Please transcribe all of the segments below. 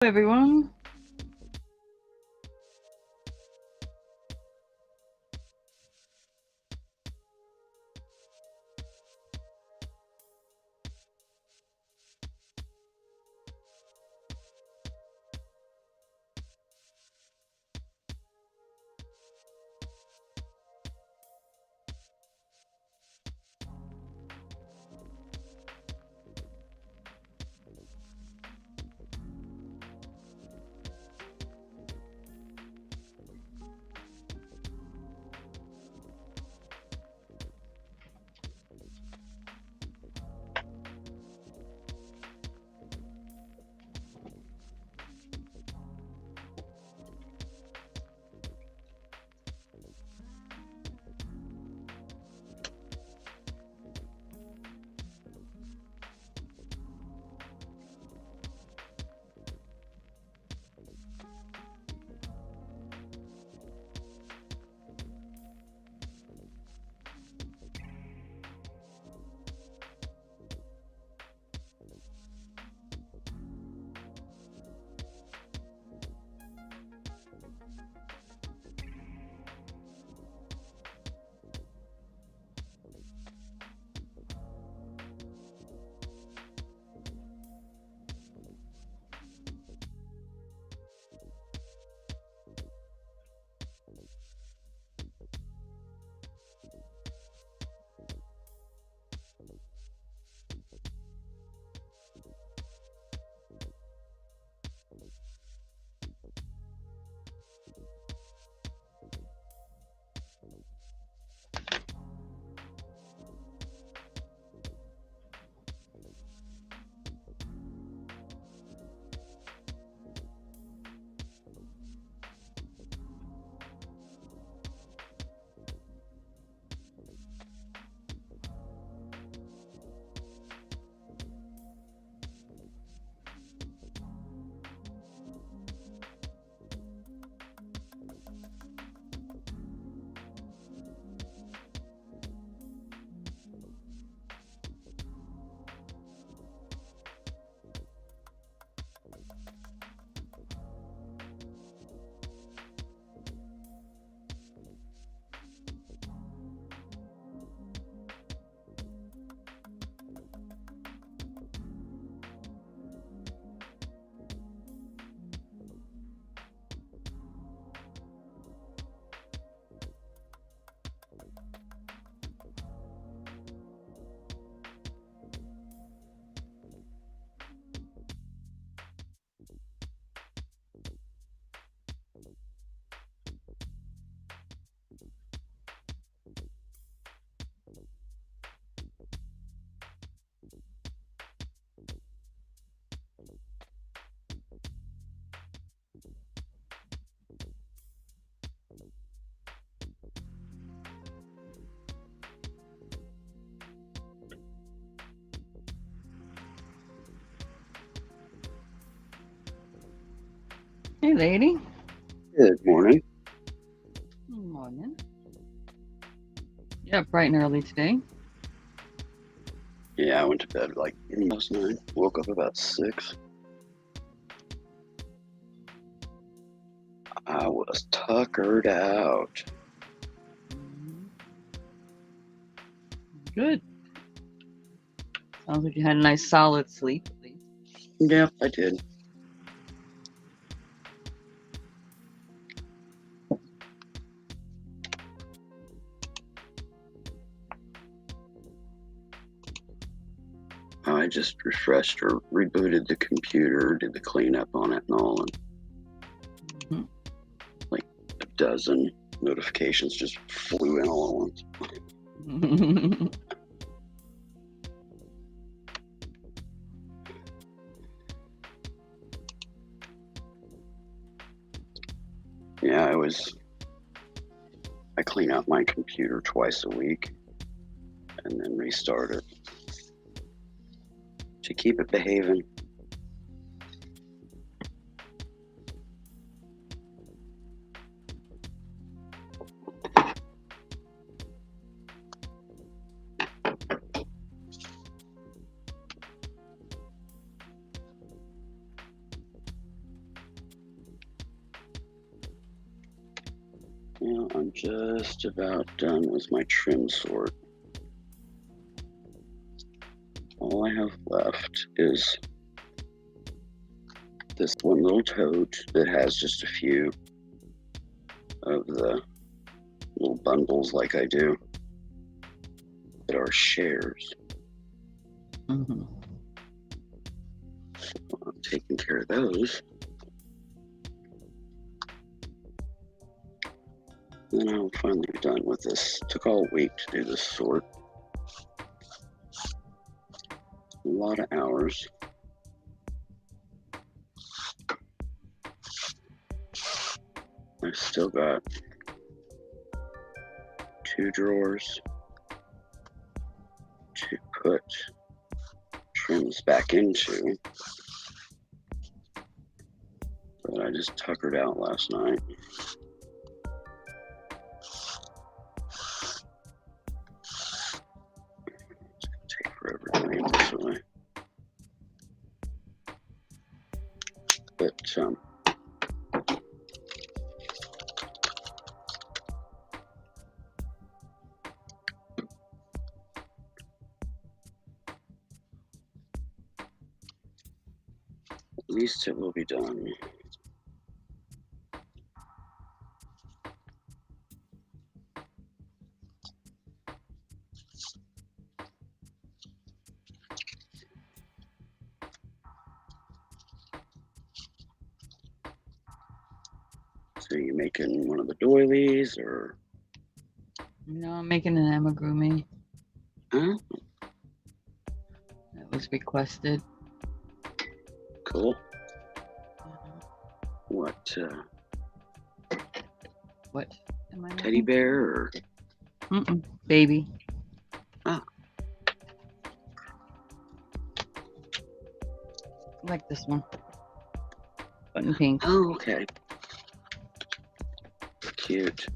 Everyone. Hey, lady. Good morning. Good morning. Yeah, bright and early today. Yeah, I went to bed like last night. Woke up about 6. I was tuckered out. Good. Sounds like you had a nice solid sleep at least. Yeah, I did. I just refreshed or rebooted the computer, did the cleanup on it and all, and like a dozen notifications just flew in all at once. Yeah, I clean out my computer twice a week and then restart it to keep it behaving. Now I'm just about done with my trim sort. All I have left is this one little tote that has just a few of the little bundles like I do that are shares. Mm-hmm. I'm taking care of those. Then I'll finally be done with this. Took all week to do this sort. A lot of hours. I've still got 2 drawers to put trims back into. But I just tuckered out last night. It's gonna take forever to read this away. But at least it will be done. So you making one of the doilies or? No, I'm making an amigurumi. Huh? That was requested. Cool. What? What am I Teddy making? bear or? Mm-mm. Baby. Ah. I like this one. Button pink. Oh, okay. Cute.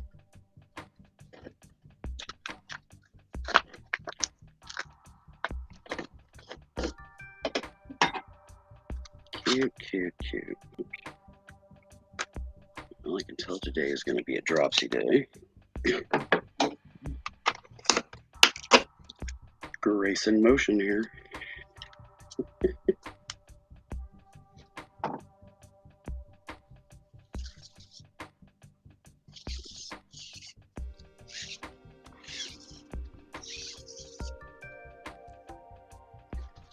Cute. Well, I can tell today is going to be a dropsy day. Grace in motion here.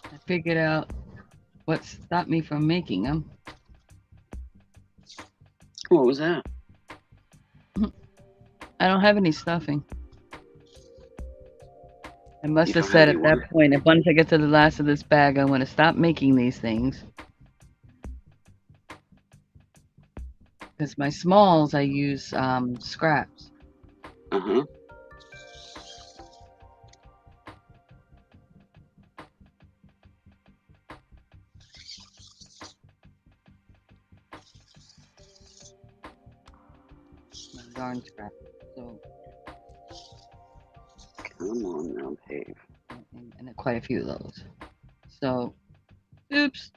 I figured out what stopped me from making them. What was that? I don't have any stuffing. I must You have don't said have at any that point, once I get to the last of this bag, I want to stop making these things. Because my smalls, I use scraps. Uh-huh. My yarn scrap. So, Come on now, Dave. and quite a few of those. So, oops.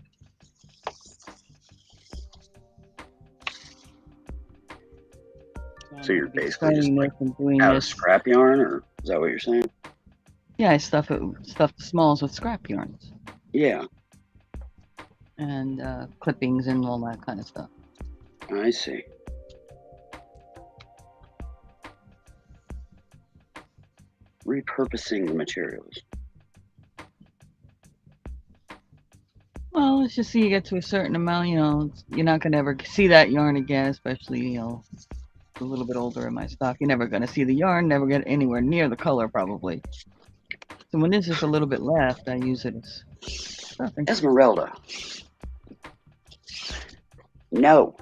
So you're I'm gonna be basically just sewing like this and doing out of this. scrap yarn, or is that what you're saying? Yeah, I stuff the smalls with scrap yarns Yeah, and clippings and all that kind of stuff. I see. Repurposing the materials. Well, it's just so you get to a certain amount, you're not gonna ever see that yarn again, especially, a little bit older in my stock. You're never gonna see the yarn, never get anywhere near the color probably. So when there's just a little bit left, I use it as stuffing. Esmeralda. No.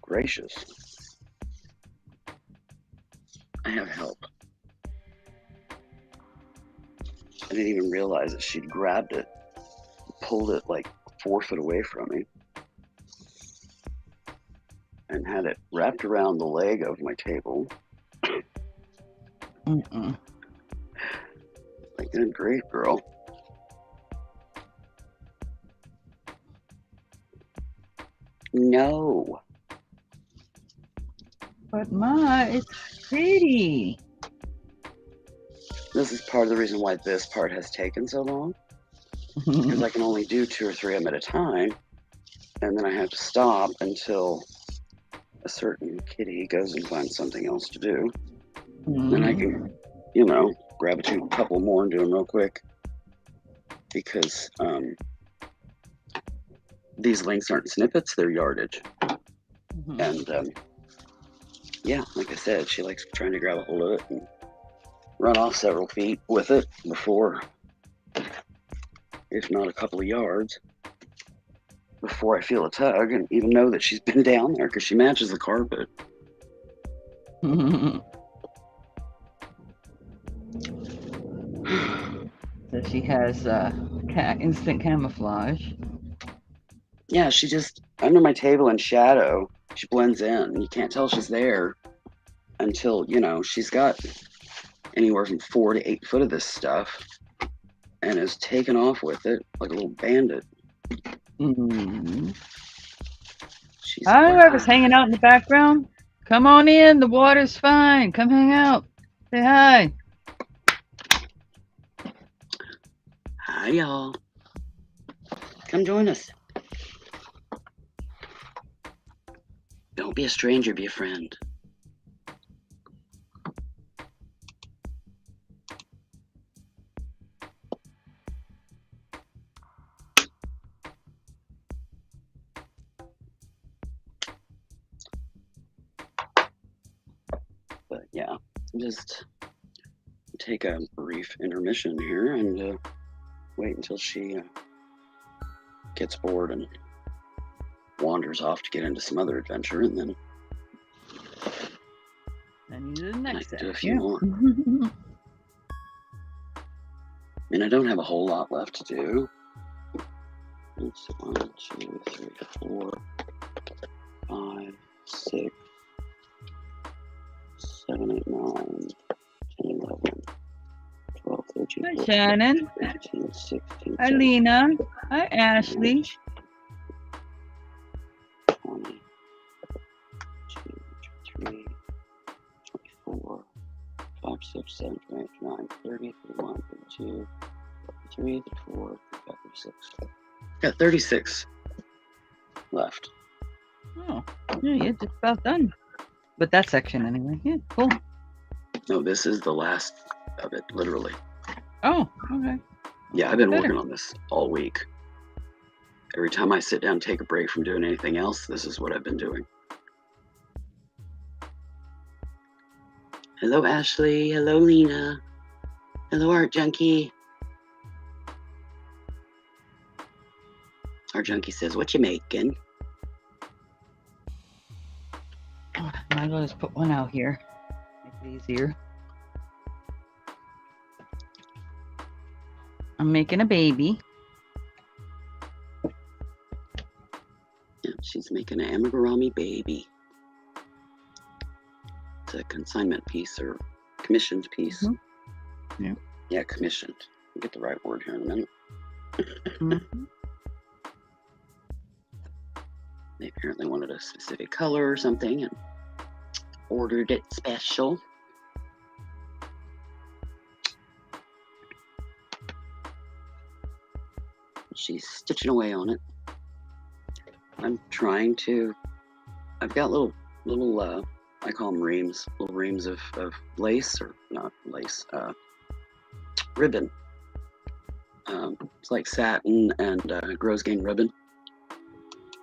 Gracious. I have help. I didn't even realize that she'd grabbed it, pulled it like 4 foot away from me, and had it wrapped around the leg of my table. Mm-mm. Like, good grief, girl. No. But Ma, it's pretty. This is part of the reason why this part has taken so long. Because I can only do 2 or 3 of them at a time. And then I have to stop until a certain kitty goes and finds something else to do. Then I can, grab a couple more and do them real quick. Because these links aren't snippets, they're yardage. And yeah, like I said, she likes trying to grab a hold of it and run off several feet with it before, if not a couple of yards, before I feel a tug and even know that she's been down there because she matches the carpet. So she has instant camouflage. Yeah, she just, under my table in shadow, she blends in. You can't tell she's there until, she's got anywhere from 4 to 8 foot of this stuff and is taken off with it like a little bandit. Whoever's hanging out in the background, come on in. The water's fine. Come hang out. Say hi. Hi, y'all. Come join us. Don't be a stranger, be a friend. But yeah, just take a brief intermission here and wait until she gets bored and wanders off to get into some other adventure, and then you do the next do a few more. And I don't have a whole lot left to do. It's 1, 2, 3, 4, 5, 6, 7, 8, 9, 10, 11, 12, 13, Hi, 14, Shannon. 15, 16, Hi, Lena. Hi, Ashley. 20, 23, 24, 5, 6, 7, 8, 9, 30, 31, 32, 33, 34, 35, 36. Got 36 left. Oh, yeah, you're just about done. But that section anyway. Yeah, cool. No, this is the last of it, literally. Oh, okay. Yeah, I've been working on this all week. Every time I sit down and take a break from doing anything else, this is what I've been doing. Hello, Ashley. Hello, Lena. Hello, Art Junkie. Art Junkie says, what you making? Might as well just put one out here. Make it easier. I'm making a baby. Yeah, she's making an amigurumi baby. It's a consignment piece or commissioned piece. Yeah. Yeah, commissioned. I'll get the right word here in a minute. They apparently wanted a specific color or something and ordered it special. She's stitching away on it. I'm trying to, I've got little I call them reams, little reams of lace, or not lace, ribbon. It's like satin and Grosgain ribbon.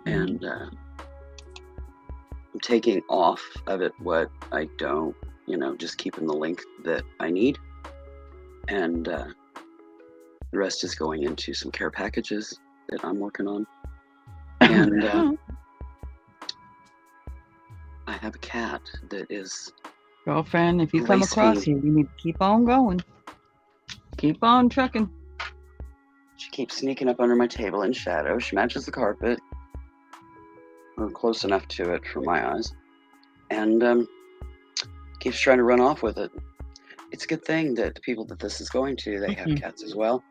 And I'm taking off of it what I don't, just keeping the length that I need. And the rest is going into some care packages that I'm working on. And I have a cat that is... Girlfriend, if you come across here, you need to keep on going. Keep on trucking. She keeps sneaking up under my table in shadow. She matches the carpet, or close enough to it for my eyes, and keeps trying to run off with it. It's a good thing that the people that this is going to, they have cats as well.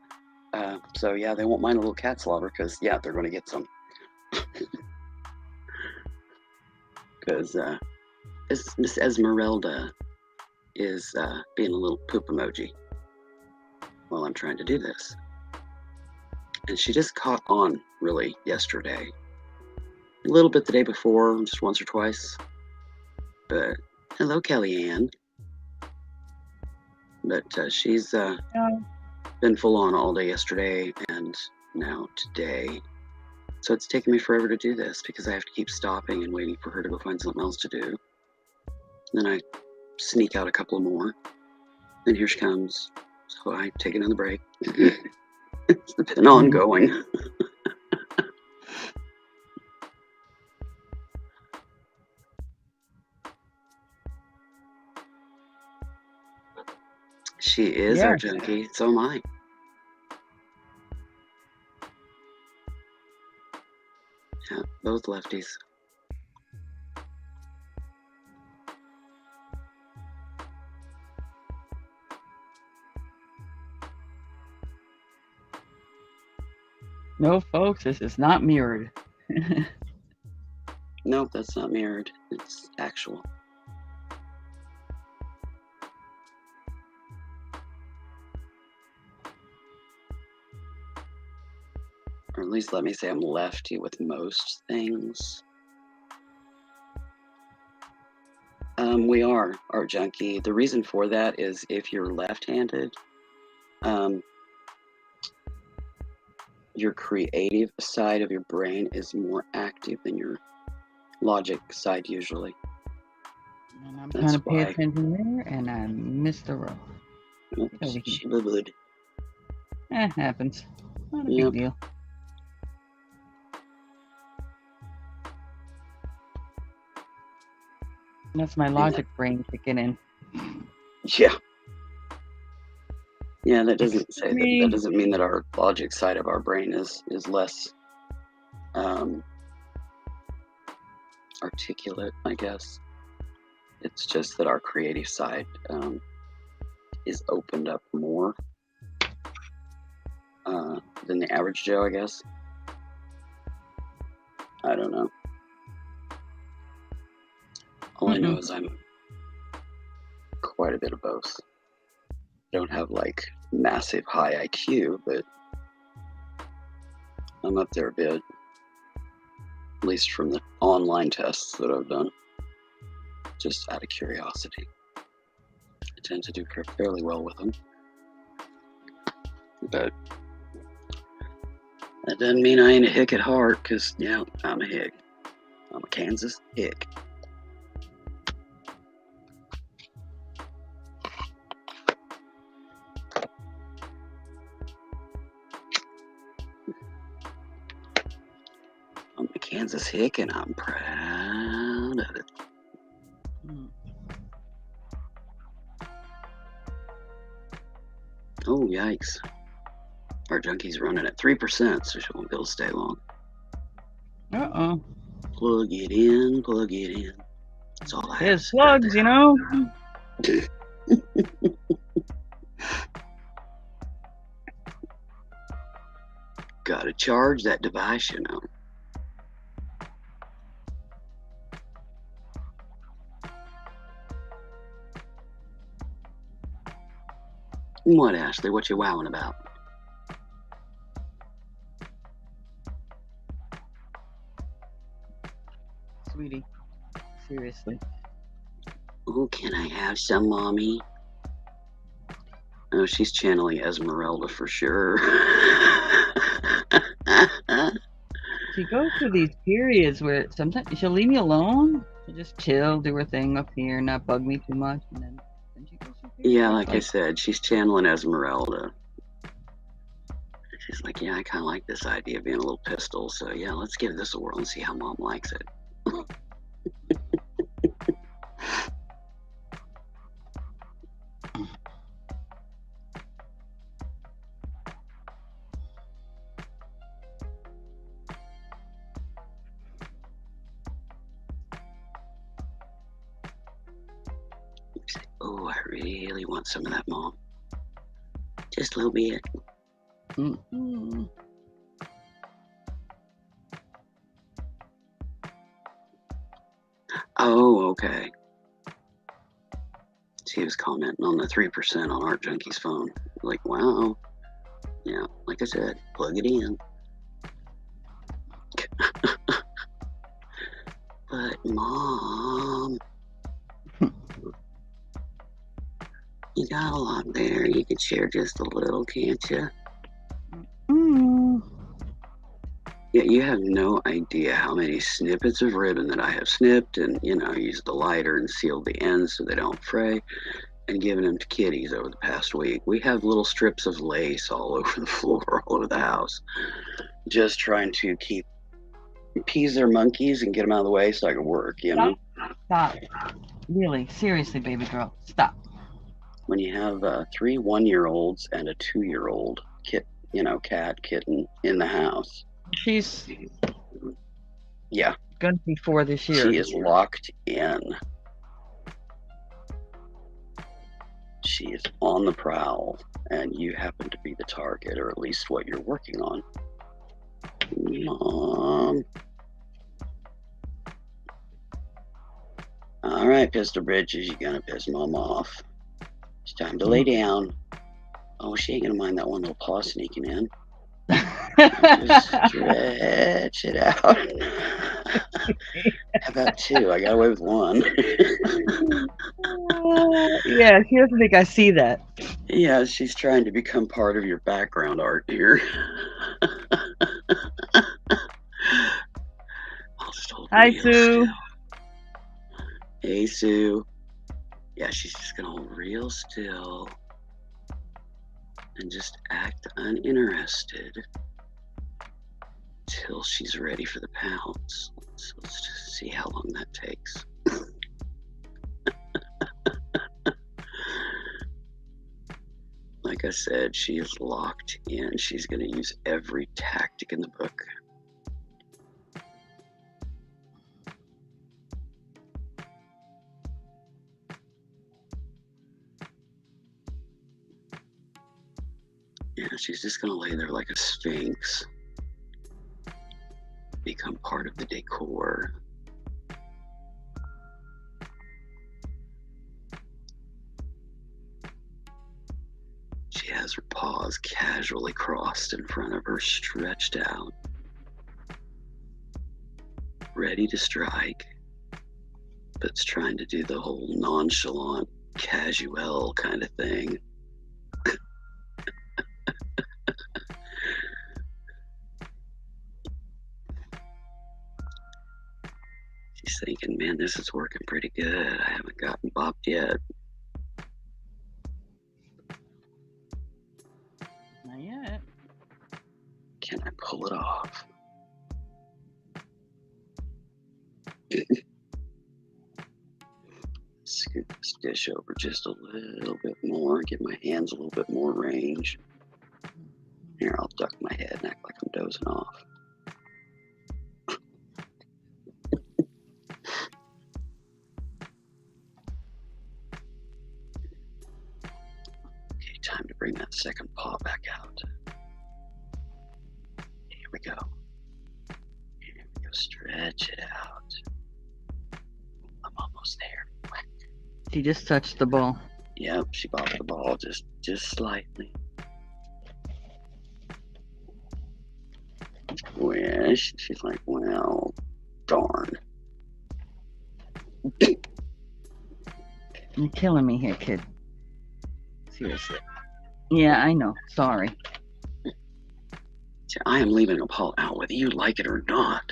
So yeah, they won't mind a little cat slaughter because yeah, they're going to get some. because Miss Esmeralda is being a little poop emoji while I'm trying to do this. And she just caught on really yesterday. A little bit the day before, just once or twice. But hello, Kellyanne. But she's been full on all day yesterday and now today. So it's taken me forever to do this because I have to keep stopping and waiting for her to go find something else to do. Then I sneak out a couple more. Then here she comes. So I take another break. It's been ongoing. She is our junkie. So am I. Yeah, both lefties. No, folks, this is not mirrored. Nope, that's not mirrored. It's actual. Or at least let me say I'm lefty with most things. We are art junkie. The reason for that is if you're left-handed, your creative side of your brain is more active than your logic side usually. And I'm trying to pay attention there, and I missed the row. Oops, she boo-booed. Happens. Not a big deal. That's my logic brain kicking in. Yeah. Yeah, that doesn't say that. That doesn't mean that our logic side of our brain is less articulate, I guess. It's just that our creative side is opened up more than the average Joe, I guess. I don't know. All I know is I'm quite a bit of both. Don't have like massive high IQ, but I'm up there a bit. At least from the online tests that I've done. Just out of curiosity. I tend to do fairly well with them. But that doesn't mean I ain't a hick at heart, because, yeah, I'm a hick. I'm a Kansas hick. I'm a Kansas hick, and I'm proud of it. Oh, yikes. Our junkie's running at 3%, so she won't be able to stay long. Uh-oh. Plug it in, plug it in. That's all I have. There's slugs, you know? Gotta charge that device, you know. What, Ashley? What you wowing about? Sweetie, seriously. Oh, can I have some, Mommy? Oh, she's channeling Esmeralda for sure. She goes through these periods where sometimes she'll leave me alone. She'll just chill, do her thing up here, not bug me too much, and then she goes through periods. Yeah, like I said, she's channeling Esmeralda. She's like, yeah, I kind of like this idea of being a little pistol, so yeah, let's give this a whirl and see how Mom likes it. Oh, I really want some of that, Mom. Just a little bit. Oh, okay. He was commenting on the 3% on Art Junkie's phone. Like, wow. Yeah, like I said, plug it in. But, Mom, you got a lot there. You could share just a little, can't you? Yeah, you have no idea how many snippets of ribbon that I have snipped and, used the lighter and sealed the ends so they don't fray and given them to kitties over the past week. We have little strips of lace all over the floor, all over the house, just trying to appease their monkeys and get them out of the way so I can work, Stop. Really, seriously, baby girl, stop. When you have 3 1-year-olds and a 2-year-old cat, kitten in the house. She's Yeah. gonna be 4 this year. She is locked in. She is on the prowl, and you happen to be the target, or at least what you're working on. Mom. All right, Pistol Bridges, you're gonna piss Mom off. It's time to lay down. Oh, she ain't gonna mind that one little paw sneaking in. Just stretch it out. How about 2? I got away with 1. Yeah, she doesn't think I see that. Yeah, she's trying to become part of your background art here. Hi, Sue. Hey, Sue. Yeah, she's just gonna hold real still and just act uninterested till she's ready for the pounce. So let's just see how long that takes. Like I said, she is locked in. She's going to use every tactic in the book. Yeah, she's just going to lay there like a sphinx. Become part of the decor. She has her paws casually crossed in front of her, stretched out, ready to strike, but it's trying to do the whole nonchalant, casual kind of thing. She's thinking, man, this is working pretty good. I haven't gotten bopped yet. Not yet. Can I pull it off? Scoot this dish over just a little bit more, give my hands a little bit more range. Here, I'll duck my head and act like I'm dozing off. Okay, time to bring that second paw back out. Here we go. Here we go, stretch it out. I'm almost there. She just touched the ball. Yep, she bopped the ball just slightly. Wish. She's like, well, darn. You're killing me here, kid. Seriously. Yeah, I know. Sorry. See, I am leaving a paw out whether you like it or not.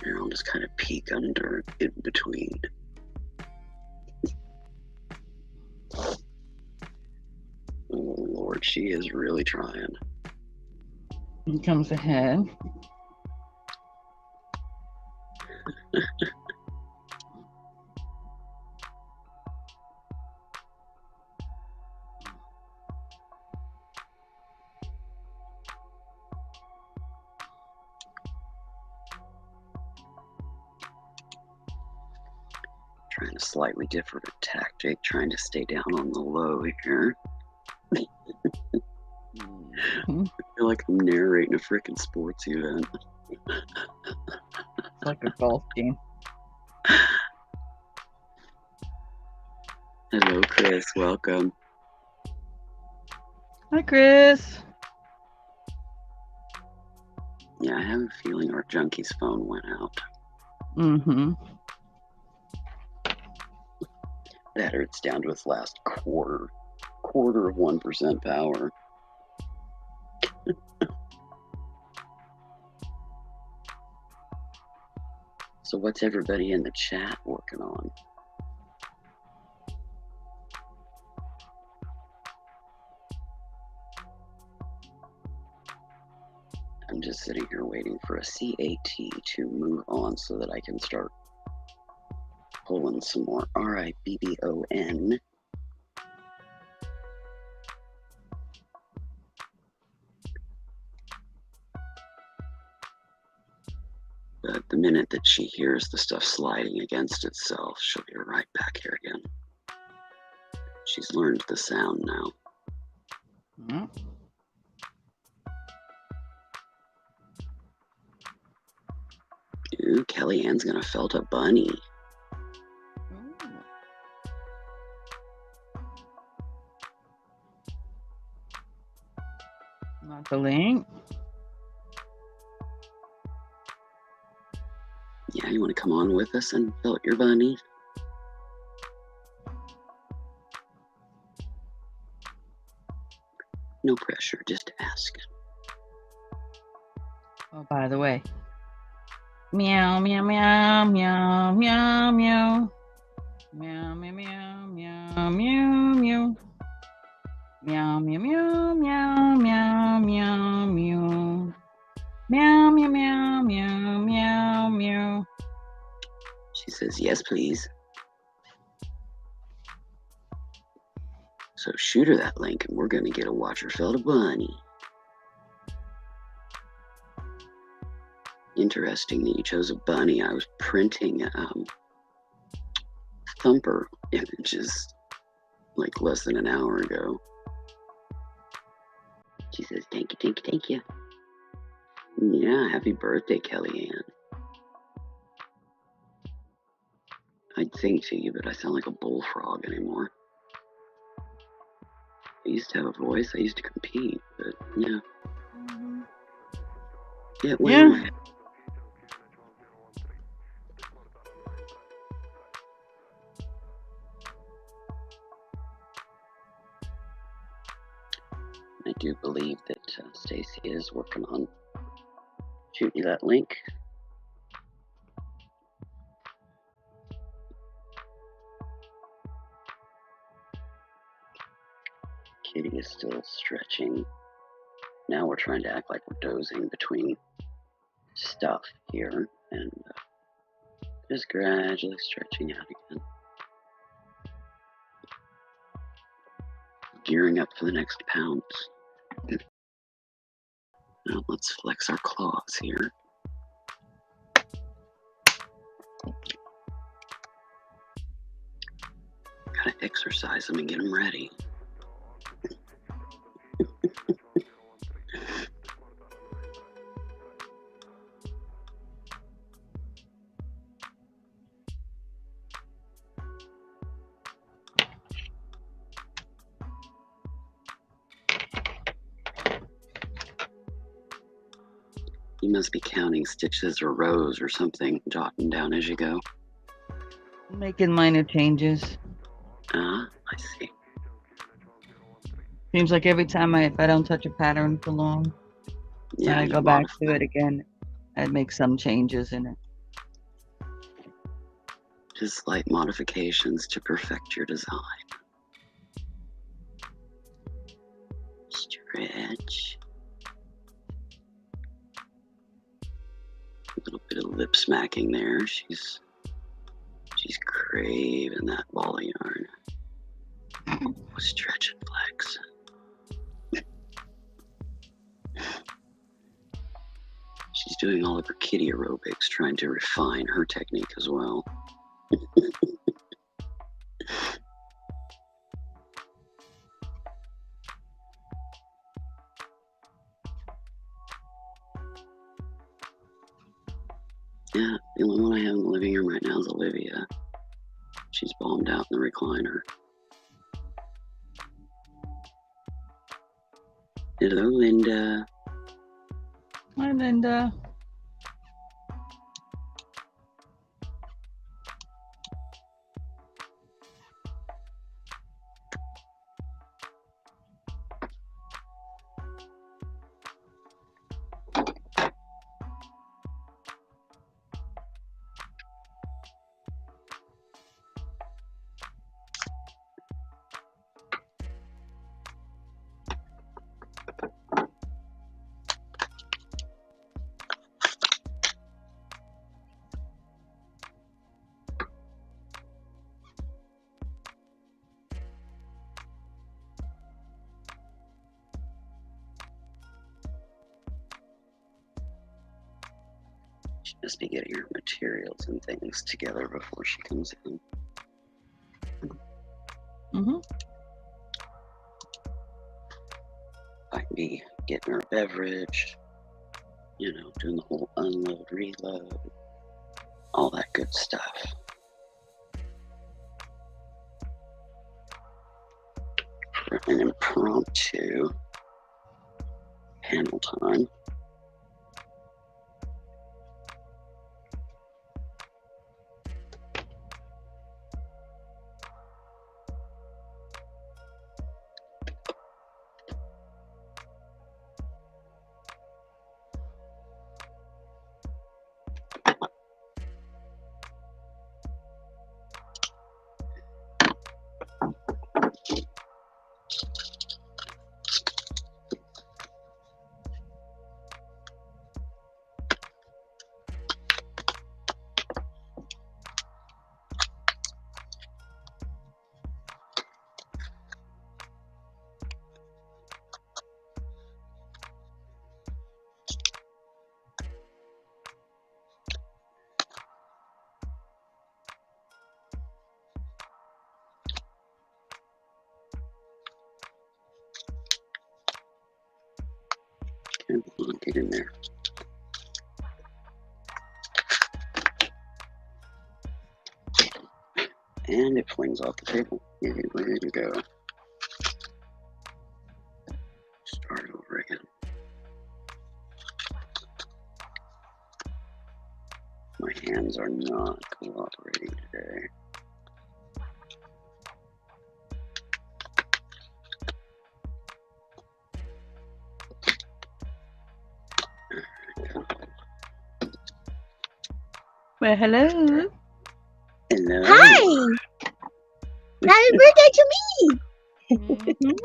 Here, I'll just kind of peek under in between. Oh, Lord, she is really trying. He comes ahead. Trying a slightly different tactic, trying to stay down on the low here. I feel like I'm narrating a freaking sports event. like a golf game. Hello, Chris. Welcome. Hi, Chris. Yeah, I have a feeling our junkie's phone went out. Mm-hmm. That or it's down to its last quarter of 1% power. So what's everybody in the chat working on? I'm just sitting here waiting for a CAT to move on so that I can start pulling some more RIBBON. But the minute that she hears the stuff sliding against itself, she'll be right back here again. She's learned the sound now. Mm-hmm. Ooh, Kellyanne's gonna felt a bunny. Ooh. Not the link. Yeah, you want to come on with us and felt your bunny? No pressure, just ask. Oh, by the way. Meow, meow, meow, meow, meow, meow. Meow, meow, meow, meow, meow, meow. Meow, meow, meow, meow, meow, meow, meow. Meow, meow, meow, meow, meow, meow. She says, yes, please. So shoot her that link and we're going to get a Watcher Felt a Bunny. Interesting that you chose a bunny. I was printing Thumper images like less than an hour ago. She says, thank you, thank you, thank you. Yeah, happy birthday, Kellyanne. I'd sing to you, but I sound like a bullfrog anymore. I used to have a voice. I used to compete, but yeah. It went away. I do believe that Stacey is working on shooting you that link. Kitty is still stretching. Now we're trying to act like we're dozing between stuff here and just gradually stretching out again. Gearing up for the next pounce. Now let's flex our claws here. Gotta exercise them and get them ready. You must be counting stitches or rows or something, jotting down as you go. Making minor changes. I see. Seems like every time if I don't touch a pattern for long, Yeah, when I go back to it again, I'd make some changes in it. Just slight modifications to perfect your design. Stretch. A little bit of lip smacking there. She's craving that ball of yarn. Stretch and flex. She's doing all of her kitty aerobics, trying to refine her technique as well. Yeah, the only one I have in the living room right now is Olivia. She's bombed out in the recliner. Hello, Linda. Hi, Linda. She must be getting her materials and things together before she comes in. Mm-hmm. Might be getting her beverage, doing the whole unload, reload, all that good stuff. For an impromptu panel time. Get in there. And it flings off the table. Here you go. Start over again. My hands are not cooperating today. Well, hello. Hello. Hi! Happy birthday to me!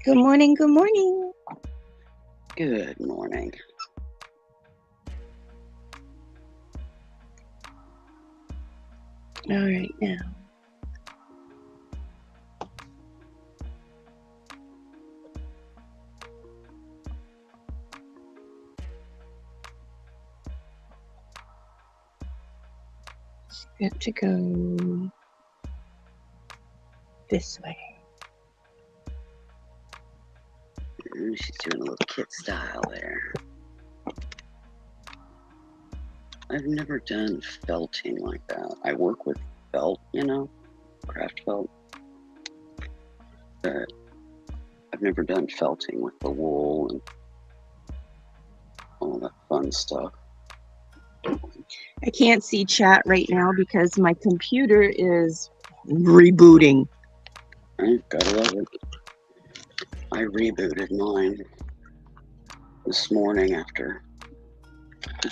Good morning, good morning. Good morning. All right, now. Got to go this way. She's doing a little kit style there. I've never done felting like that. I work with felt, craft felt. But I've never done felting with the wool and all that fun stuff. I can't see chat right now because my computer is rebooting. I gotta love it. I rebooted mine this morning after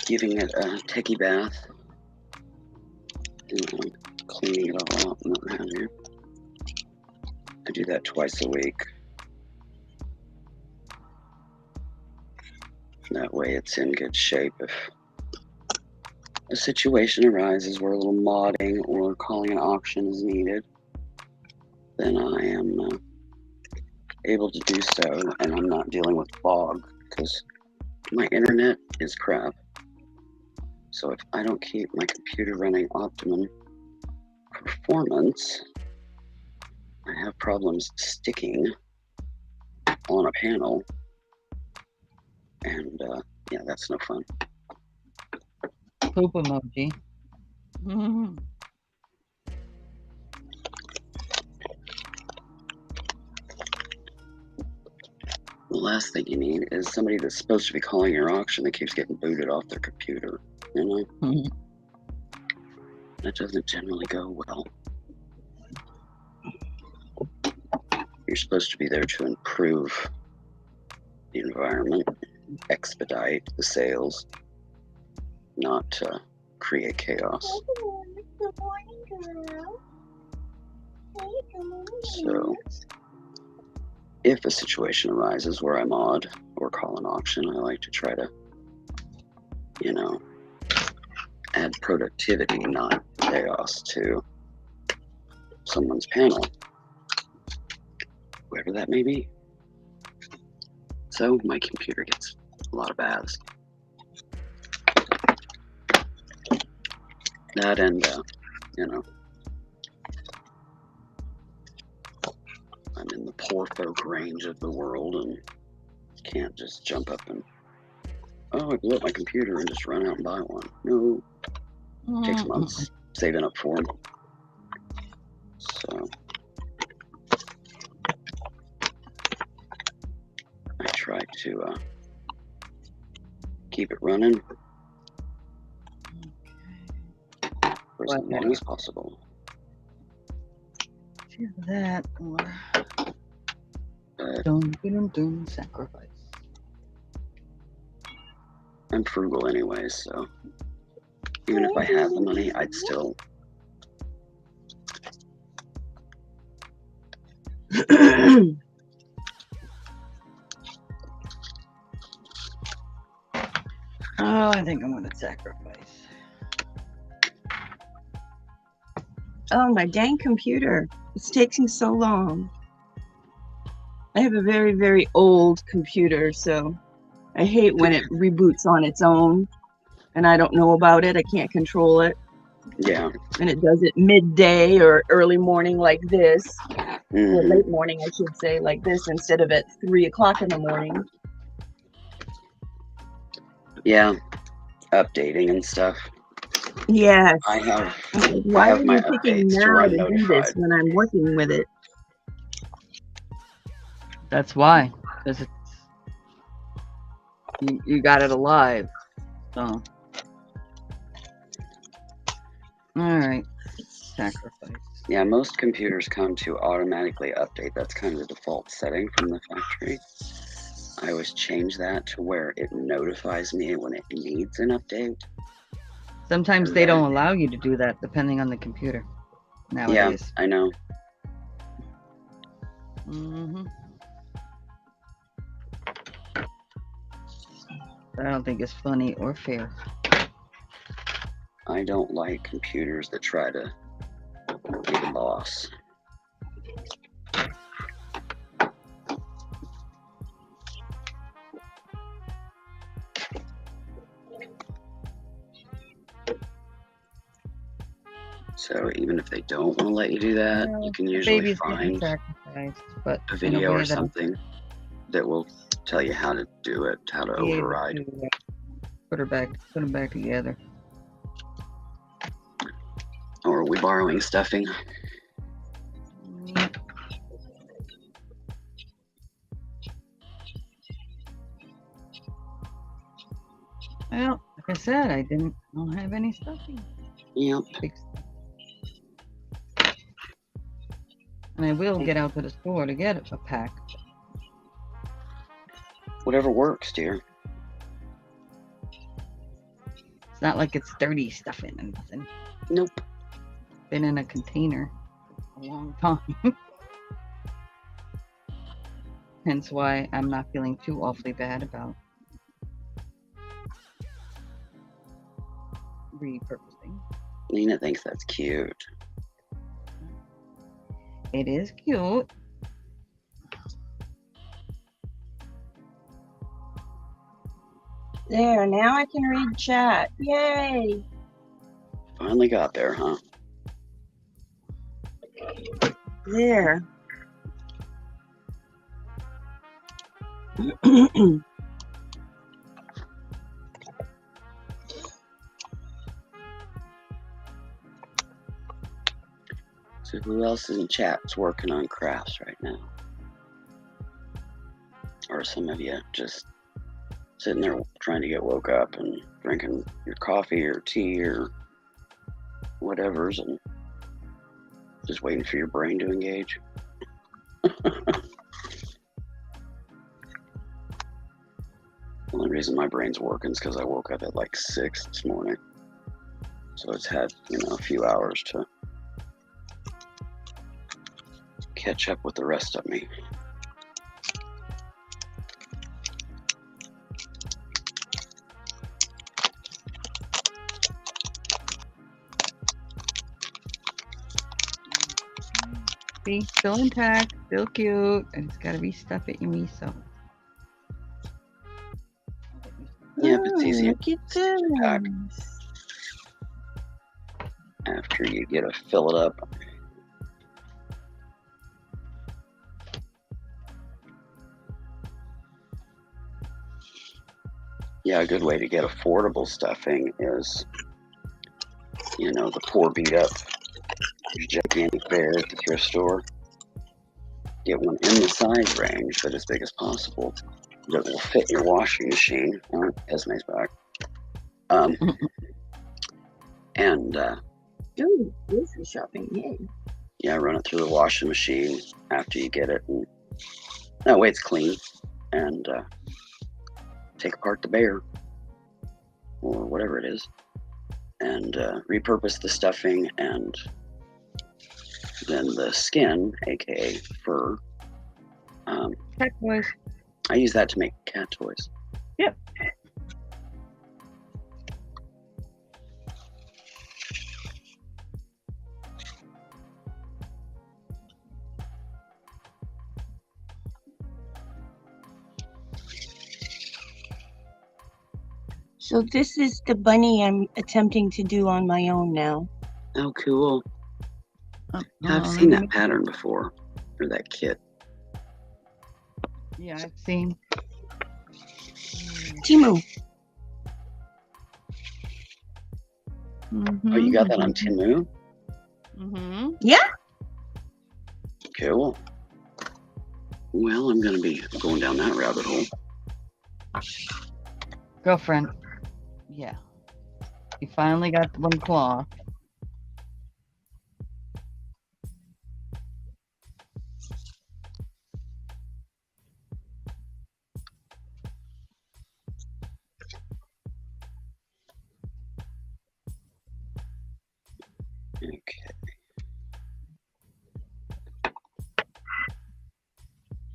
giving it a techie bath and cleaning it all out and what have you. I do that twice a week. That way it's in good shape if a situation arises where a little modding or calling an auction is needed. Then I am able to do so, and I'm not dealing with fog because my internet is crap. So if I don't keep my computer running optimum performance, I have problems sticking on a panel, and yeah, that's no fun. Poop emoji. Mhm. The last thing you need is somebody that's supposed to be calling your auction that keeps getting booted off their computer. You know, Mhm. that doesn't generally go well. You're supposed to be there to improve the environment, expedite the sales, not create chaos. Good morning, girl. Hey, good morning. So, if a situation arises where I'm odd or call an auction, I like to try to, you know, add productivity, not chaos, to someone's panel, whoever that may be. So my computer gets a lot of baths. That and, you know, I'm in the poor folk range of the world and can't just jump up and, oh, I blew up my computer and just run out and buy one. No, it takes months saving up for them. So I try to keep it running for as long as possible. Do that or But don't sacrifice. I'm frugal anyway, so even if I had the money, I'd still. Oh, I think I'm gonna sacrifice. Oh, my dang computer. It's taking so long. I have a very, very old computer, so I hate when it reboots on its own and I don't know about it. I can't control it. Yeah. And it does it midday or early morning like this. Mm-hmm. Or late morning, I should say, like this, instead of at 3 o'clock in the morning. Yeah. Updating and stuff. Yes. I have. Why I have are my you picking updates to now run to do notified. this when I'm working with it? That's why, because you got it alive. So, all right, sacrifice. Yeah, most computers come to automatically update. That's kind of the default setting from the factory. I always change that to where it notifies me when it needs an update. Sometimes And they then- don't allow you to do that, depending on the computer. Nowadays. Yeah, I know. Mm-hmm. I don't think it's funny or fair. I don't like computers that try to be the boss. So even if they don't want to let you do that, Well, you can usually baby's getting find sacrificed, but a in video way or that something that will tell you how to do it, how to I'll be able override. to, put them back together. Or are we borrowing stuffing? Yep. Well, like I said, I don't have any stuffing. Yep. Big stuff. And I will get out to the store to get a pack. Whatever works, dear. It's not like it's dirty stuffing and nothing. Nope. Been in a container a long time. Hence why I'm not feeling too awfully bad about repurposing. Nina thinks that's cute. It is cute. There, now I can read chat. Yay! Finally got there, huh? There. So who else in chat's working on crafts right now? Or some of you just sitting there trying to get woke up and drinking your coffee or tea or whatever's and just waiting for your brain to engage? The only reason my brain's working is because I woke up at like 6 this morning. So it's had, a few hours to catch up with the rest of me. See, still intact, still cute, and it's got to be stuff at your miso. Yeah, but it's easy Look at this. after you get to fill it up. Yeah, a good way to get affordable stuffing is, the poor beat up gigantic bear at the thrift store. Get one in the size range, but as big as possible, that will fit your washing machine. Esme's back. And Ooh, grocery shopping, yay. yeah, run it through the washing machine after you get it, and that way it's clean. And take apart the bear or whatever it is, and repurpose the stuffing and then the skin, aka fur. Cat toys. I use that to make cat toys. Yep. So this is the bunny I'm attempting to do on my own now. Oh, cool. I've seen that pattern before, or that kit. Yeah, I've seen. Timu. Oh, you got that on Temu? Mm-hmm. Yeah. Cool. Well, I'm going to be going down that rabbit hole. Girlfriend. Yeah. You finally got one claw. Okay.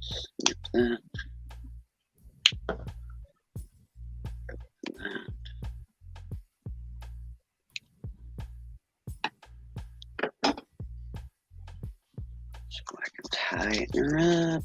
Snip that. Open that. So I can tighten her up.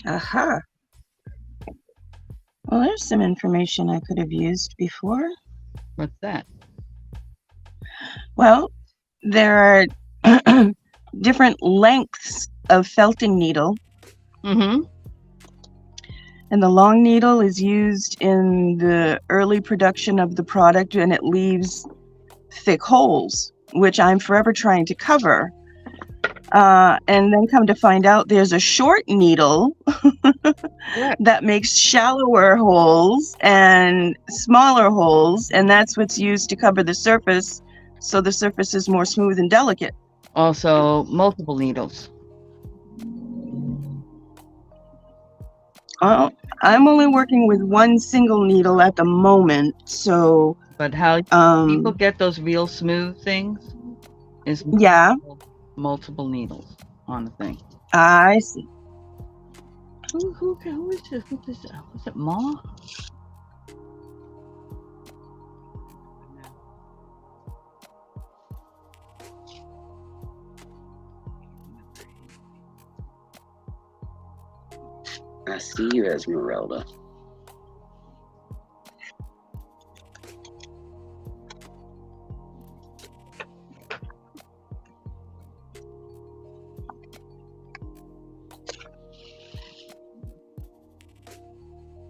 Aha. Well, there's some information I could have used before. What's that? Well, there are different lengths of felting needle. Mm-hmm. And the long needle is used in the early production of the product, and it leaves thick holes, which I'm forever trying to cover. And then come to find out there's a short needle that makes shallower holes and smaller holes, and that's what's used to cover the surface, so the surface is more smooth and delicate. Also, multiple needles. I'm only working with one single needle at the moment, so But how people um, get those real smooth things is yeah, multiple needles on the thing. I see. Who is this? Who is it? Was it Ma? I see you, Esmeralda.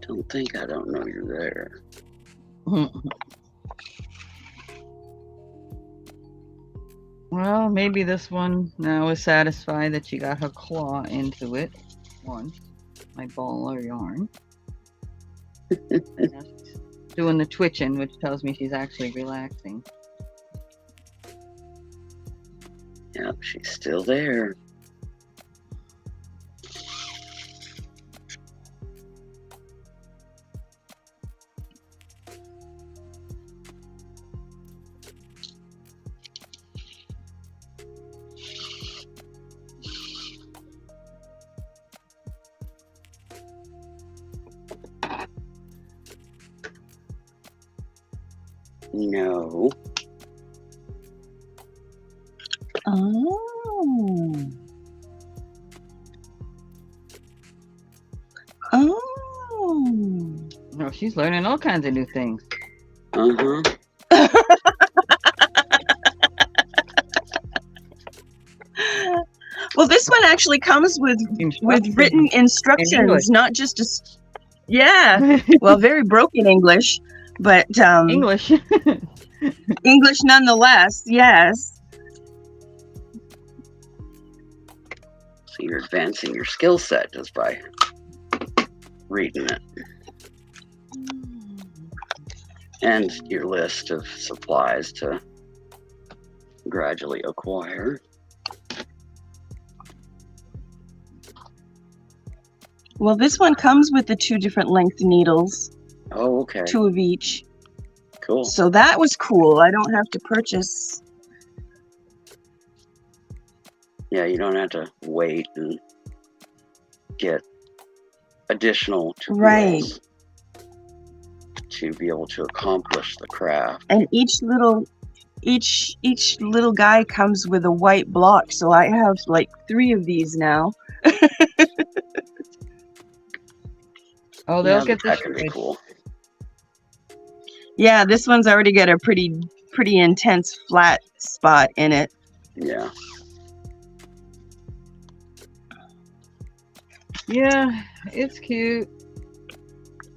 Don't think I don't know you're there. Well, maybe this one now is satisfied that she got her claw into it. One, my ball of yarn. And now she's doing the twitching, which tells me she's actually relaxing. Yep, she's still there. No. Oh. Oh. No, she's learning all kinds of new things. Uh-huh. Well, this one actually comes with written instructions, not just a. Yeah. Well, very broken English, but English. English nonetheless. Yes. So you're advancing your skill set just by reading it. And your list of supplies to gradually acquire. Well, this one comes with the 2 different length needles, Oh, okay. 2 of each. Cool. So that was cool. I don't have to purchase. Yeah, you don't have to wait and get additional tools Right. to be able to accomplish the craft. And each little guy comes with a white block, so I have like 3 of these now. Oh, they'll Yeah, get that this. can be cool. Yeah, this one's already got a pretty intense flat spot in it. Yeah. Yeah, it's cute.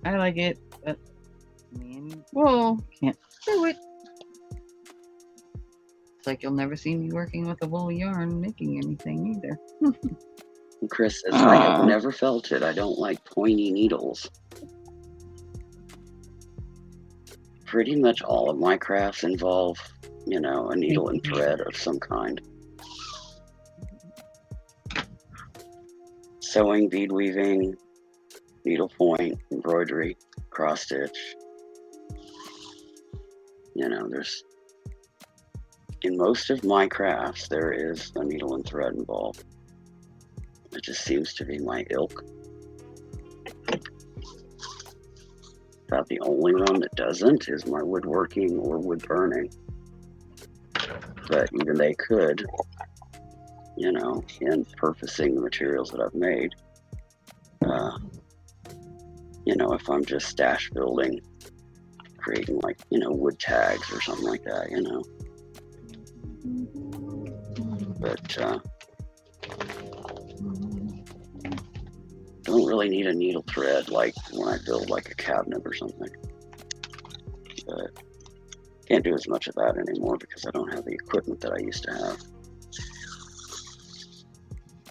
I like it, but wool can't do it. It's like you'll never see me working with a wool yarn making anything either. Chris says, I have never felt it. I don't like pointy needles. Pretty much all of my crafts involve, a needle and thread of some kind. Sewing, bead weaving, needlepoint, embroidery, cross stitch. There's, in most of my crafts, there is a needle and thread involved. It just seems to be my ilk. About the only one that doesn't is my woodworking or wood burning. But even they could, in purposing the materials that I've made. If I'm just stash building, creating wood tags or something like that, But don't really need a needle thread like when I build like a cabinet or something. But can't do as much of that anymore because I don't have the equipment that I used to have.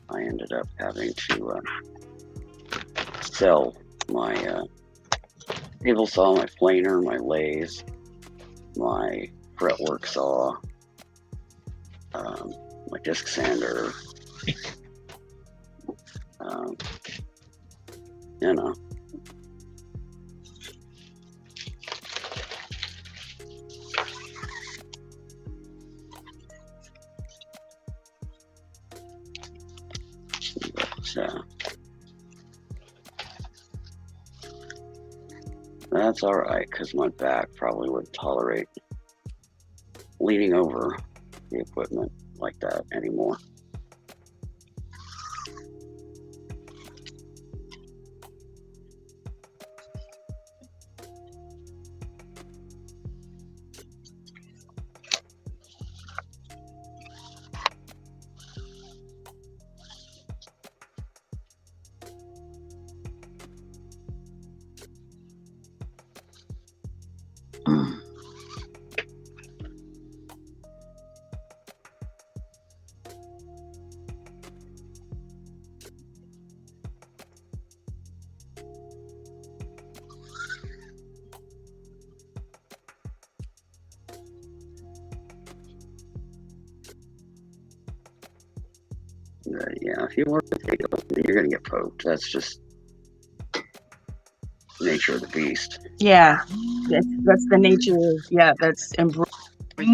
I ended up having to sell my table saw, my planer, my lathe, my fretwork saw, my disc sander, You know. But, that's all right, because my back probably wouldn't tolerate leaning over the equipment like that anymore. Yeah, if you work with halo, you're gonna get poked. That's just nature of the beast. Yeah, that's the nature of, yeah, that's embroidered. What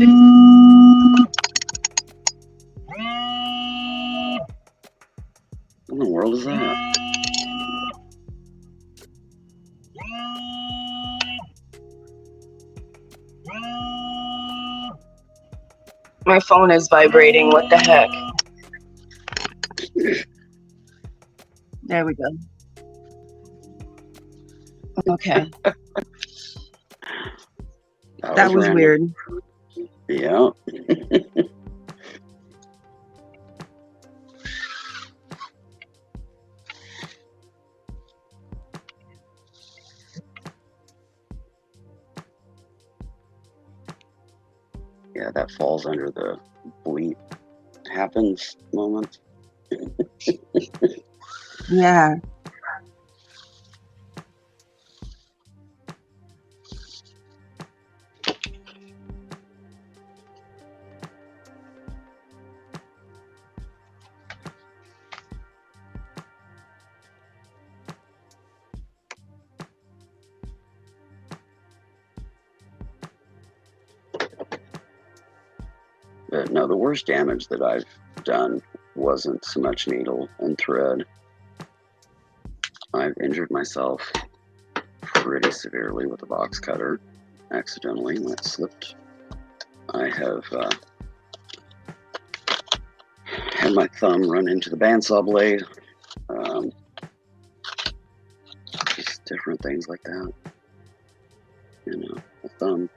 in the world is that? My phone is vibrating. What the heck? There we go. Okay. That was random. weird. Yeah. Yeah, that falls under the bleep happens moment. Yeah. But no, the worst damage that I've done wasn't so much needle and thread. I've injured myself pretty severely with a box cutter, accidentally, when it slipped. I have had my thumb run into the bandsaw blade. Just different things like that. You know, the thumb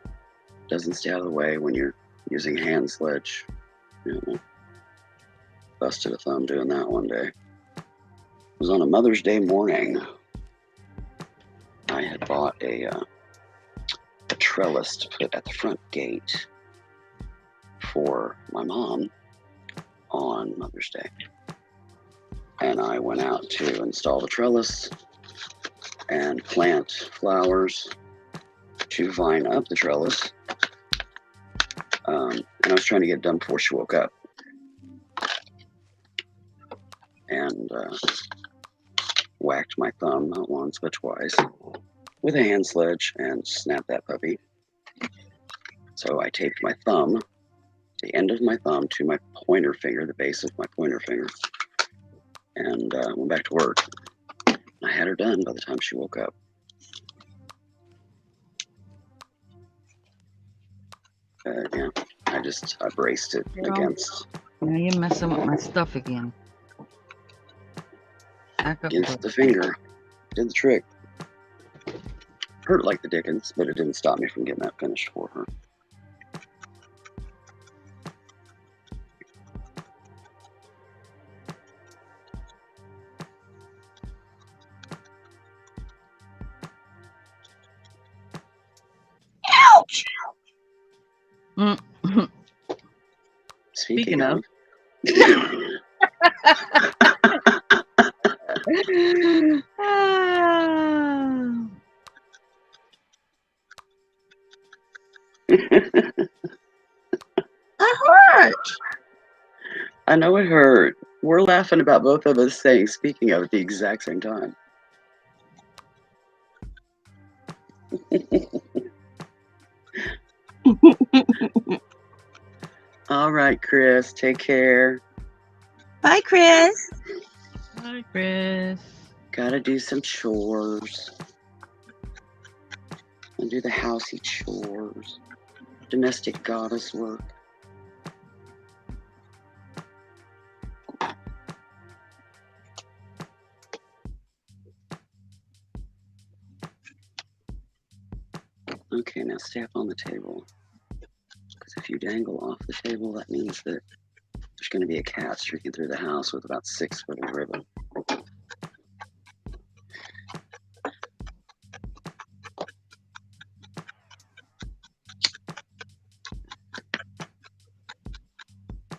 doesn't stay out of the way when you're using a hand sledge. You know, busted a thumb doing that one day. It was on a Mother's Day morning. I had bought a trellis to put at the front gate for my mom on Mother's Day. And I went out to install the trellis and plant flowers to vine up the trellis. And I was trying to get it done before she woke up. And whacked my thumb not once but twice with a hand sledge and snapped that puppy. So I taped my thumb, the end of my thumb, to my pointer finger, the base of my pointer finger, and went back to work. I had her done by the time she woke up. Yeah, I braced it against. Now you're messing with my stuff again. Against the finger. Did the trick. Hurt like the dickens, but it didn't stop me from getting that finished for her. Ouch! Speaking of. I hurt. I know it hurt. We're laughing about both of us saying "speaking of" at the exact same time. All right, Chris. Take care. Bye, Chris. Hi, Chris. Gotta do some chores. And do the housey chores. Domestic goddess work. Okay, now stay up on the table. Because if you dangle off the table, that means that there's going to be a cat streaking through the house with about 6 foot of ribbon.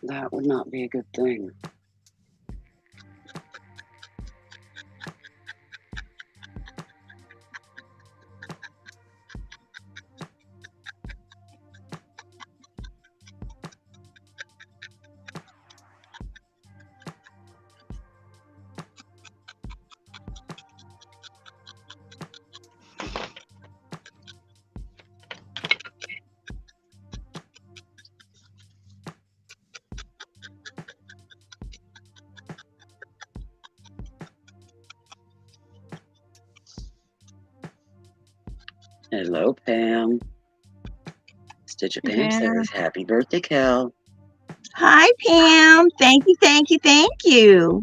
That would not be a good thing. Hello, Pam. Stitch of Pam says, happy birthday, Cal. Hi, Pam. Thank you, thank you, thank you.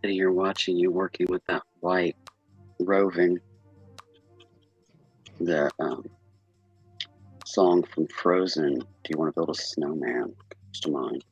Sitting here watching you working with that white roving, the song from Frozen, Do You Want to Build a Snowman? Comes to mind.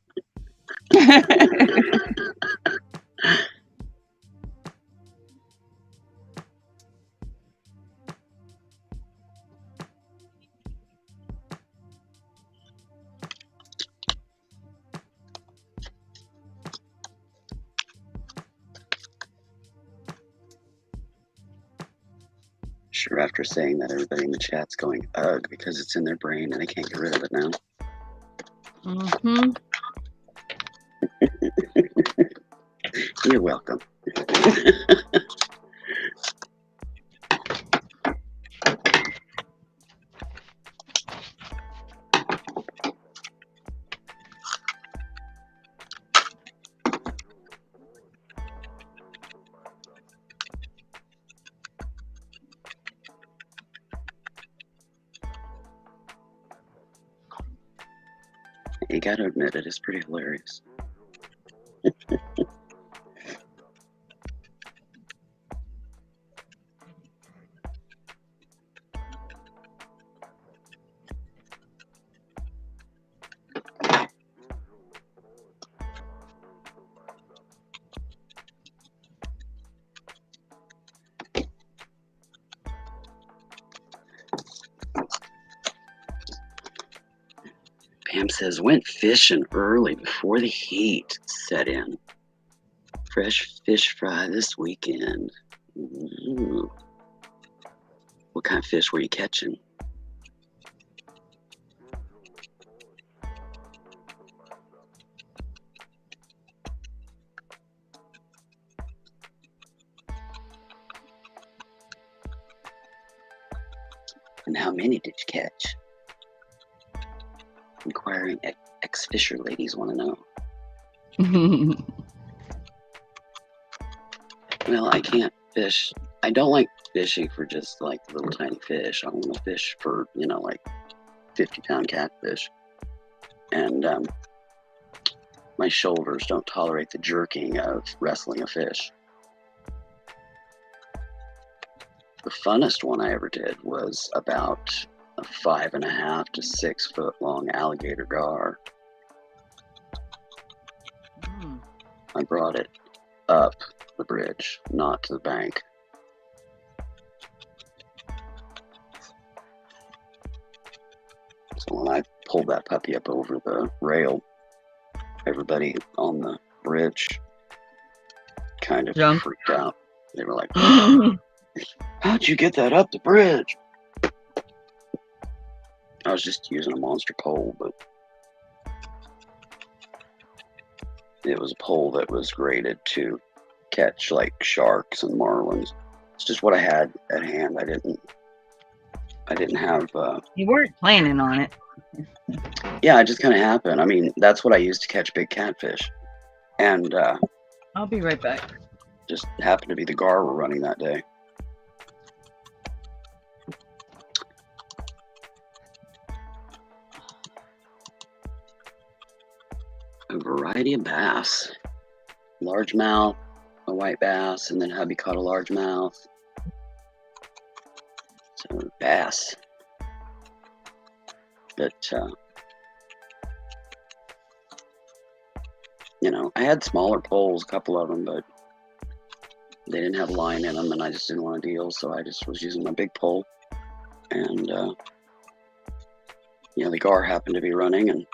Sure, after saying that, everybody in the chat's going, ugh, because it's in their brain and they can't get rid of it now. Mm-hmm. You're welcome. You gotta admit, it is pretty hilarious. Pam says, went fishing early before the heat set in. Fresh fish fry this weekend. Ooh. What kind of fish were you catching? And how many did you catch? Inquiring ex-fisher ladies want to know. Well, I can't fish. I don't like fishing for just like little tiny fish. I want to fish for, like 50-pound catfish. And my shoulders don't tolerate the jerking of wrestling a fish. The funnest one I ever did was about a 5.5 to 6 foot long alligator gar. I brought it up the bridge, not to the bank. So when I pulled that puppy up over the rail, everybody on the bridge kind of Jumped. freaked out. They were like, how'd you get that up the bridge? I was just using a monster pole, but it was a pole that was graded to catch like sharks and marlins. It's just what I had at hand. I didn't have You weren't planning on it. yeah, it just kind of happened. I mean, that's what I used to catch big catfish, and I'll be right back. just happened to be the gar we're running that day. A variety of bass, largemouth, a white bass, and then hubby caught a largemouth. So bass, but you know, I had smaller poles, a couple of them, but they didn't have line in them, and I just didn't want to deal, so I just was using my big pole, and you know, the gar happened to be running, and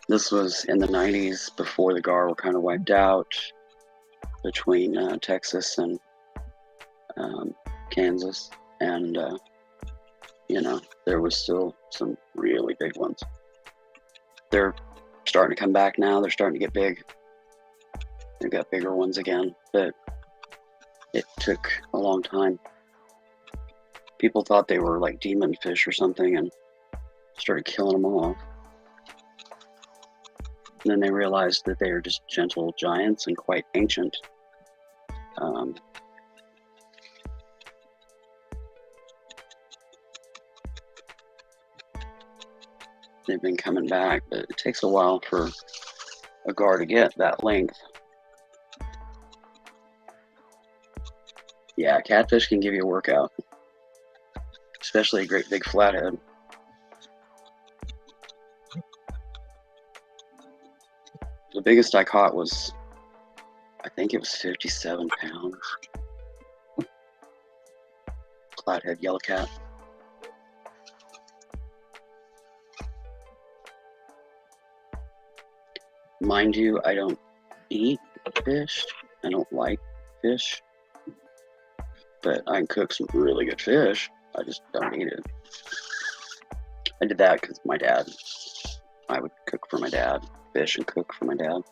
this was in the 90s before the gar were kind of wiped out between Texas and Kansas, and you know, there was still some really big ones. They're starting to come back now. They're starting to get big. They've got bigger ones again, but it took a long time. People thought they were like demon fish or something and started killing them off. And then they realized that they are just gentle giants and quite ancient. They've been coming back, but it takes a while for a gar to get that length. Yeah, catfish can give you a workout, especially a great big flathead. The biggest I caught was, I think it was 57 pounds. Flathead yellow cat. Mind you, I don't eat fish. I don't like fish. But I can cook some really good fish. I just don't eat it. I did that because my dad, I would cook for my dad, fish and cook for my dad.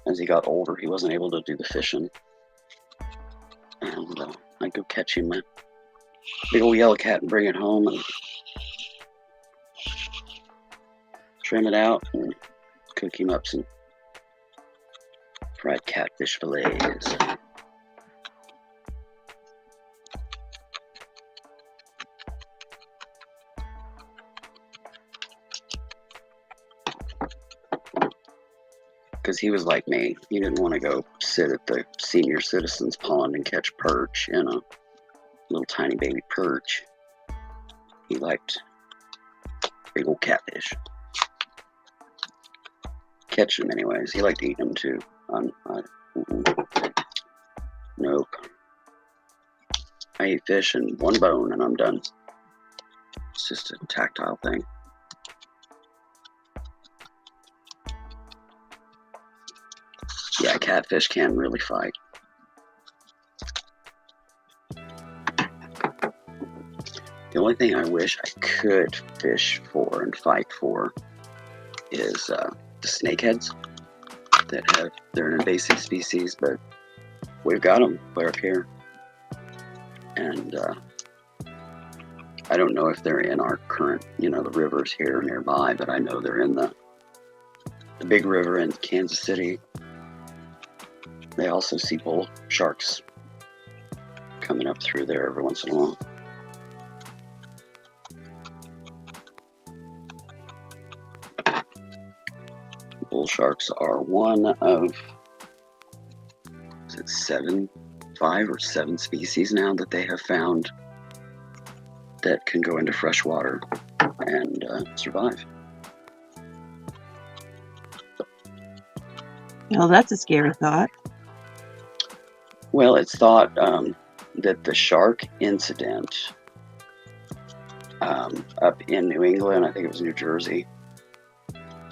As he got older, he wasn't able to do the fishing. And I'd go catch him a big old yellow cat and bring it home and trim it out and cook him up some fried catfish fillets. Because he was like me. He didn't want to go sit at the senior citizens pond and catch perch, you know, little tiny baby perch. He liked big old catfish. Catch them anyways. He liked eating them too. Nope. I eat fish and one bone and I'm done. It's just a tactile thing. Yeah, catfish can really fight. The only thing I wish I could fish for and fight for is the snakeheads. They're an invasive species, but we've got them clear up here. And I don't know if they're in our current, you know, the rivers here nearby, but I know they're in the big river in Kansas City. They also see bull sharks coming up through there every once in a while. bull sharks are one of, is it 5 or 7 species now that they have found that can go into fresh water and survive. Well, that's a scary thought. Well, it's thought that the shark incident up in New England, I think it was New Jersey,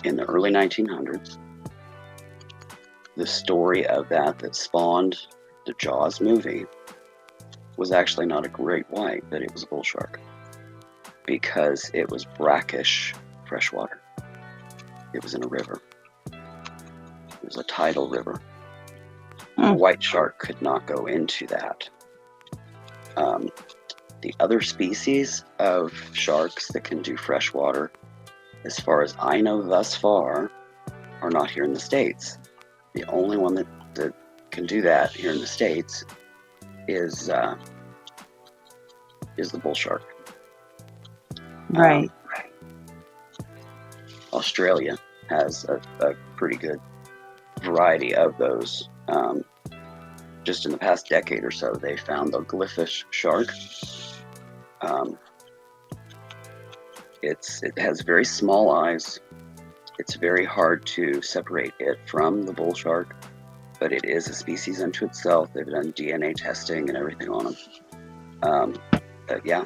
in the early 1900s, the story of that spawned the Jaws movie was actually not a great white, but it was a bull shark because it was brackish freshwater. It was in a river. It was a tidal river. A white shark could not go into that. The other species of sharks that can do freshwater, as far as I know thus far, are not here in the States. The only one that can do that here in the States is the bull shark. Right. Australia has a pretty good variety of those. Just in the past decade or so, they found the glyphish shark. It has very small eyes. It's very hard to separate it from the bull shark, but it is a species unto itself. They've done DNA testing and everything on them. But yeah,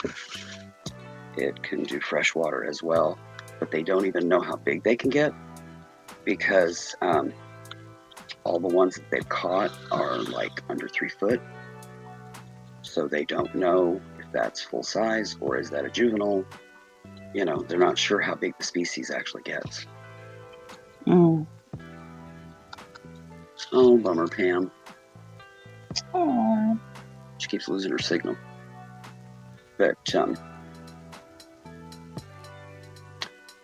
it can do freshwater as well, but they don't even know how big they can get because all the ones that they've caught are like under 3 foot. So they don't know if that's full size or is that a juvenile. You know, they're not sure how big the species actually gets. Mm. Oh, bummer, Pam. Aww. She keeps losing her signal. But,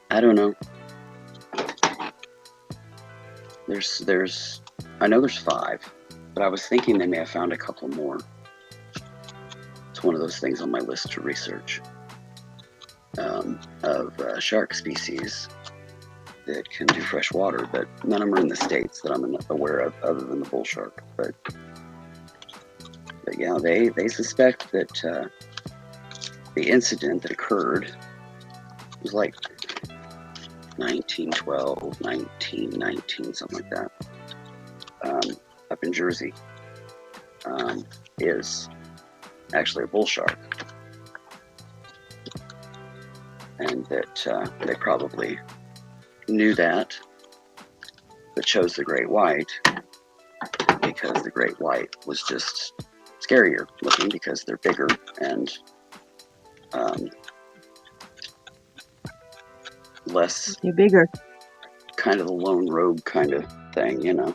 I don't know. I know there's 5, but I was thinking they may have found a couple more. It's one of those things on my list to research of shark species that can do fresh water, but none of them are in the States that I'm aware of other than the bull shark. But yeah, they suspect that the incident that occurred was like 1912, 1919, something like that, up in Jersey, is actually a bull shark. And that they probably knew that, but chose the great white because the great white was just scarier looking because they're bigger and less. They're bigger. Kind of the lone rogue kind of thing, you know,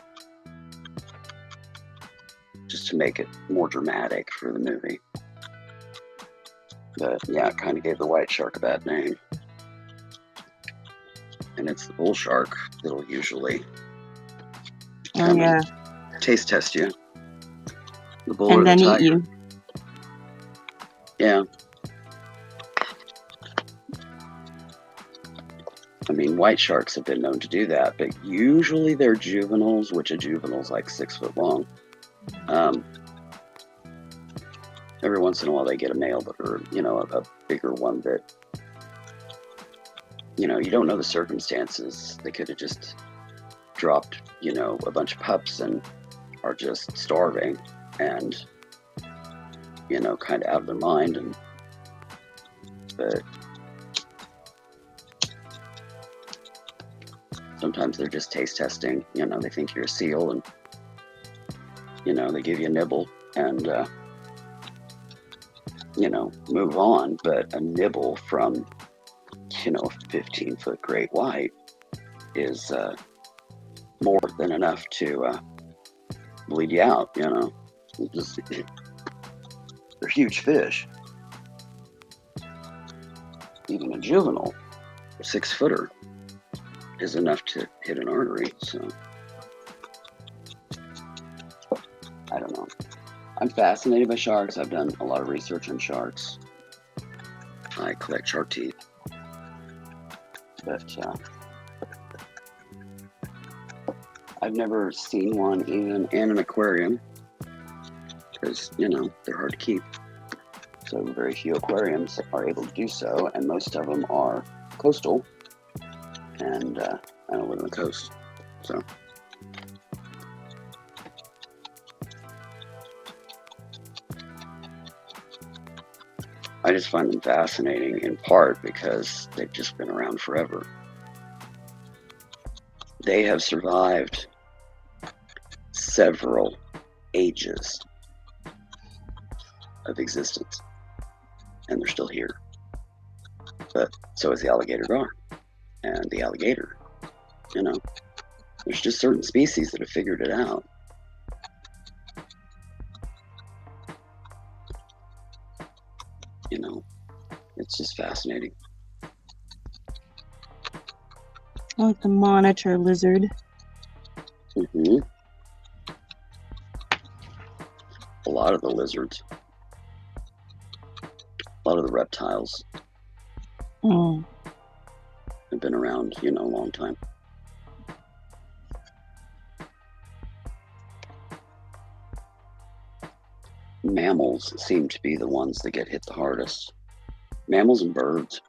just to make it more dramatic for the movie. But yeah, it kind of gave the white shark a bad name. And it's the bull shark that'll usually come and taste test you. The bull and or the then tiger. eat you. Yeah. I mean, white sharks have been known to do that, but usually they're juveniles, which a juvenile's like 6 foot long. Every once in a while they get a male, or, you know, a bigger one that, you know, you don't know the circumstances. They could have just dropped, you know, a bunch of pups and are just starving and, you know, kind of out of their mind. But sometimes they're just taste testing. You know, they think you're a seal and, you know, they give you a nibble and, you know, move on. But a nibble from, you know, a 15-foot great white is more than enough to bleed you out, you know. They're huge fish. Even a juvenile, a 6-footer, is enough to hit an artery, so I don't know. I'm fascinated by sharks. I've done a lot of research on sharks. I collect shark teeth. But I've never seen one even in an aquarium because, you know, they're hard to keep. So very few aquariums are able to do so, and most of them are coastal, and I don't live on the coast, so. I just find them fascinating in part because they've just been around forever. They have survived several ages of existence, and they're still here. But so is the alligator gar, and the alligator, you know. There's just certain species that have figured it out. You know, it's just fascinating. Like the monitor lizard. Mm-hmm. A lot of the lizards, a lot of the reptiles have been around, you know, a long time. Mammals seem to be the ones that get hit the hardest. Mammals and birds.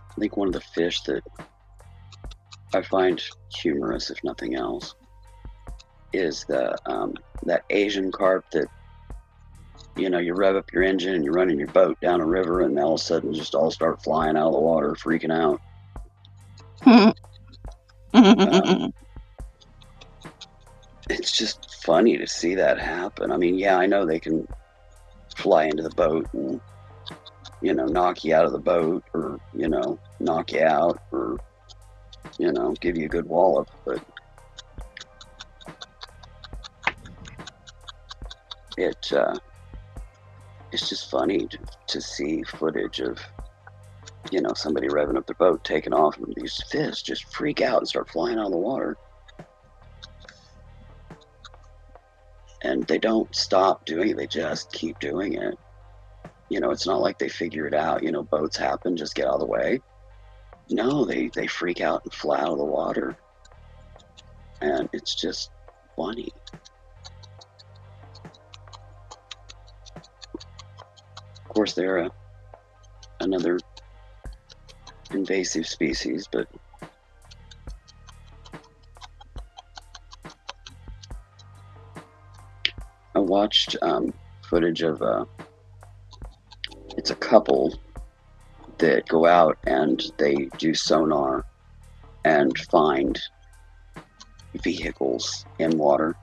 I think one of the fish that I find humorous, if nothing else, is the that Asian carp that, you know, you rev up your engine and you're running your boat down a river, and all of a sudden just all start flying out of the water, freaking out. It's just funny to see that happen. I mean, yeah, I know they can fly into the boat and, you know, knock you out of the boat, or, you know, knock you out, or, you know, give you a good wallop, but it's just funny to see footage of, you know, somebody revving up their boat, taking off, and these fish just freak out and start flying out of the water. And they don't stop doing it, they just keep doing it. You know, it's not like they figure it out, you know, boats happen, just get out of the way. No, they freak out and fly out of the water. And it's just funny. Of course, they're another invasive species, but I watched footage of it's a couple that go out and they do sonar and find vehicles in water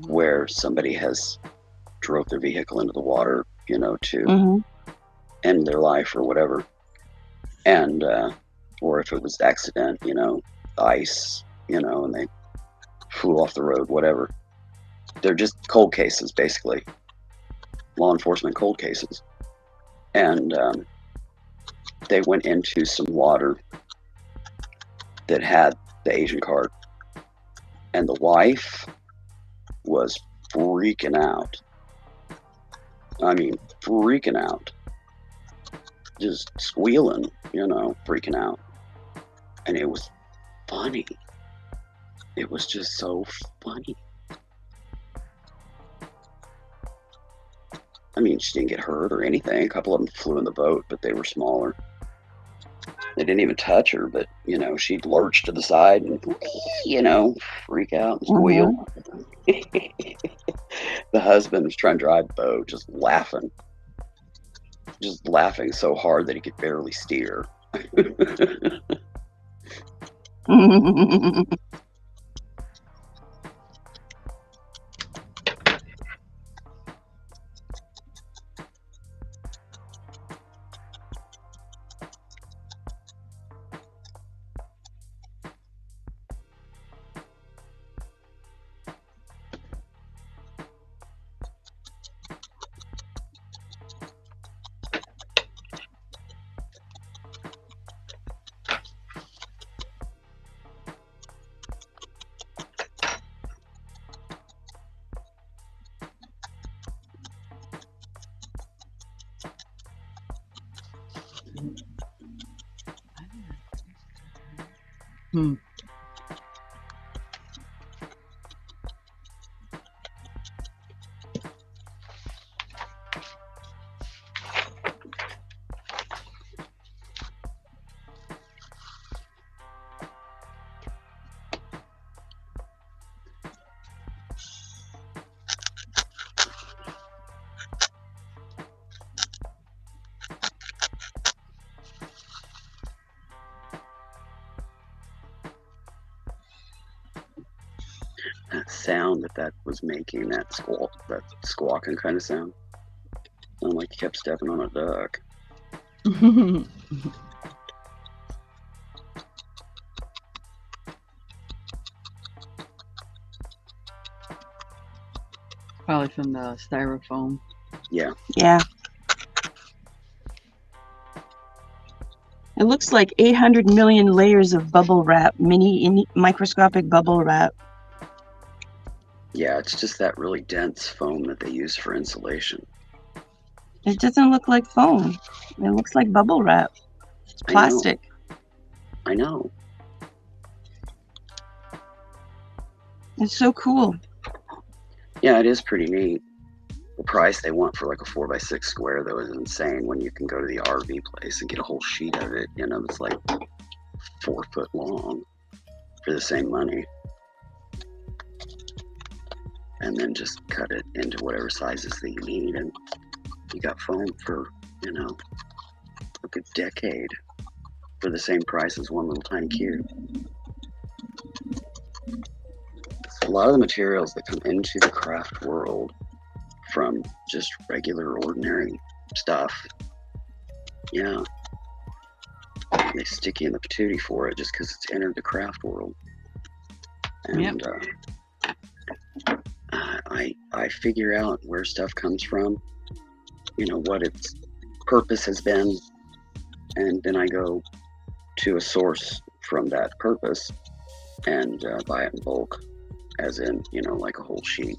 where somebody has drove their vehicle into the water, you know, to end their life or whatever. And or if it was accident, you know, ice, you know, and they flew off the road, whatever. They're just cold cases, basically. Law enforcement cold cases. And they went into some water that had the Asian carp. And the wife was freaking out. I mean, freaking out. Just squealing, you know, freaking out. And it was funny. It was just so funny. I mean, she didn't get hurt or anything. A couple of them flew in the boat, but they were smaller. They didn't even touch her, but, you know, she'd lurch to the side and, you know, freak out and squeal. The husband was trying to drive the boat, just laughing so hard that he could barely steer. Hmm. That sound that was making, that squawking kind of sound. Sounded like you kept stepping on a duck. Probably from the styrofoam. Yeah. Yeah. It looks like 800 million layers of bubble wrap, microscopic bubble wrap. Yeah, it's just that really dense foam that they use for insulation. It doesn't look like foam. It looks like bubble wrap. It's plastic. I know. It's so cool. Yeah, it is pretty neat. The price they want for like a 4x6 square, though, is insane when you can go to the RV place and get a whole sheet of it. You know, it's like 4 foot long for the same money. And then just cut it into whatever sizes that you need. And you got foam for, you know, like a decade for the same price as one little tiny cube. A lot of the materials that come into the craft world from just regular, ordinary stuff, yeah, they stick you in the patootie for it just because it's entered the craft world. And I figure out where stuff comes from, you know, what its purpose has been, and then I go to a source from that purpose and buy it in bulk, as in, you know, like a whole sheet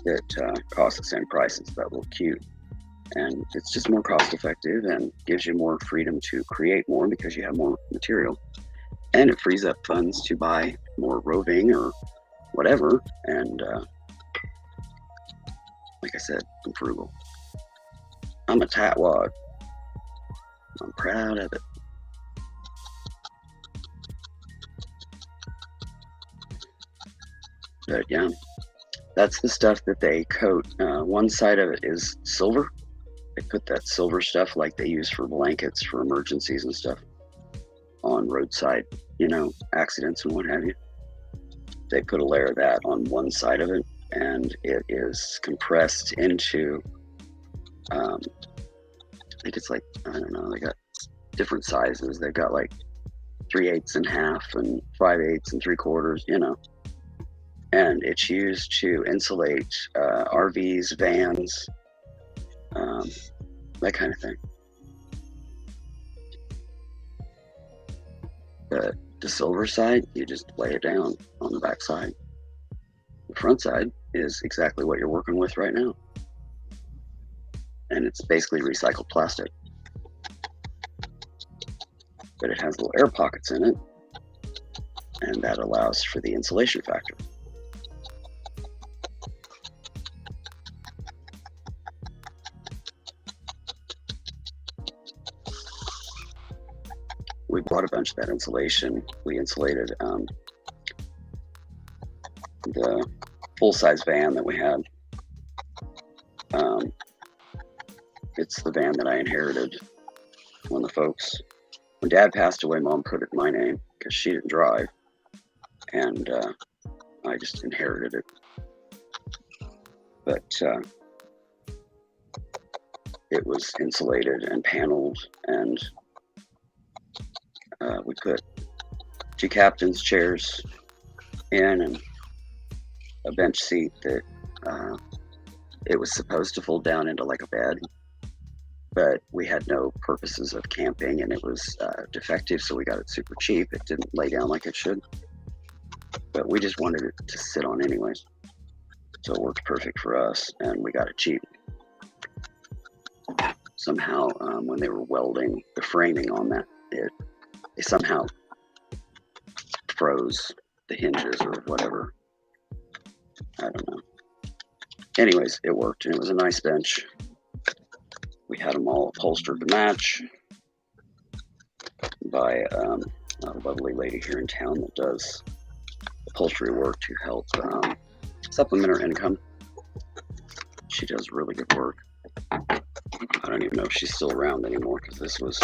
that costs the same price as that little cube. And it's just more cost effective and gives you more freedom to create more because you have more material. And it frees up funds to buy more roving or whatever. And like I said, I'm frugal. I'm a tightwad. I'm proud of it. But yeah, that's the stuff that they coat. One side of it is silver. They put that silver stuff like they use for blankets for emergencies and stuff on roadside, you know, accidents and what have you. They put a layer of that on one side of it, and it is compressed into, I think it's like, I don't know, they got different sizes. They've got like 3/8 and half and 5/8 and 3/4, you know. And it's used to insulate RVs, vans, that kind of thing. But the silver side, you just lay it down on the back side. The front side is exactly what you're working with right now. And it's basically recycled plastic. But it has little air pockets in it, and that allows for the insulation factor. We bought a bunch of that insulation. We insulated the full-size van that we had. It's the van that I inherited when Dad passed away. Mom put it in my name because she didn't drive, and I just inherited it. But it was insulated and paneled, and we put 2 captain's chairs in and a bench seat that it was supposed to fold down into like a bed, but we had no purposes of camping, and it was defective, so we got it super cheap. It didn't lay down like it should, but we just wanted it to sit on anyways, so it worked perfect for us, and we got it cheap. Somehow, when they were welding the framing on that, they somehow froze the hinges or whatever. I don't know. Anyways, it worked, and it was a nice bench. We had them all upholstered to match by a lovely lady here in town that does upholstery work to help supplement her income. She does really good work. I don't even know if she's still around anymore, because this was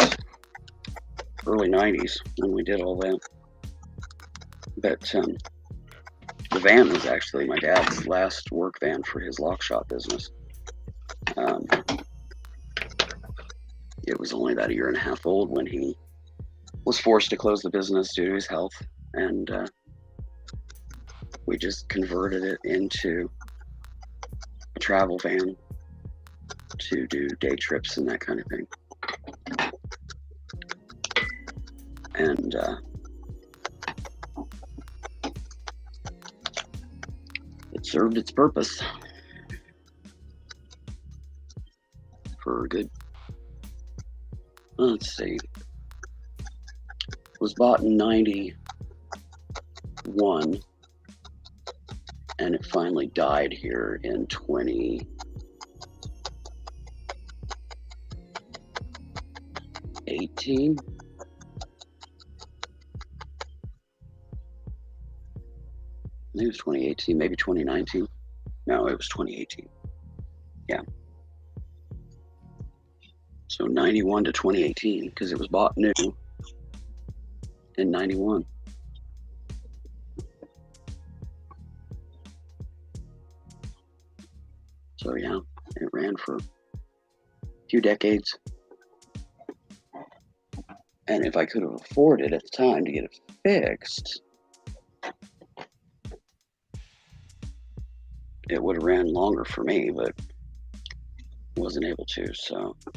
early 90s when we did all that. But the van was actually my dad's last work van for his lock shop business. It was only about a year and a half old when he was forced to close the business due to his health, and we just converted it into a travel van to do day trips and that kind of thing. And it served its purpose for a good, let's see, it was bought in 91, and it finally died here in 2018. Maybe it was 2018, maybe 2019. No, it was 2018. Yeah. So 91 to 2018, because it was bought new in 91. So yeah, it ran for a few decades. And if I could have afforded at the time to get it fixed, it would have ran longer for me, but wasn't able to. So I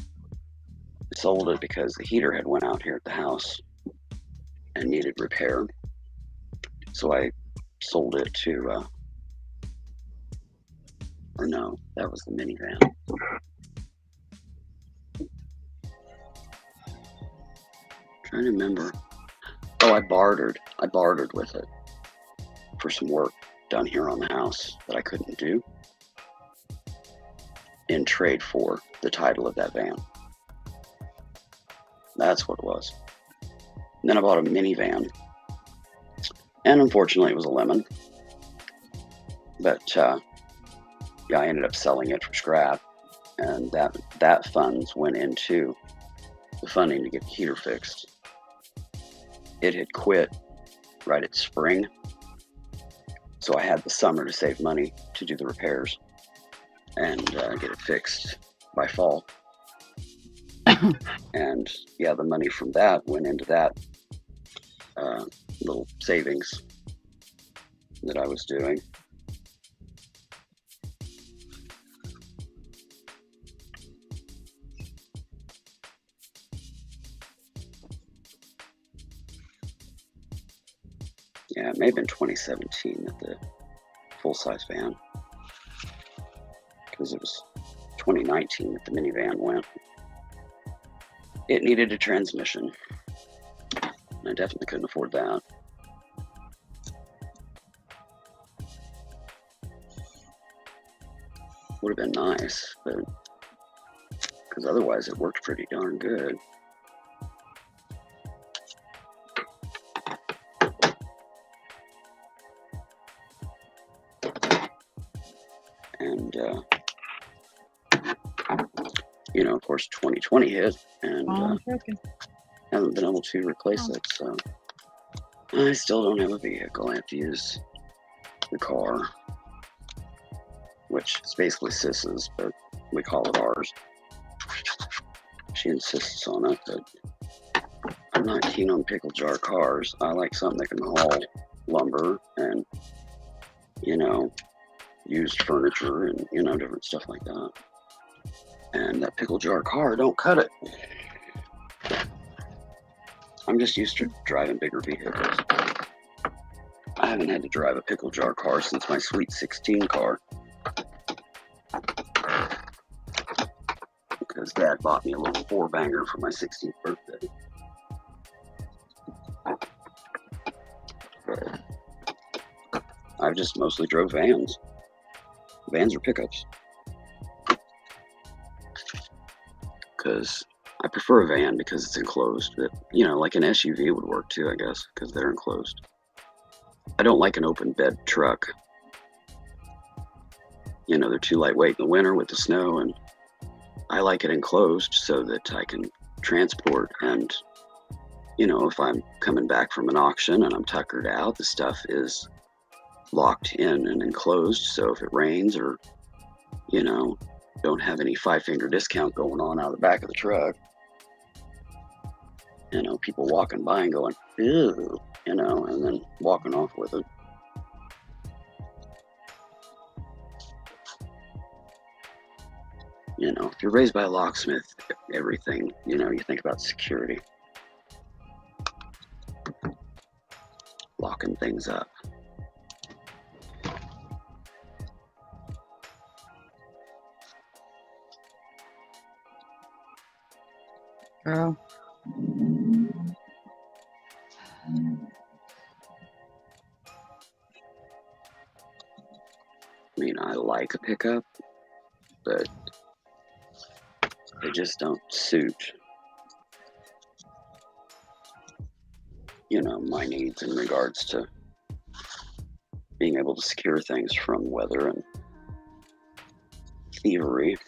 sold it because the heater had went out here at the house and needed repair. So I sold it to, or no, that was the minivan. Trying to remember. Oh, I bartered with it for some work done here on the house that I couldn't do in trade for the title of that van. That's what it was. And then I bought a minivan, and unfortunately it was a lemon, but yeah, I ended up selling it for scrap, and that funds went into the funding to get the heater fixed. It had quit right at spring, so I had the summer to save money to do the repairs and get it fixed by fall. And yeah, the money from that went into that little savings that I was doing. Yeah, it may have been 2017 that the full-size van, because it was 2019 that the minivan went. It needed a transmission, and I definitely couldn't afford that. Would have been nice, but because otherwise it worked pretty darn good. And you know, of course, 2020 hit, and haven't been able to replace it. So I still don't have a vehicle. I have to use the car, which is basically Sis's, but we call it ours. She insists on it, but I'm not keen on pickle jar cars. I like something that can haul lumber and, you know, used furniture and, you know, different stuff like that. And that pickle jar car don't cut it. I'm just used to driving bigger vehicles. I haven't had to drive a pickle jar car since my Sweet 16 car, because Dad bought me a little 4-banger for my 16th birthday. But I've just mostly drove vans. Vans or pickups. Because I prefer a van because it's enclosed. But, you know, like an SUV would work too, I guess, because they're enclosed. I don't like an open bed truck. You know, they're too lightweight in the winter with the snow, and I like it enclosed so that I can transport. And, you know, if I'm coming back from an auction and I'm tuckered out, the stuff is locked in and enclosed. So if it rains or, you know, don't have any 5-finger discount going on out of the back of the truck, you know, people walking by and going, ew, you know, and then walking off with it. You know, if you're raised by a locksmith, everything, you know, you think about security. Locking things up. Girl. I mean, I like a pickup, but they just don't suit, you know, my needs in regards to being able to secure things from weather and thievery.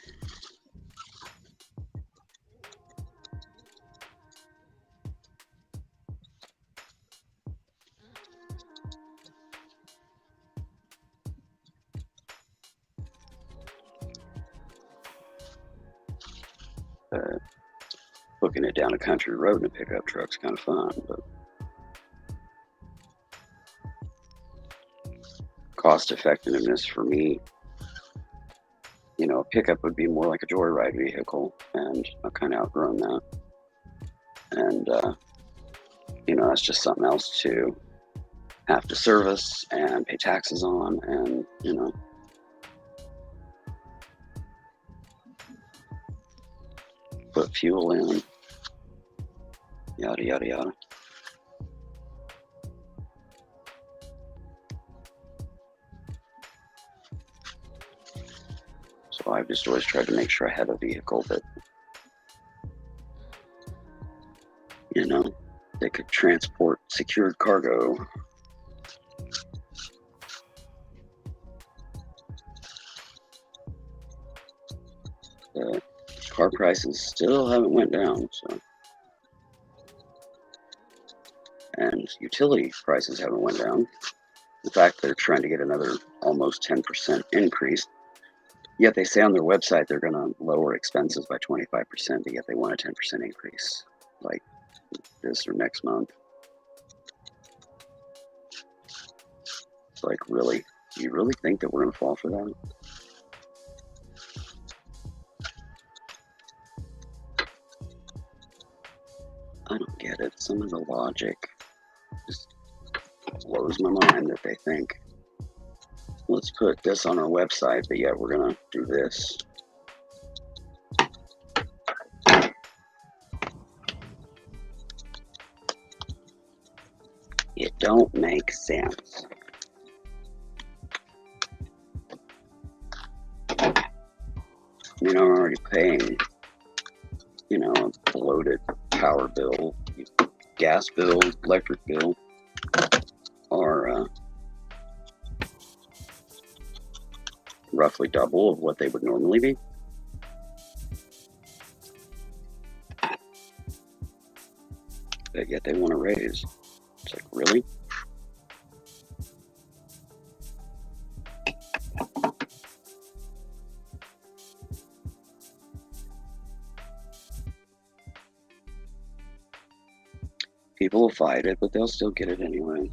Hooking it down a country road in a pickup truck's kind of fun, but cost effectiveness for me, you know, a pickup would be more like a joyride vehicle, and I've kind of outgrown that. And, you know, that's just something else to have to service and pay taxes on, and, you know, put fuel in, yada, yada, yada. So I've just always tried to make sure I had a vehicle that, you know, that could transport secured cargo. Car prices still haven't went down, so, and utility prices haven't went down. In fact, they're trying to get another almost 10% increase. Yet they say on their website they're going to lower expenses by 25%, but yet they want a 10% increase, like this or next month. It's like, really? Do you really think that we're going to fall for that? I don't get it. Some of the logic just blows my mind that they think, let's put this on our website, but yet we're going to do this. It don't make sense. I mean, I'm already paying, you know, a bloated power bill, gas bill, electric bill, are roughly double of what they would normally be. But yet they want to raise. It's like, really? People will fight it, but they'll still get it anyway.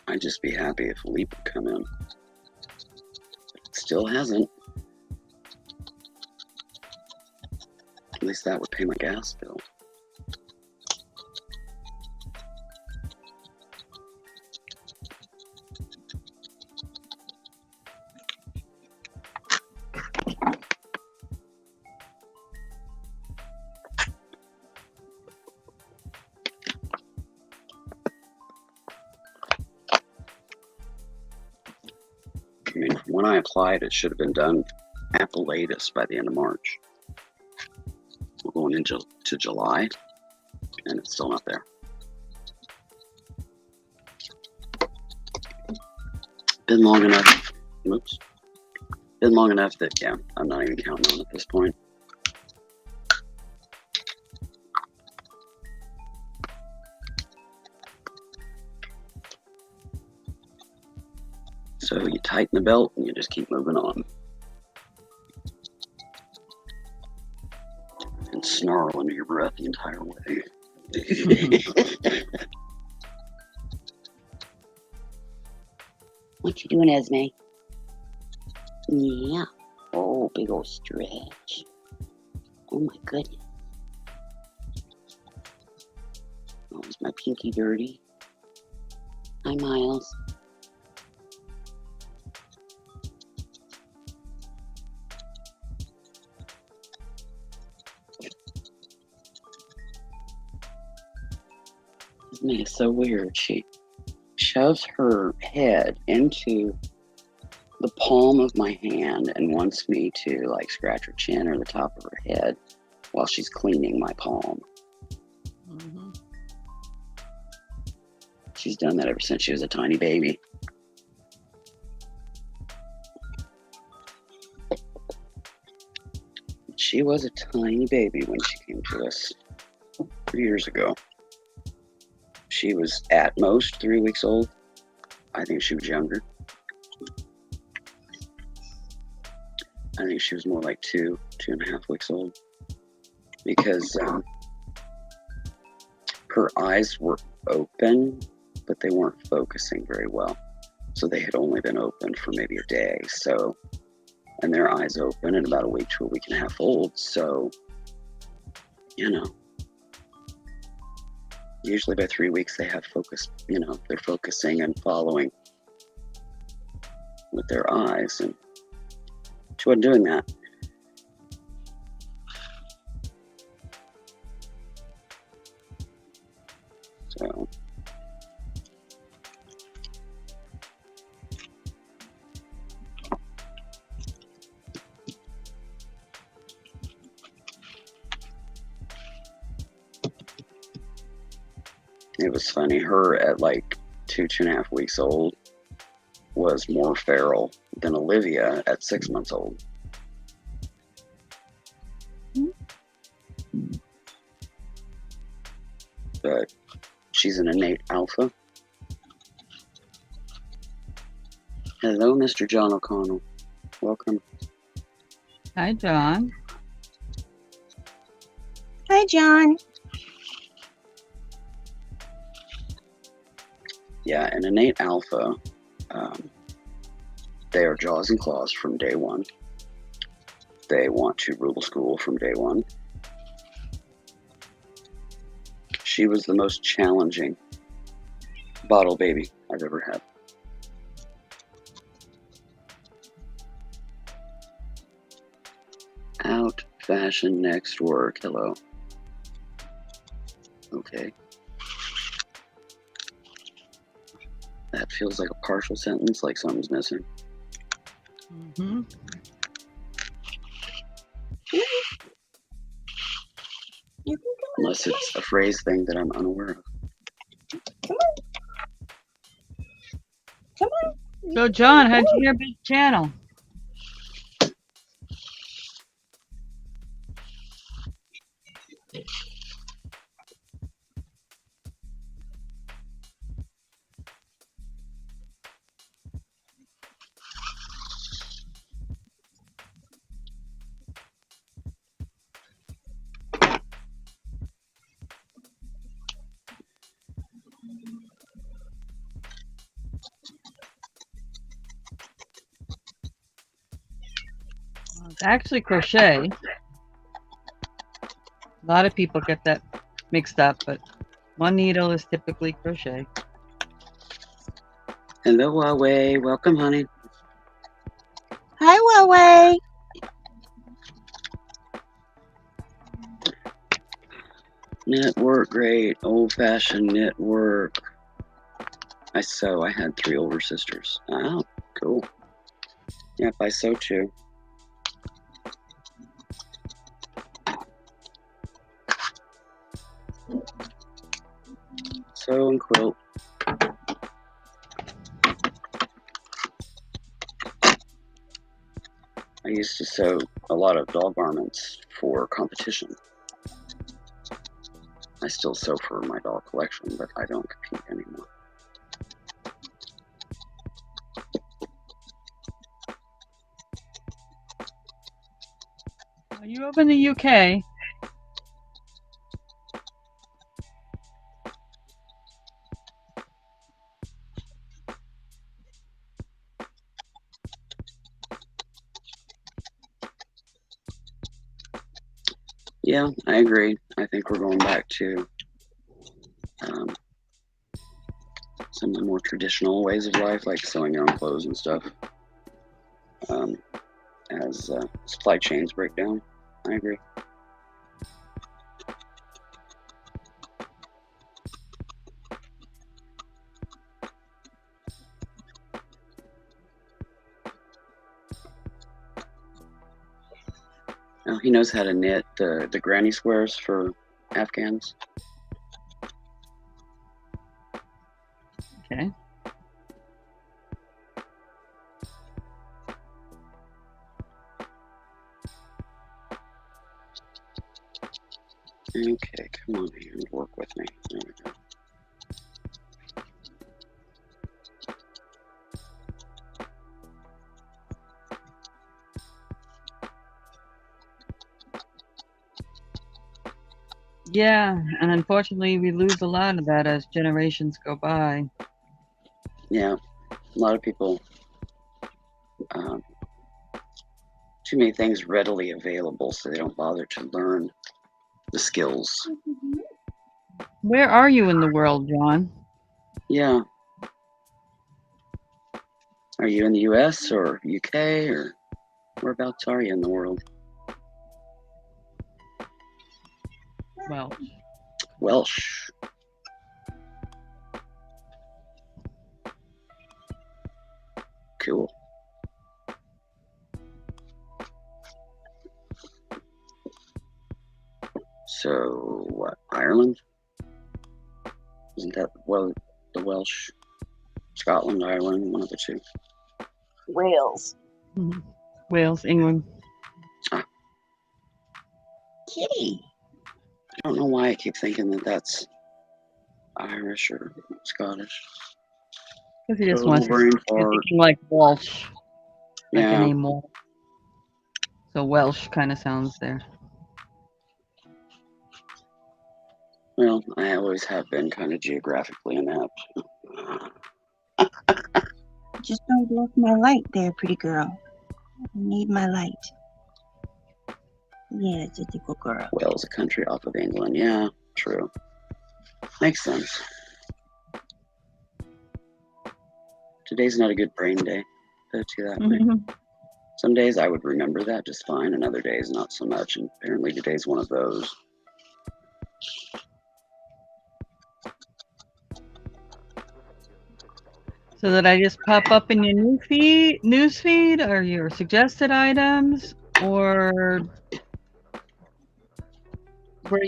I'd just be happy if Leap would come in. It still hasn't. At least that would pay my gas bill. when I applied, it should have been done at the latest by the end of March. We're going into July, and it's still not there. Been long enough. Oops. Been long enough that, yeah, I'm not even counting on it at this point. So you tighten the belt and you just keep moving on. And snarl under your breath the entire way. What you doing, Esme? Yeah. Oh, big old stretch. Oh my goodness. Oh, is my pinky dirty? Hi, Miles. Esme is so weird. She shoves her head into the palm of my hand and wants me to like scratch her chin or the top of her head while she's cleaning my palm. Mm-hmm. She's done that ever since she was a tiny baby. She was a tiny baby when she came to us 3 years ago. She was at most 3 weeks old. I think she was younger. I think she was more like 2.5 weeks old. Because her eyes were open, but they weren't focusing very well. So they had only been open for maybe a day. So, and their eyes open at about a week to a week and a half old. So, you know, usually by 3 weeks they have focus, you know, they're focusing and following with their eyes. And she wasn't doing that. So, it was funny. Her at like 2.5 weeks old was more feral than Olivia at 6 months old. But she's an innate alpha. Hello, Mr. John O'Connell. Welcome. Hi, John. Hi, John. Yeah, an innate alpha. They are jaws and claws from day one. They want to rule the school from day one. She was the most challenging bottle baby I've ever had. Out, fashion, next, work. Hello. Okay. That feels like a partial sentence, like something's missing. Mm-hmm. You can come on. Unless it's a phrase thing that I'm unaware of. Come on. Come on. So, John, how'd you hear about the channel? It's actually crochet. A lot of people get that mixed up, but one needle is typically crochet. Hello, Huawei. Welcome, honey. Hi, Huawei. Network, great. Old-fashioned network. I had 3 older sisters. Oh, cool. Yep, I sew too. Sew and quilt. I used to sew a lot of doll garments for competition. I still sew for my doll collection, but I don't compete anymore. Are you over in the UK? Yeah, I agree. I think we're going back to some of the more traditional ways of life, like sewing your own clothes and stuff. As supply chains break down, I agree. Now, he knows how to knit the granny squares for Afghans. Okay. Okay, come on here and work with me. There we go. Yeah, and unfortunately, we lose a lot of that as generations go by. Yeah, a lot of people, too many things readily available, so they don't bother to learn the skills. Where are you in the world, John? Yeah. Are you in the US or UK, or whereabouts are you in the world? Well, Welsh. Cool. So, what, Ireland? Isn't that, well, the Welsh? Scotland, Ireland, one of the two. Wales. Wales, England. Kitty. I don't know why I keep thinking that that's Irish or Scottish. Because he just Total wants to brain he's fart. thinking like Walsh, like the Yeah. name Walsh. So Welsh kind of sounds there. Well, I always have been kind of geographically inept. Just don't block my light there, pretty girl. I need my light. Yeah, it's a good girl. Wales, a country off of England. Yeah, true. Makes sense. Today's not a good brain day. Put it to you that way. Some days I would remember that just fine, and other days not so much. And apparently today's one of those. So that I just pop up in your news feed or your suggested items, or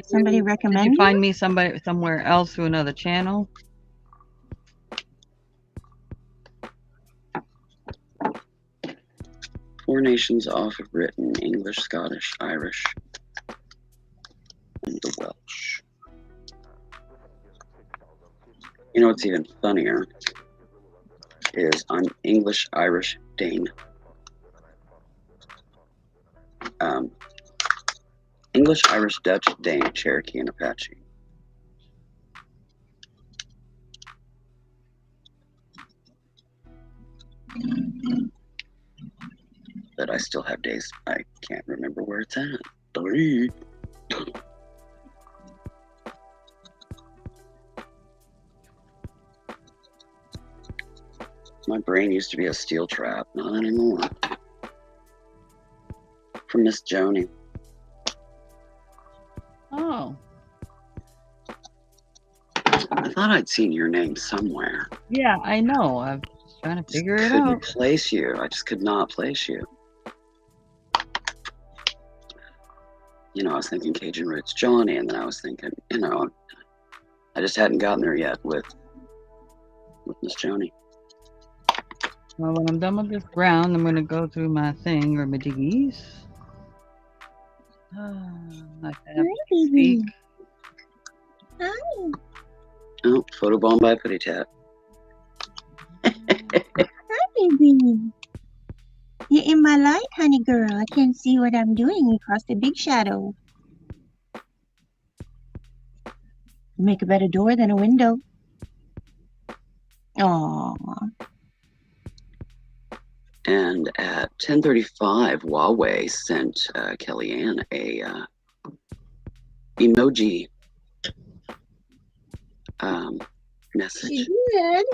Somebody did recommend you you? find me somewhere else through another channel? Four nations off of Britain: English, Scottish, Irish, and the Welsh. You know what's even funnier is I'm English, Irish, Dane. English, Irish, Dutch, Dane, Cherokee, and Apache. But I still have days I can't remember where it's at. 3. My brain used to be a steel trap, not anymore. From Miss Joni. Oh. I thought I'd seen your name somewhere. Yeah, I know. I've Trying to figure it couldn't out. place you. I just could not place you. You know, I was thinking Cajun Roots Johnny, and then I was thinking, you know, I just hadn't gotten there yet with Miss Joni. Well, when I'm done with this round, I'm gonna go through my thing or my diggies. I have to speak. Hi. Oh, photobomb by Putty Tat. Hi, baby. You're in my light, honey girl. I can't see what I'm doing across the big shadow. Make a better door than a window. Aww. And at 10:35, Huawei sent Kellyanne a emoji message. She did.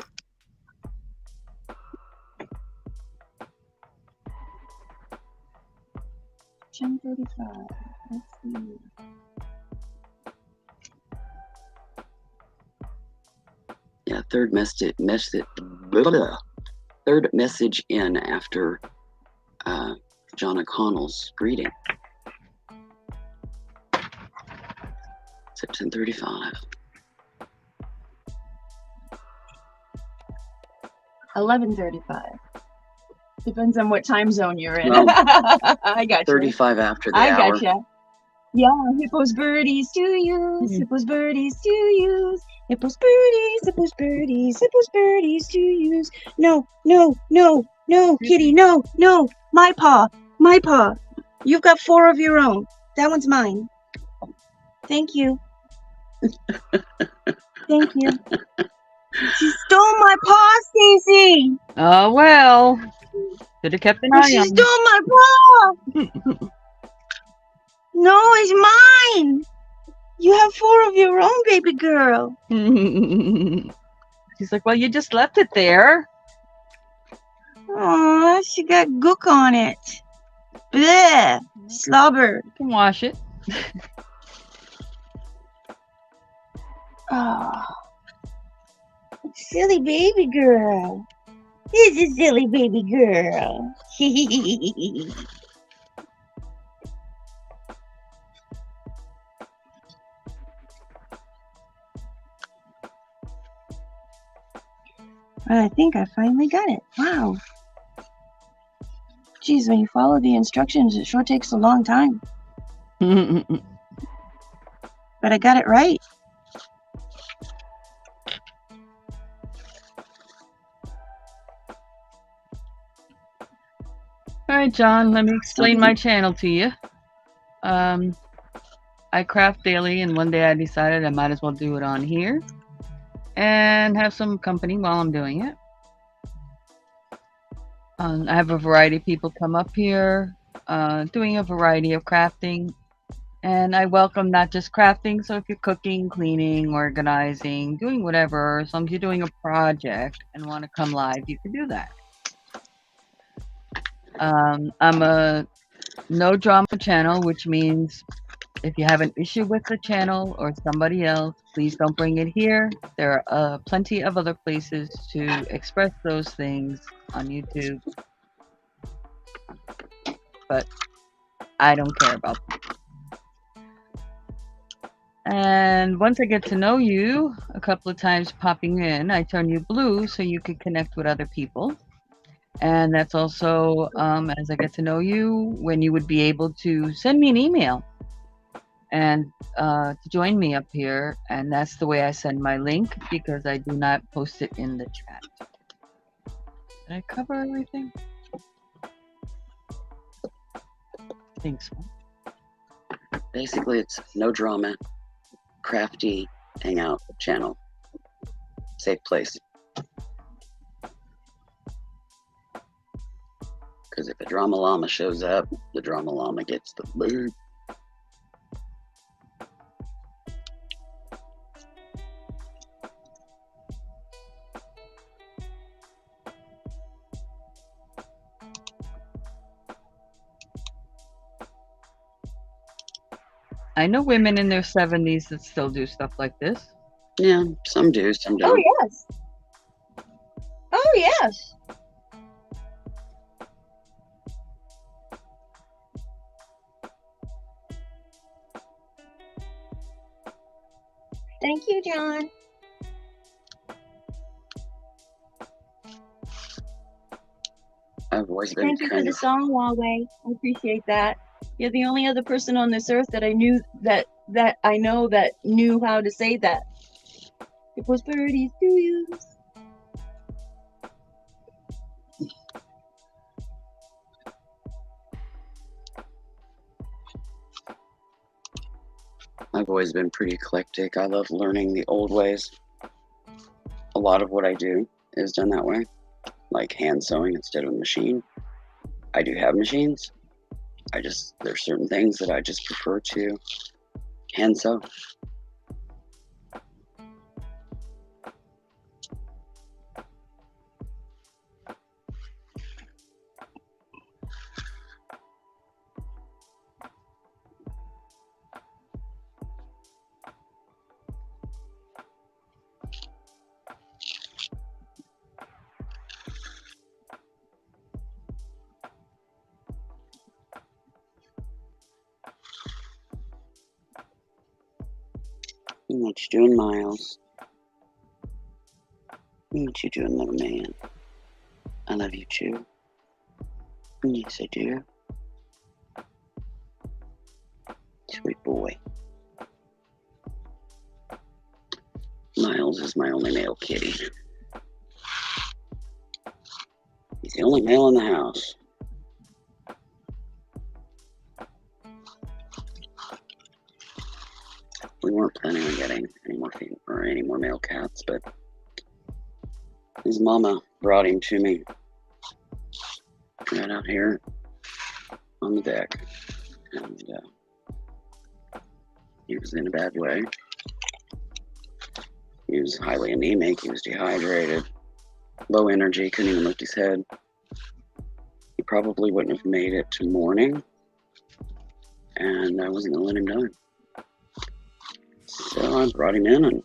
$10:35. Let's see. Yeah, third message in after John O'Connell's greeting. It's at 10:35. 11:35. Depends on what time zone you're in. Well, I got you. 35 after the I hour. gotcha. Yeah, hippos birdies to use, hippos birdies to use, hippos birdies, hippos birdies, hippos birdies to use. No, no, no, no, kitty, no, no, my paw, my paw. You've got 4 of your own. That one's mine. Thank you. Thank you. She stole my paw, Stacey. Oh well. Should have kept an eye She on stole my paw. No, it's mine. You have 4 of your own, baby girl. it. She's like, well, you just left it there. Aw, she got gook on it. Bleh, slobber. You can wash it. Oh, silly baby girl. This is silly baby girl. I think I finally got it. Wow. Geez, when you follow the instructions, it sure takes a long time. But I got it right. All right, John, let me explain my channel to you. I craft daily, and one day I decided I might as well do it on here and have some company while I'm doing it. I have a variety of people come up here doing a variety of crafting, and I welcome not just crafting. So if you're cooking, cleaning, organizing, doing whatever, as long as you're doing a project and want to come live, you can do that. I'm a no drama channel, which means if you have an issue with the channel or somebody else, please don't bring it here. There are plenty of other places to express those things on YouTube, but I don't care about them. And once I get to know you a couple of times popping in, I turn you blue so you can connect with other people. And that's also, as I get to know you, when you would be able to send me an email and to join me up here. And that's the way I send my link, because I do not post it in the chat. Did I cover everything? I think so. Basically, it's no drama, crafty hangout channel. Safe place. Because if a drama llama shows up, the drama llama gets the boot. I know women in their 70s that still do stuff like this. Yeah, some do, some don't. Oh, yes. Oh, Oh, yes. Thank you, John. I've always been Thank you for kind the of song, Huawei. I appreciate that. You're the only other person on this earth that I knew that I know that knew how to say that. It was birdies to you. I've always been pretty eclectic. I love learning the old ways. A lot of what I do is done that way, like hand sewing instead of a machine. I do have machines. There's certain things that I just prefer to hand sew. What you doing, Miles? What you doing, little man? I love you too. Yes, I do. Sweet boy. Miles is my only male kitty. He's the only male in the house. We weren't planning on getting any more male cats, but his mama brought him to me right out here on the deck, and he was in a bad way. He was highly anemic. He was dehydrated, low energy, couldn't even lift his head. He probably wouldn't have made it to morning, and I wasn't gonna let him die. So I brought him in and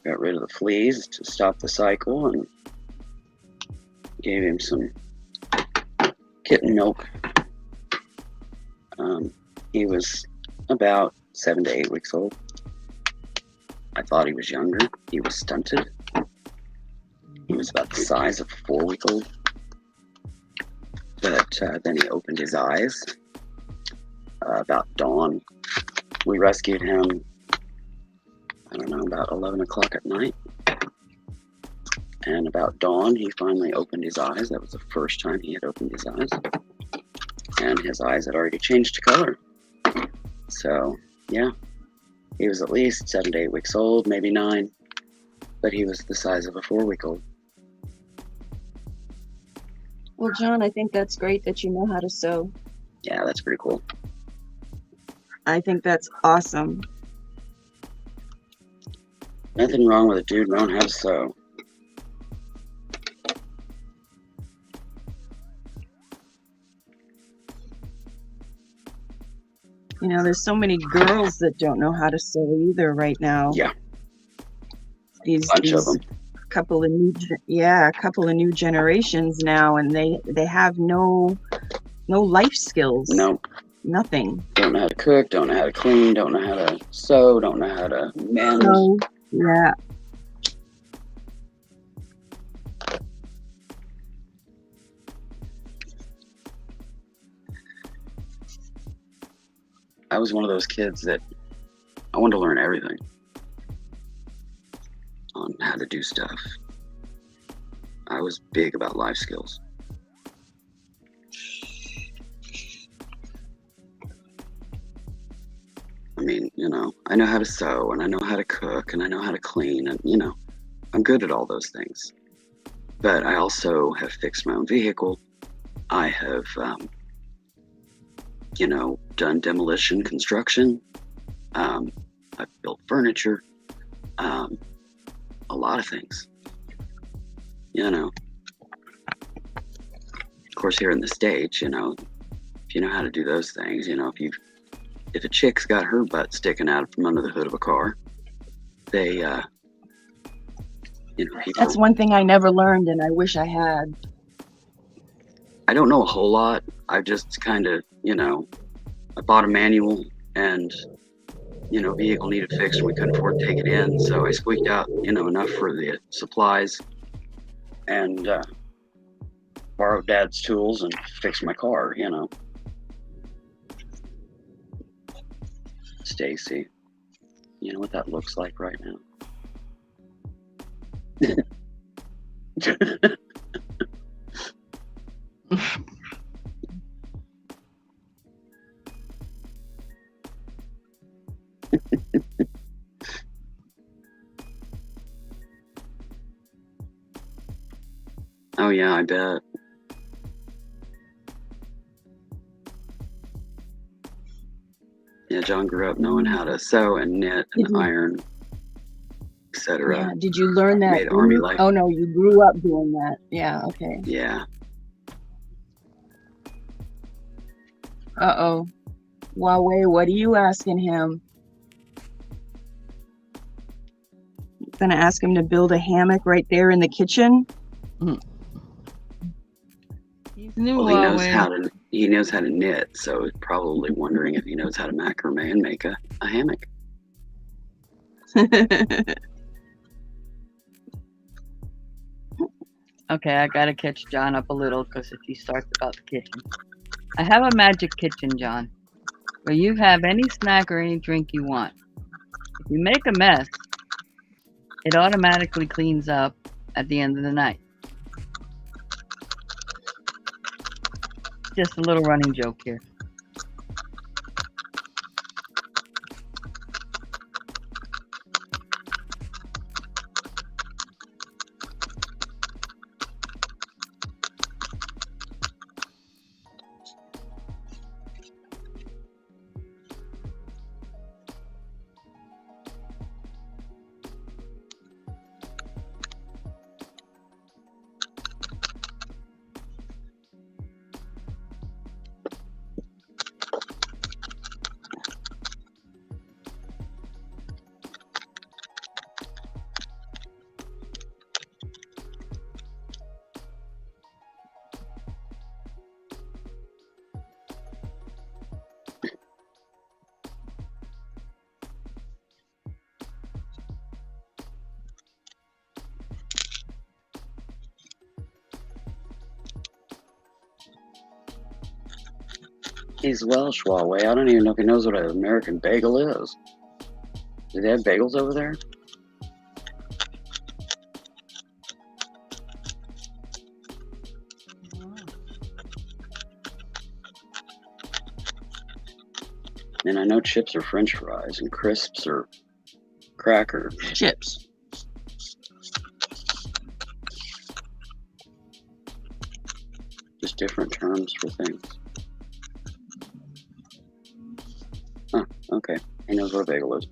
got rid of the fleas to stop the cycle and gave him some kitten milk. He was about 7 to 8 weeks old. I thought he was younger. He was stunted. He was about the size of a 4-week-old. But then he opened his eyes about dawn. We rescued him, I don't know, about 11 o'clock at night. And about dawn, he finally opened his eyes. That was the first time he had opened his eyes. And his eyes had already changed to color. So, yeah, he was at least 7 to 8 weeks old, maybe 9. But he was the size of a 4-week-old. Well, John, I think that's great that you know how to sew. Yeah, that's pretty cool. I think that's awesome. Nothing wrong with a dude knowing how to sew. You know, there's so many girls that don't know how to sew either right now. Yeah. These Bunch of them. couple of new generations now, and they have no life skills. No. Nothing. Don't know how to cook, don't know how to clean, don't know how to sew, don't know how to mend. So, yeah. I was one of those kids that I wanted to learn everything on how to do stuff. I was big about life skills. I mean, you know, I know how to sew, and I know how to cook, and I know how to clean, and, you know, I'm good at all those things. But I also have fixed my own vehicle. I have, you know, done demolition construction. I've built furniture. A lot of things. You know. Of course, here in the States, you know, if you know how to do those things, you know, if a chick's got her butt sticking out from under the hood of a car, they, you know, people. That's one thing I never learned, and I wish I had. I don't know a whole lot. I just kind of, you know, I bought a manual and, you know, vehicle needed fixed and we couldn't afford to take it in. So I squeaked out, you know, enough for the supplies and borrowed Dad's tools and fixed my car, you know. Stacey, you know what that looks like right now? Oh yeah, I bet. Yeah, John grew up knowing how to sew and knit and iron, etc. Yeah. Did you learn that? Made army life. Oh no, you grew up doing that. Yeah. Okay. Yeah. Uh-oh. Huawei, what are you asking him? Gonna ask him to build a hammock right there in the kitchen? He's new. Well, he knows how to knit, so he's probably wondering if he knows how to macrame and make a hammock. Okay, I gotta catch John up a little because if he starts about the kitchen. I have a magic kitchen, John, where you have any snack or any drink you want. If you make a mess, it automatically cleans up at the end of the night. Just a little running joke here. He's Welsh, Huawei. I don't even know if he knows what an American bagel is. Do they have bagels over there? And I know chips are French fries and crisps are crackers. Chips. Just different terms for things. Huh, okay. He knows what a bagel is.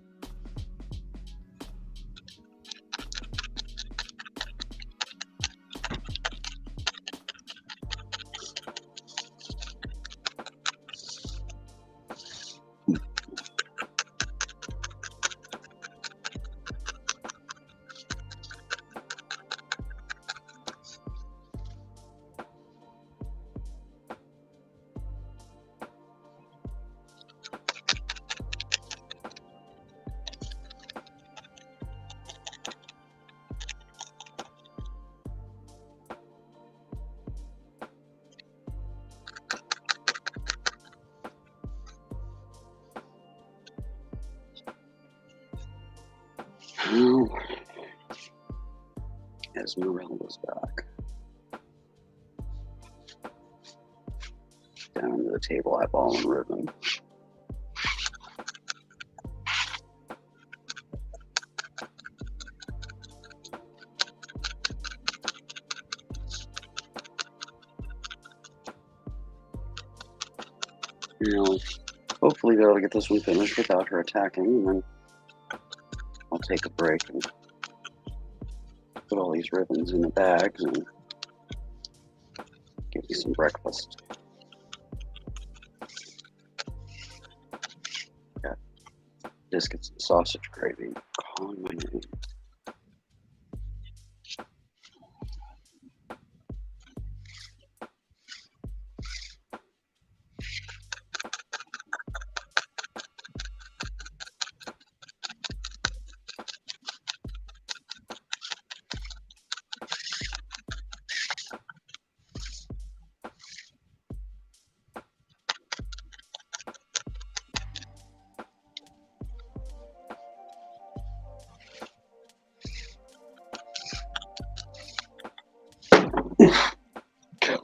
Oh, Esmeralda's back. Down under the table, eyeball and ribbon. Now, hopefully be able to get this one finished without her attacking, and then I'll take a break and put all these ribbons in the bags and give you some breakfast. biscuits and sausage gravy. Calling my name.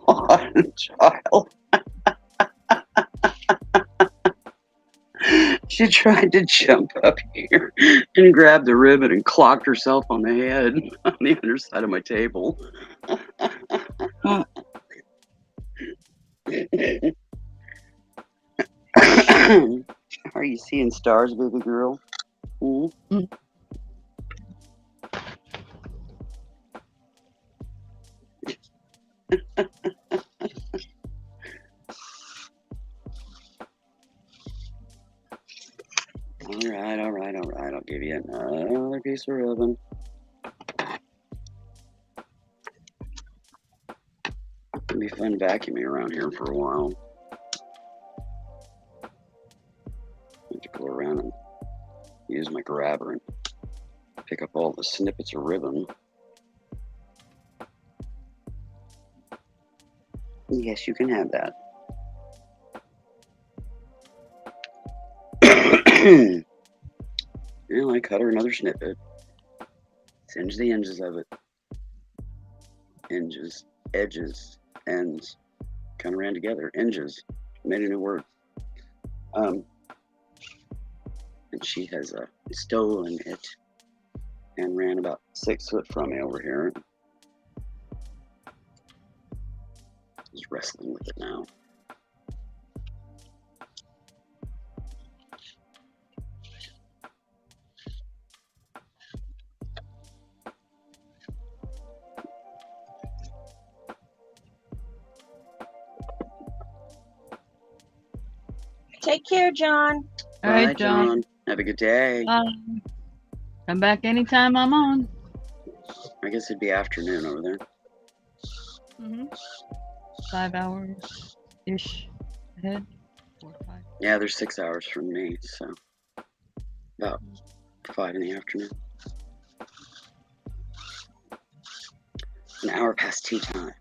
God, child. She tried to jump up here and grab the ribbon and clocked herself on the head on the underside of my table. Are you seeing stars, baby girl? Mm-hmm. All right. I'll give you another piece of ribbon. It'll be fun vacuuming around here for a while. I have to go around and use my grabber and pick up all the snippets of ribbon. Yes, you can have that. And I cut her another snippet. Singe the edges of it. Edges, ends. Kind of ran together. Edges. Made a new word. And she has stolen it and ran about 6 foot from me over here. Just wrestling with it now. Take care, John. All right, Bye, John. Have a good day. Come back anytime I'm on. I guess it'd be afternoon over there. 5 hours-ish ahead. 4 or 5. Yeah, they're 6 hours from me, so about 5 in the afternoon. An hour past tea time.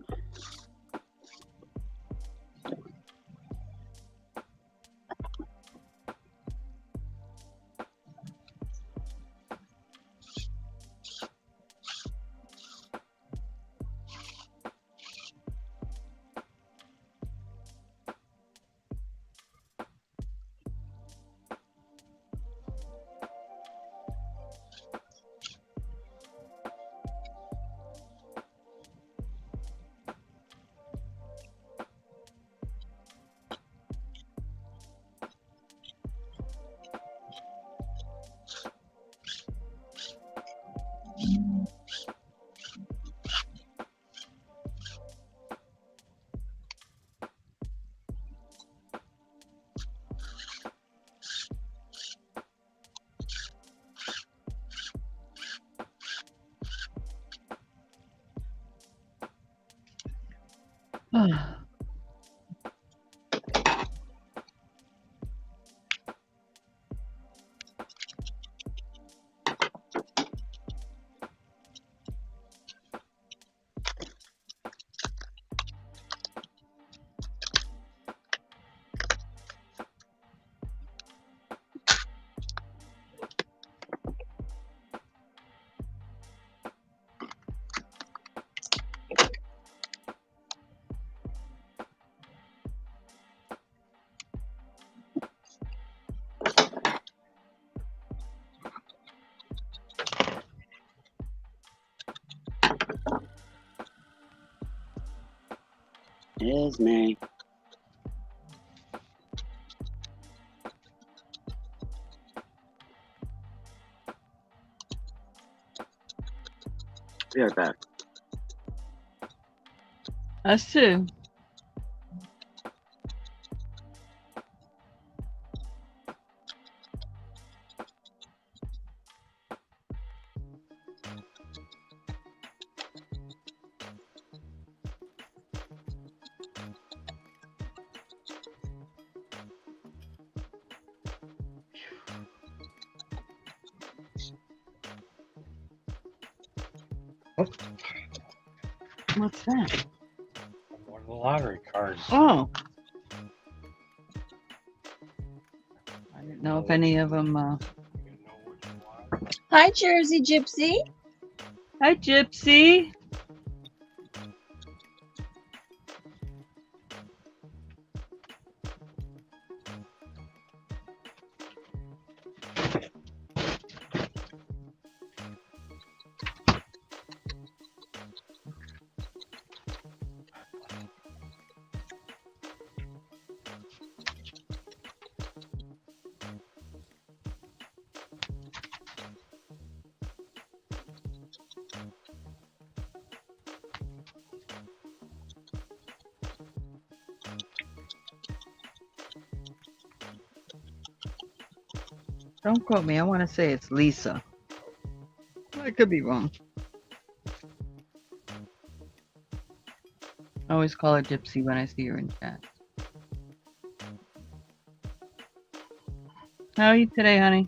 Is me. Be right back. Us too. What's that? One of the lottery cards. Oh. I didn't know if any of them. Hi, Jersey Gypsy. Hi, Gypsy. Don't quote me. I want to say it's Lisa. I could be wrong. I always call her Gypsy when I see her in chat. How are you today, honey?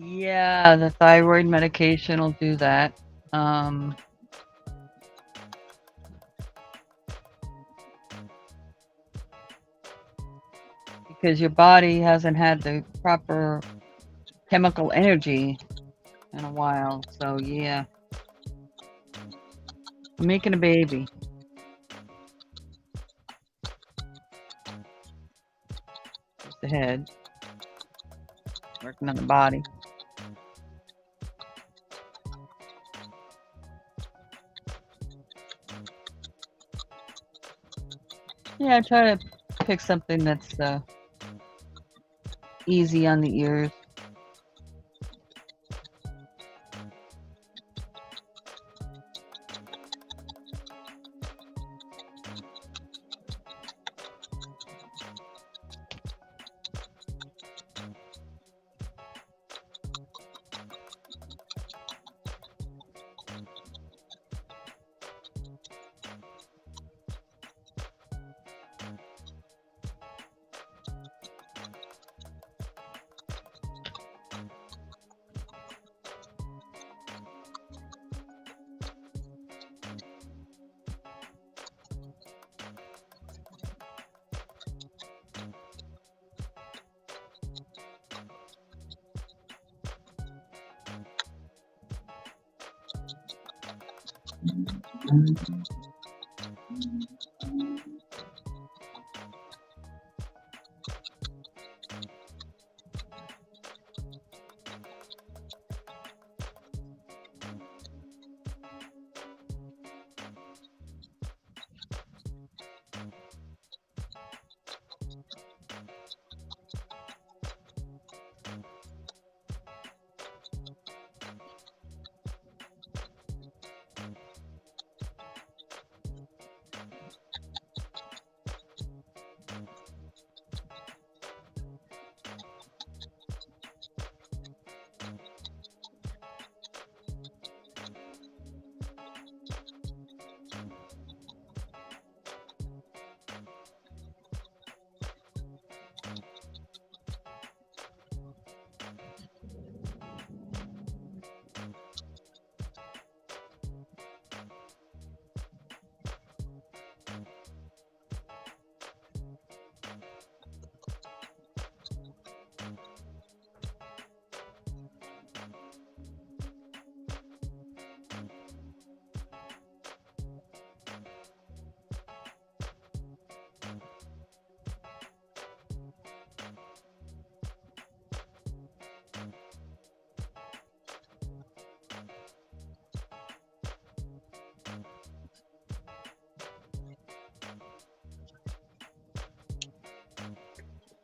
Yeah, the thyroid medication will do that. Because your body hasn't had the proper chemical energy in a while. So, yeah. I'm making a baby. Just the head. Working on the body. Yeah, I try to pick something that's easy on the ears.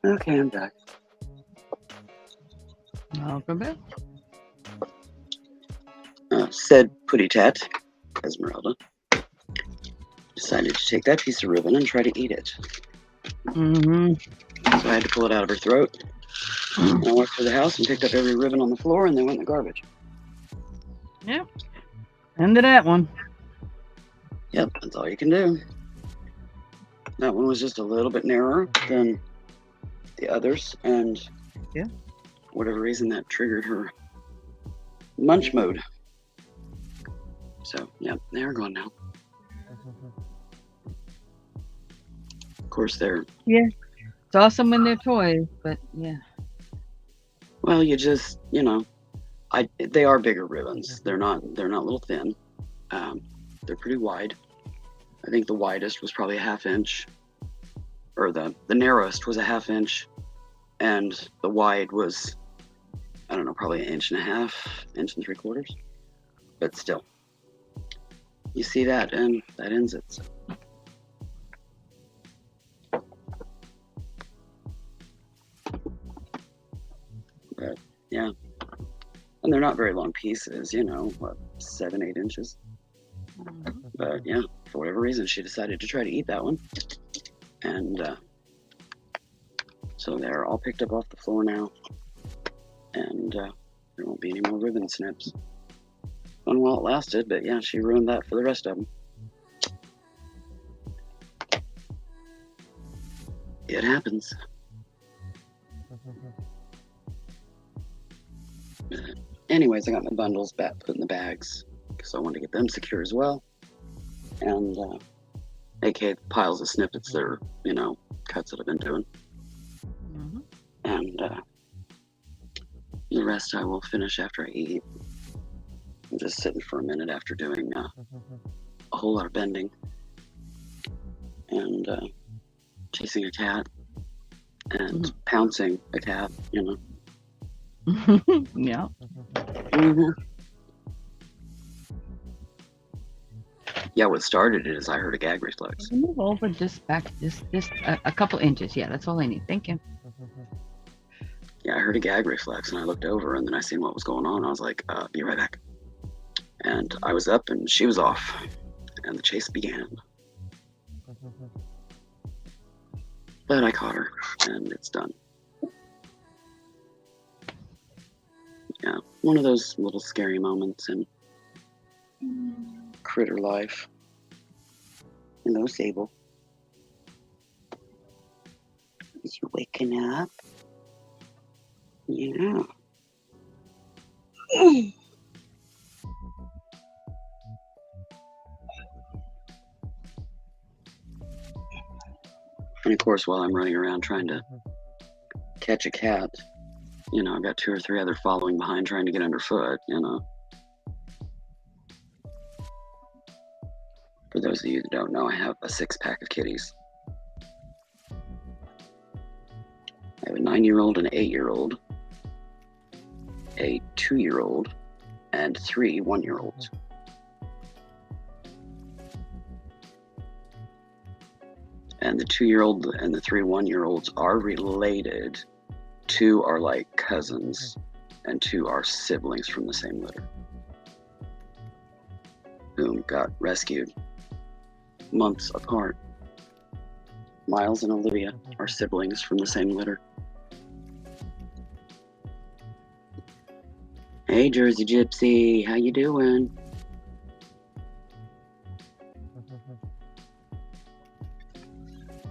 Okay, I'm back. Welcome back. Said Putty Tat, Esmeralda, decided to take that piece of ribbon and try to eat it. Mm-hmm. So I had to pull it out of her throat. And I walked through the house and picked up every ribbon on the floor, and they went in the garbage. Yep. End of that one. Yep, that's all you can do. That one was just a little bit narrower than the others, and yeah, for whatever reason that triggered her munch mode. So, yep, they're gone now. Of course, they're... Yeah. It's awesome when they're toys, but yeah. Well, you just, you know, they are bigger ribbons. They're not little thin. They're pretty wide. I think the widest was probably a 1/2 inch, or the narrowest was a 1/2 inch, and the wide was, I don't know, probably 1.5 inches, 1 3/4 inches. But still, you see that, and that ends it. So. But yeah, and they're not very long pieces, you know, what, 7 8 inches. But yeah, for whatever reason, she decided to try to eat that one, and so they're all picked up off the floor now, and there won't be any more ribbon snips. Fun while it lasted, but yeah, she ruined that for the rest of them. It happens. Anyways, I got my bundles back put in the bags because I wanted to get them secure as well. And aka piles of snippets that are, you know, cuts that I've been doing. Mm-hmm. And the rest I will finish after I eat. I'm just sitting for a minute after doing a whole lot of bending and chasing a cat and pouncing a cat, you know. Yeah. Mm-hmm. Yeah, what started it is I heard a gag reflex. Move over just back, just a couple inches. Yeah, that's all I need. Thank you. Yeah, I heard a gag reflex, and I looked over, and then I seen what was going on. I was like, be right back. And I was up, and she was off, and the chase began. But I caught her, and it's done. Yeah, one of those little scary moments in critter life. Hello, Sable. Is you waking up? Yeah. And of course, while I'm running around trying to catch a cat, you know, I've got 2 or 3 other following behind trying to get underfoot, you know. For those of you that don't know, I have a 6-pack of kitties. I have a 9-year-old, an 8-year-old, a 2-year-old, and 3 1-year-olds. And the 2-year-old and the 3 1-year-olds are related. 2 are like cousins, and 2 are siblings from the same litter, whom got rescued months apart. Miles and Olivia are siblings from the same litter. Hey, Jersey Gypsy, how you doing?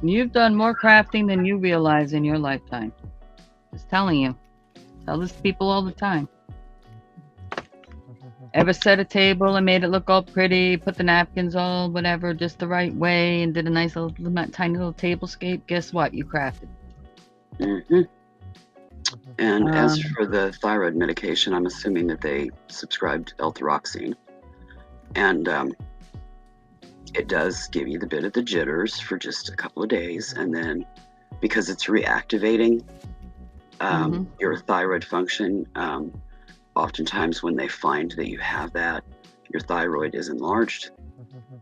You've done more crafting than you realize in your lifetime. Just telling you. Tell this to people all the time. Ever set a table and made it look all pretty, put the napkins all whatever just the right way, and did a nice little tiny little tablescape? Guess what? You crafted. Mm-hmm. And as for the thyroid medication, I'm assuming that they subscribed L-thyroxine. And it does give you the bit of the jitters for just a couple of days. And then because it's reactivating your thyroid function, oftentimes when they find that you have that, your thyroid is enlarged.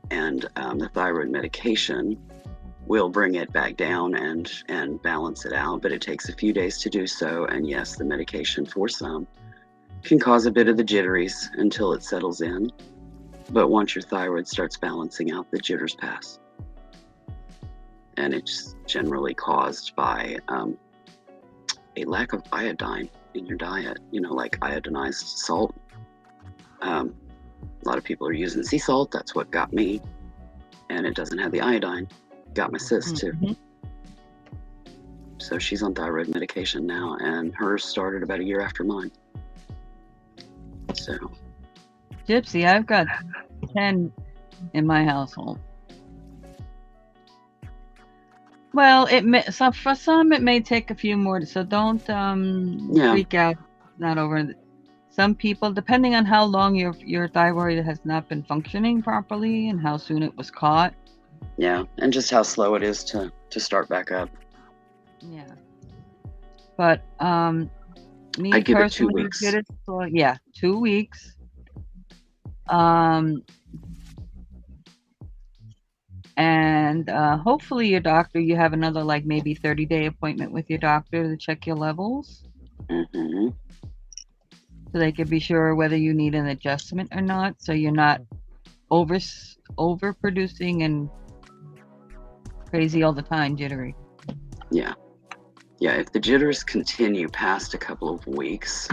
And the thyroid medication will bring it back down and balance it out, but it takes a few days to do so. And yes, the medication for some can cause a bit of the jitteries until it settles in. But once your thyroid starts balancing out, the jitters pass. And it's generally caused by a lack of iodine in your diet, like iodinized salt. A lot of people are using sea salt. That's what got me. And it doesn't have the iodine. Got my sis too. So she's on thyroid medication now, and hers started about a year after mine. So Gypsy, I've got 10 in my household. Well, for some it may take a few more, so don't freak out. Not over. Some people, depending on how long your thyroid has not been functioning properly and how soon it was caught. Yeah, and just how slow it is to start back up. Yeah. But me I give it 2 personally, weeks. 2 weeks. And hopefully your doctor, you have another maybe 30-day appointment with your doctor to check your levels. Mm-hmm. So they can be sure whether you need an adjustment or not, so you're not overproducing and crazy all the time, jittery. Yeah. If the jitters continue past a couple of weeks,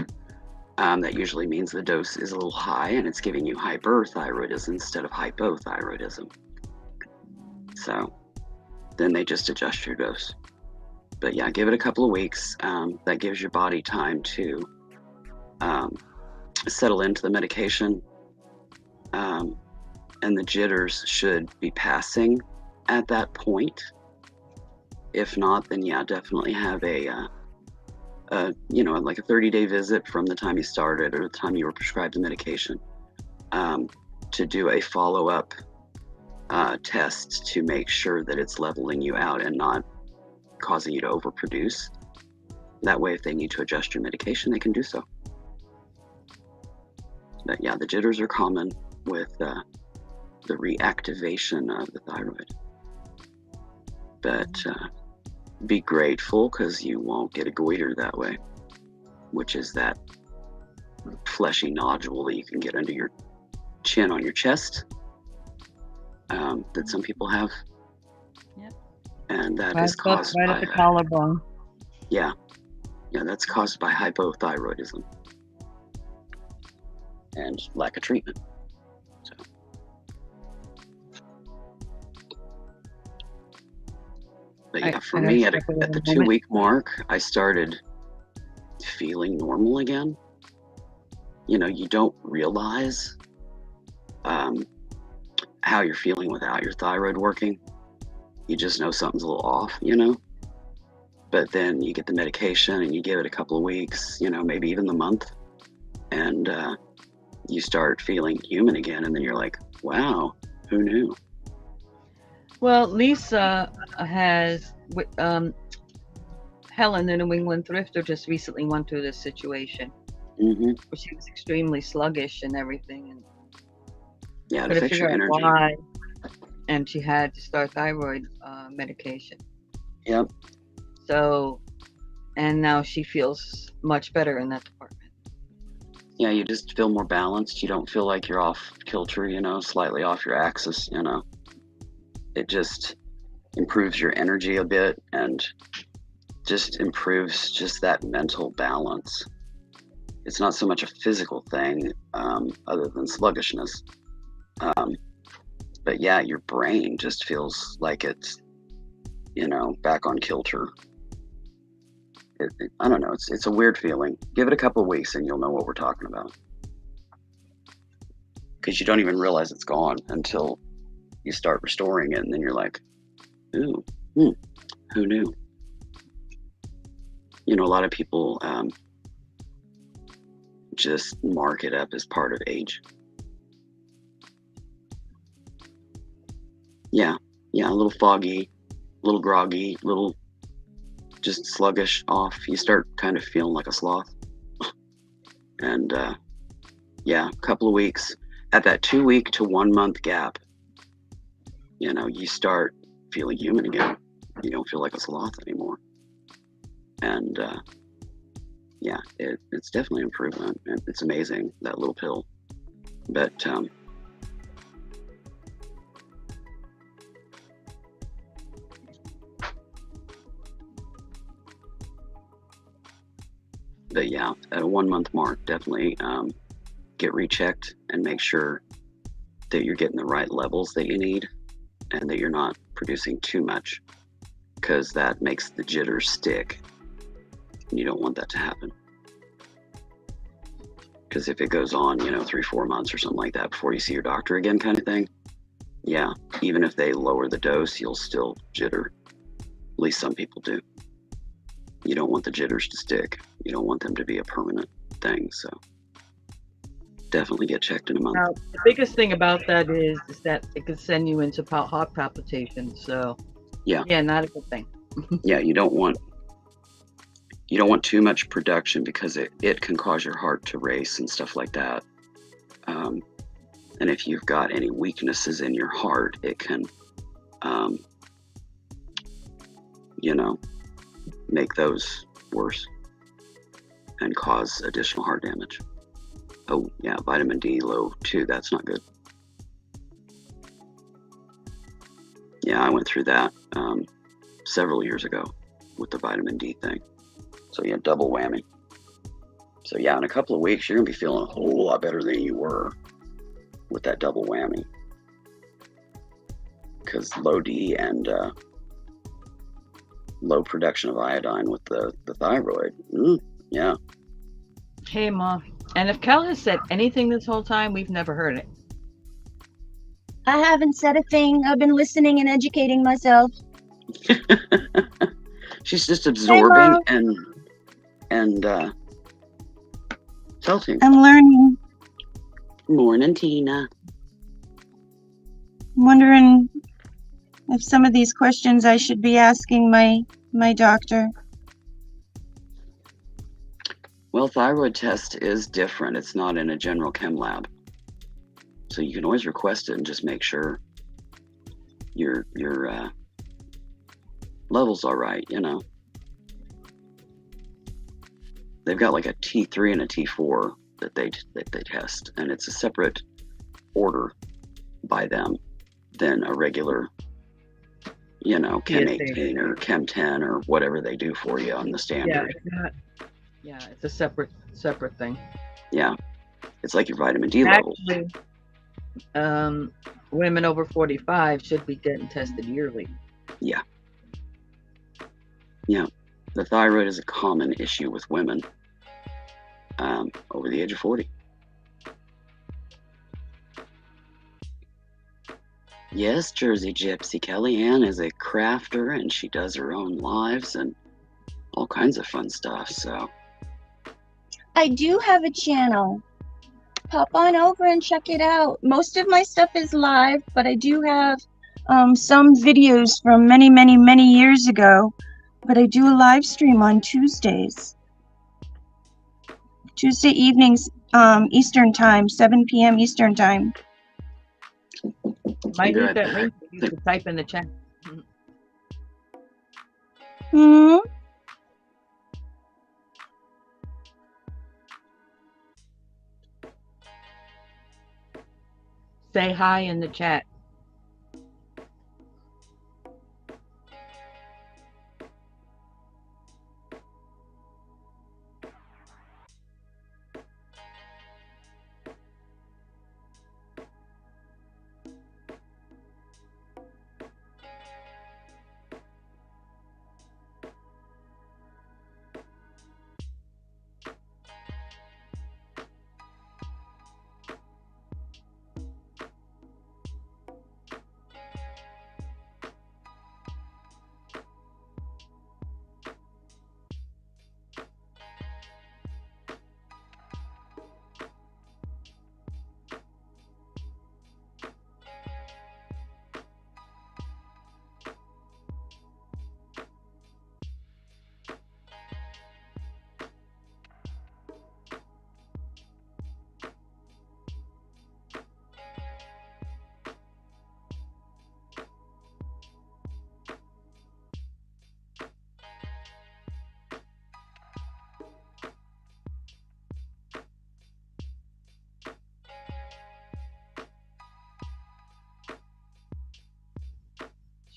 that usually means the dose is a little high and it's giving you hyperthyroidism instead of hypothyroidism. So then they just adjust your dose. But yeah, give it a couple of weeks. That gives your body time to settle into the medication. And the jitters should be passing at that point. If not, then yeah, definitely have a 30-day visit from the time you started or the time you were prescribed the medication to do a follow-up test to make sure that it's leveling you out and not causing you to overproduce. That way, if they need to adjust your medication, they can do so. But yeah, the jitters are common with the reactivation of the thyroid. But be grateful because you won't get a goiter that way, which is that fleshy nodule that you can get under your chin on your chest that some people have. Yep. And that is caused right by at the collarbone. Yeah, that's caused by hypothyroidism and lack of treatment. So. But yeah, for me, at the 2-week mark, I started feeling normal again. You don't realize how you're feeling without your thyroid working. You just know something's a little off, But then you get the medication and you give it a couple of weeks, maybe even the month, and you start feeling human again. And then you're like, wow, who knew? Well, Lisa has Helen, the New England thrifter, just recently went through this situation Hmm. where she was extremely sluggish and everything, and Yeah, it couldn't affects figure your out energy. why. And she had to start thyroid medication. Yep. So, and now she feels much better in that department. Yeah, you just feel more balanced. You don't feel like you're off kilter, slightly off your axis. It just improves your energy a bit and just improves just that mental balance. It's not so much a physical thing, other than sluggishness. Um, but yeah, your brain just feels like it's, back on kilter. I don't know. It's a weird feeling. Give it a couple of weeks and you'll know what we're talking about. Because you don't even realize it's gone until you start restoring it, and then you're like, ooh, who knew? A lot of people just mark it up as part of age. Yeah, a little foggy, a little groggy, a little just sluggish off. You start kind of feeling like a sloth. And yeah, a couple of weeks, at that 2 week to 1 month gap, you start feeling human again. You don't feel like a sloth anymore. And yeah, it's definitely improvement. And it's amazing, that little pill. But yeah, at a 1 month mark, definitely get rechecked and make sure that you're getting the right levels that you need and that you're not producing too much, because that makes the jitters stick. And you don't want that to happen. Because if it goes on, 3-4 months or something like that before you see your doctor again, kind of thing, yeah, even if they lower the dose, you'll still jitter. At least some people do. You don't want the jitters to stick. You don't want them to be a permanent thing. So definitely get checked in a month. Now, the biggest thing about that is that it could send you into heart palpitations. So, yeah, not a good thing. Yeah, you don't want too much production, because it can cause your heart to race and stuff like that. And if you've got any weaknesses in your heart, it can, make those worse and cause additional heart damage. Oh, yeah, vitamin D low too. That's not good. Yeah, I went through that several years ago with the vitamin D thing. So yeah, double whammy. So yeah, in a couple of weeks, you're gonna be feeling a whole lot better than you were with that double whammy. Because low D and low production of iodine with the thyroid. Yeah. Hey, Ma. And if Cal has said anything this whole time, we've never heard it. I haven't said a thing. I've been listening and educating myself. She's just absorbing Mom. and tilting. I'm learning. Morning, Tina. I'm wondering if some of these questions I should be asking my doctor. Well, thyroid test is different. It's not in a general chem lab. So you can always request it and just make sure your levels are right, They've got like a T3 and a T4 that they test, and it's a separate order by them than a regular, Chem 18 or Chem 10 or whatever they do for you on the standard. It's a separate thing. Yeah, it's like your vitamin D levels. Actually, women over 45 should be getting tested yearly. Yeah. The thyroid is a common issue with women over the age of 40. Yes, Jersey Gypsy. Kellyanne is a crafter, and she does her own lives and all kinds of fun stuff. So I do have a channel. Pop on over and check it out. Most of my stuff is live, but I do have some videos from many, many, many years ago, but I do a live stream on Tuesdays. Tuesday evenings, Eastern time, 7 p.m. Eastern time. Might Good. need that link for you to type in the chat. Hmm. Say hi in the chat.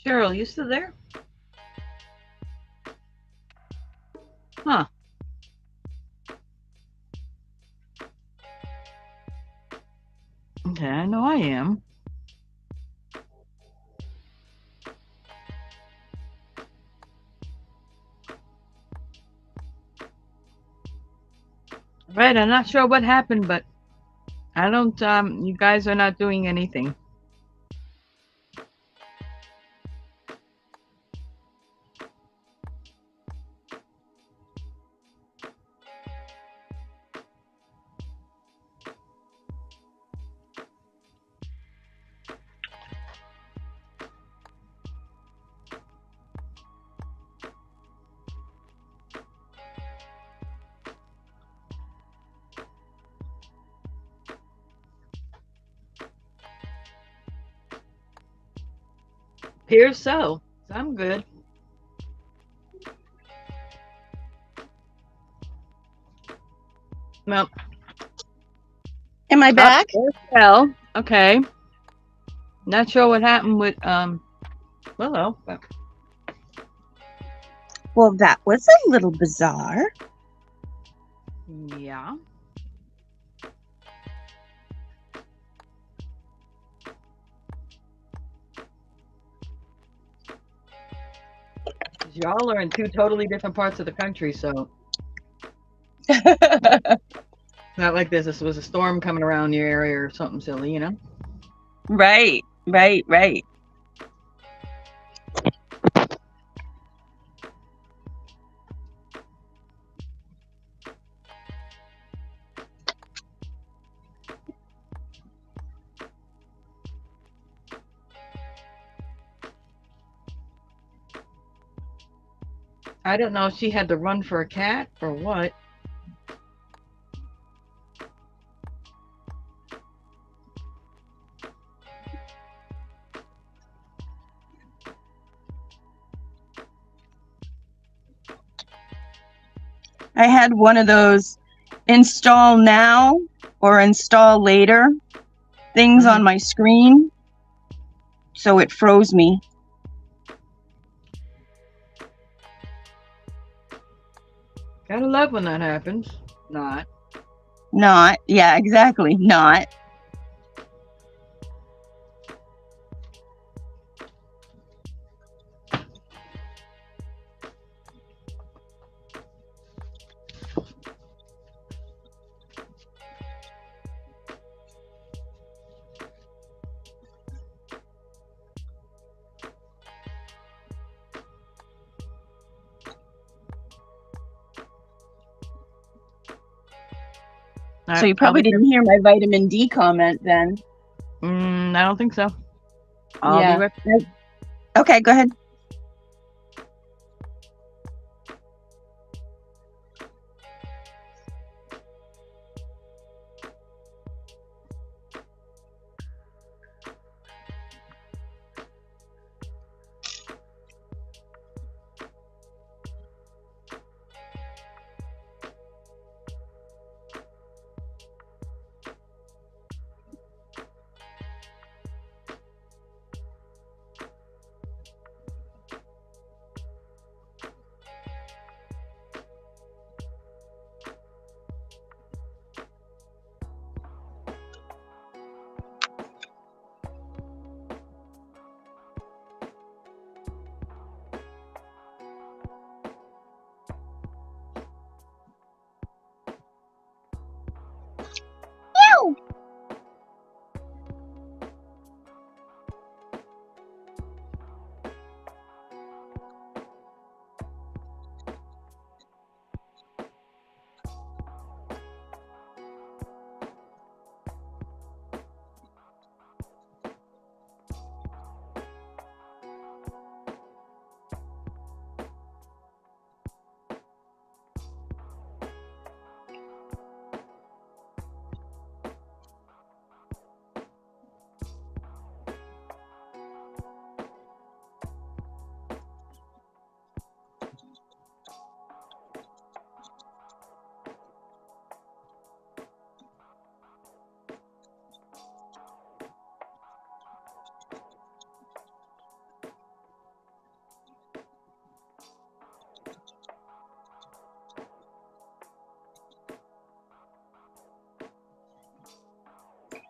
Cheryl, you still there? Huh. Okay, I know I am. Right, I'm not sure what happened, but I don't, you guys are not doing anything. Appears so. I'm good. Well, Am I back? Well, okay. Not sure what happened with Willow, but Well, that was a little bizarre. yeah. Y'all are in two totally different parts of the country, so not like this was a storm coming around your area or something silly, you know? Right. I don't know if she had to run for a cat or what. I had one of those install now or install later things on my screen, so it froze me. Gotta love when that happens. Not. Yeah, exactly. Not. So you probably didn't hear my vitamin D comment then. I don't think so. I'll be Yeah. right. Okay, go ahead.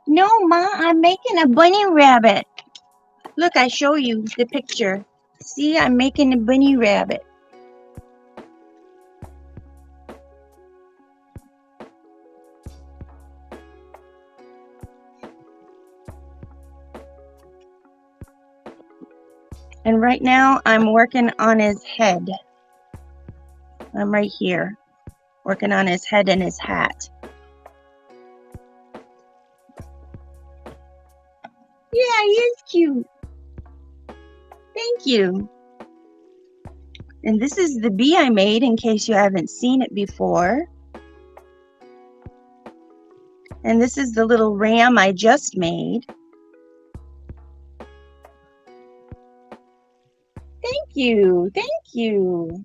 No, Ma, I'm making a bunny rabbit. Look, I show you the picture. See, I'm making a bunny rabbit. And right now, I'm working on his head. I'm right here, working on his head and his hat. Yeah, he is cute. Thank you. And this is the bee I made in case you haven't seen it before. And this is the little ram I just made. Thank you. Thank you.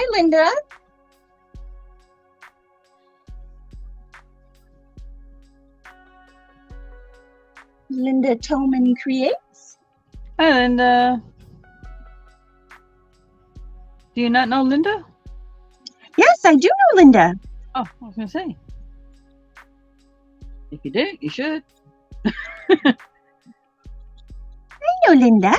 Hi, Linda. Linda Toman Creates. Hi, Linda. Do you not know Linda? Yes, I do know Linda. Oh, I was gonna say. If you did, you should. I know Linda.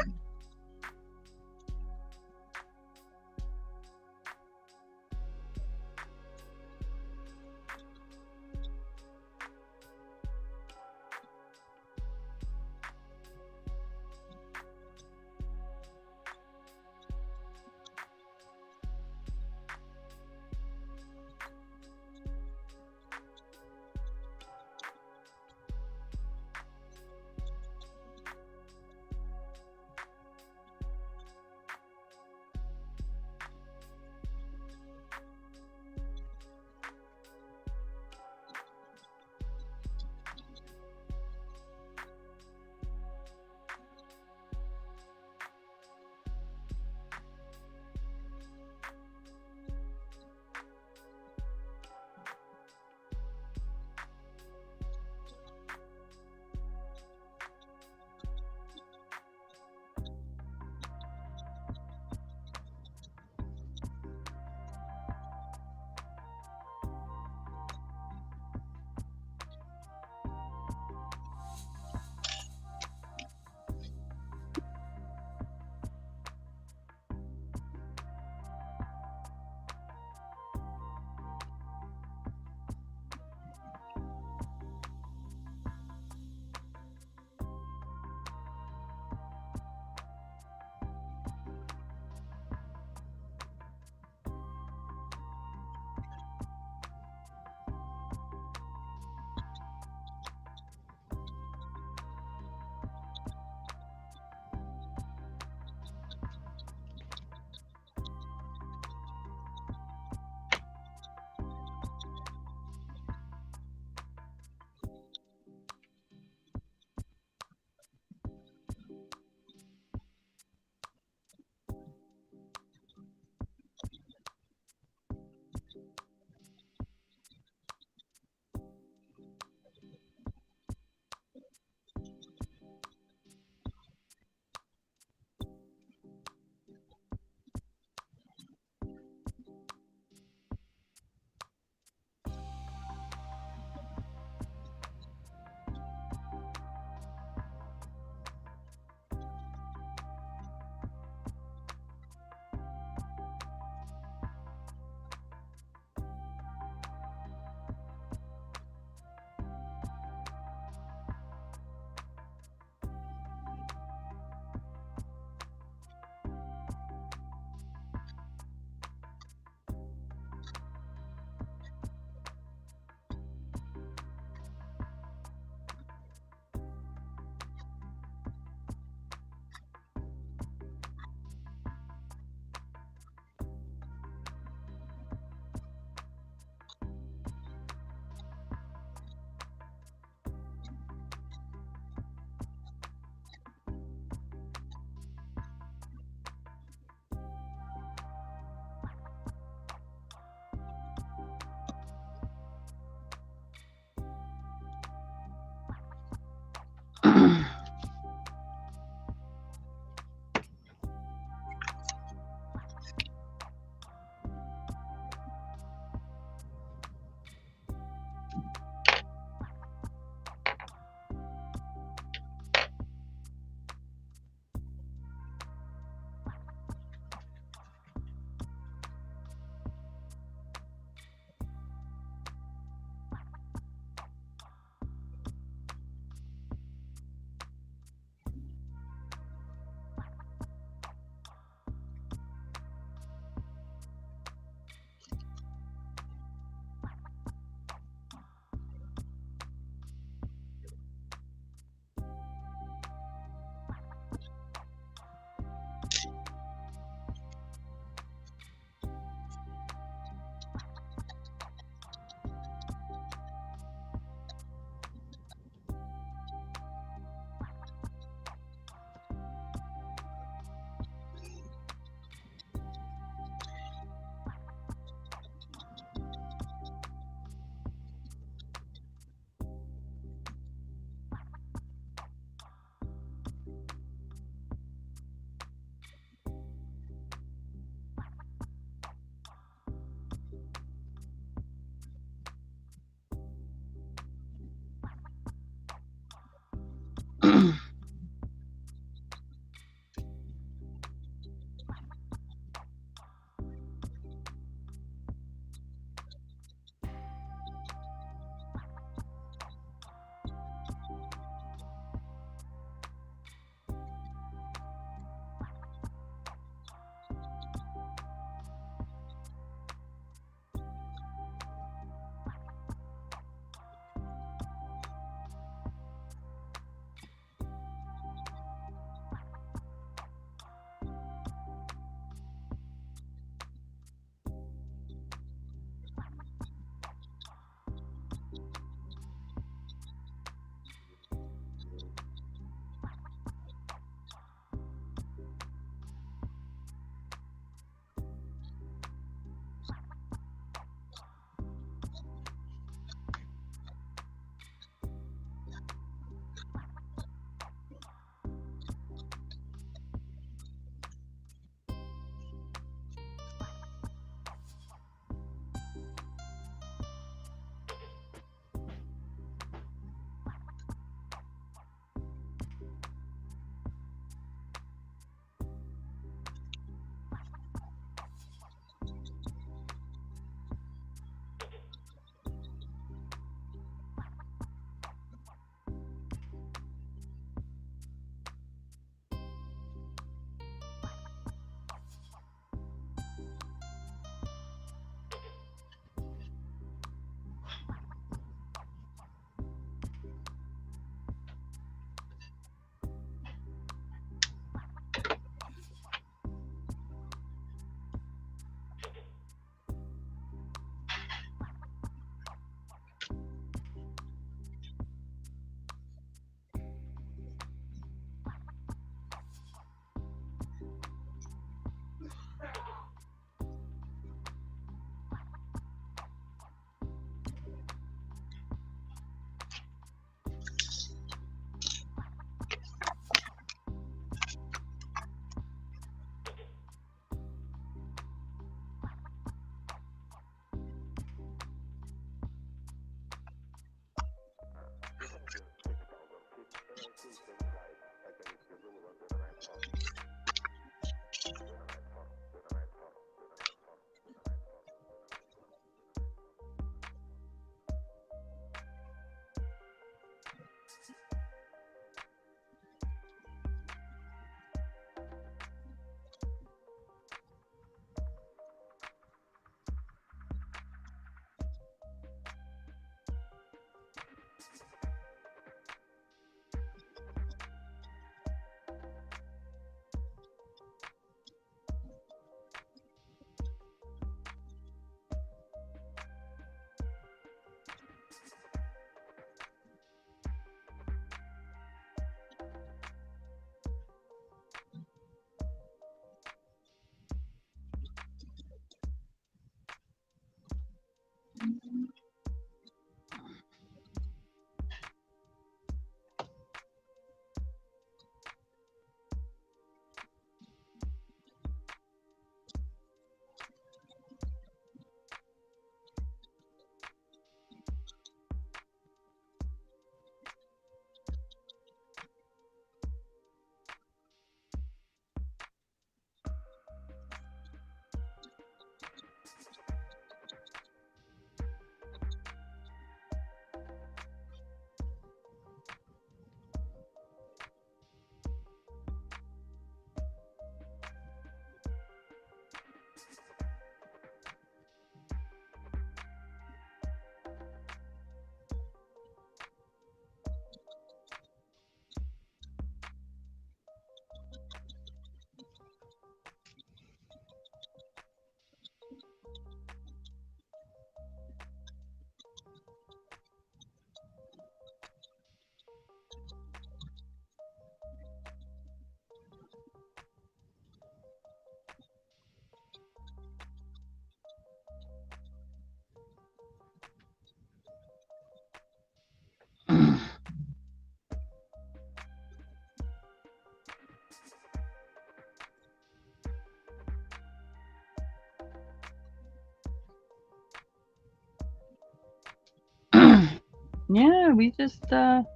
Yeah, we just chill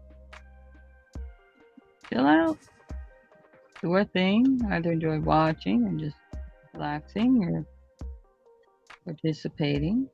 out, do our thing, either enjoy watching or just relaxing or participating.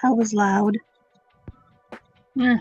That was loud. Yeah.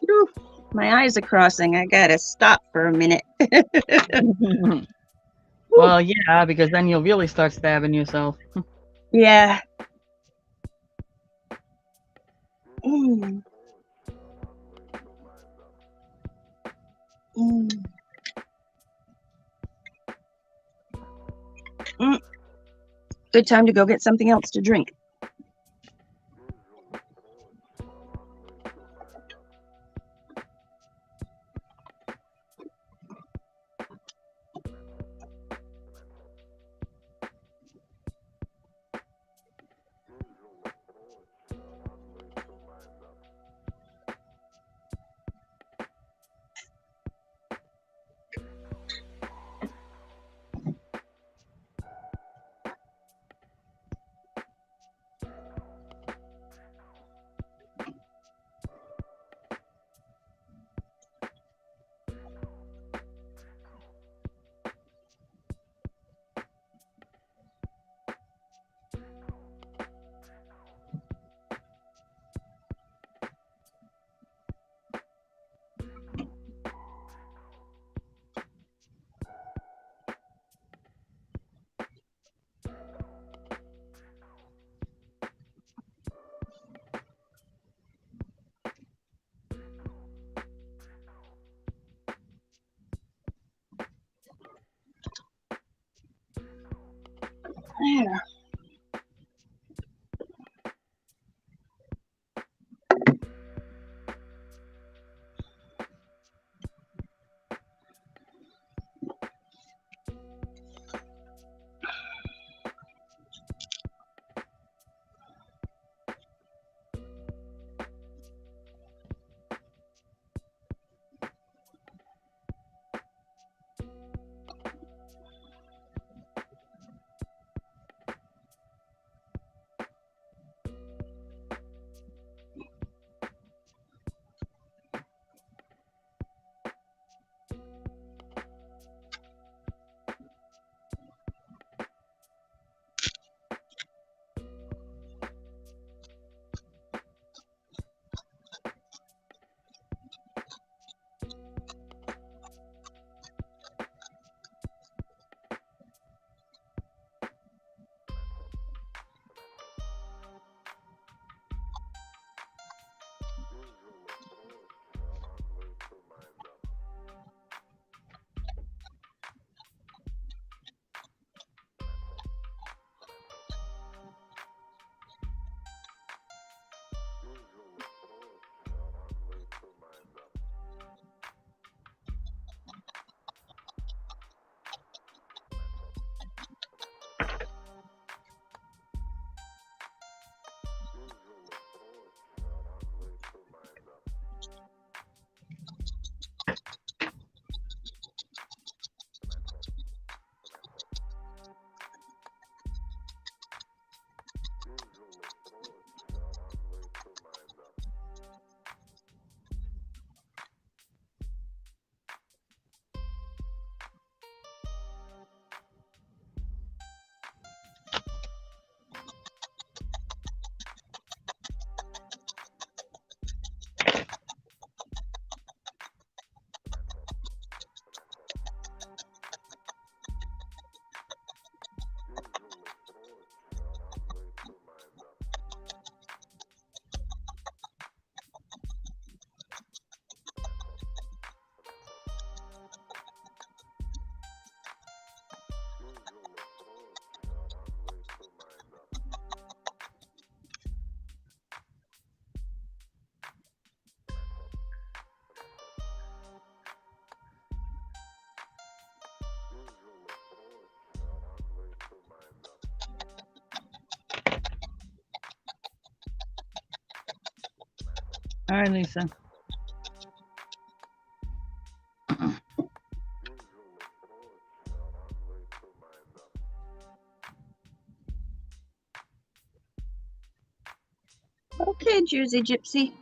Whew, my eyes are crossing. I gotta stop for a minute. Well, yeah, because then you'll really start stabbing yourself. Yeah. Mm. Mm. Mm. Good time to go get something else to drink. There. All right, Lisa. Okay, Jersey Gypsy.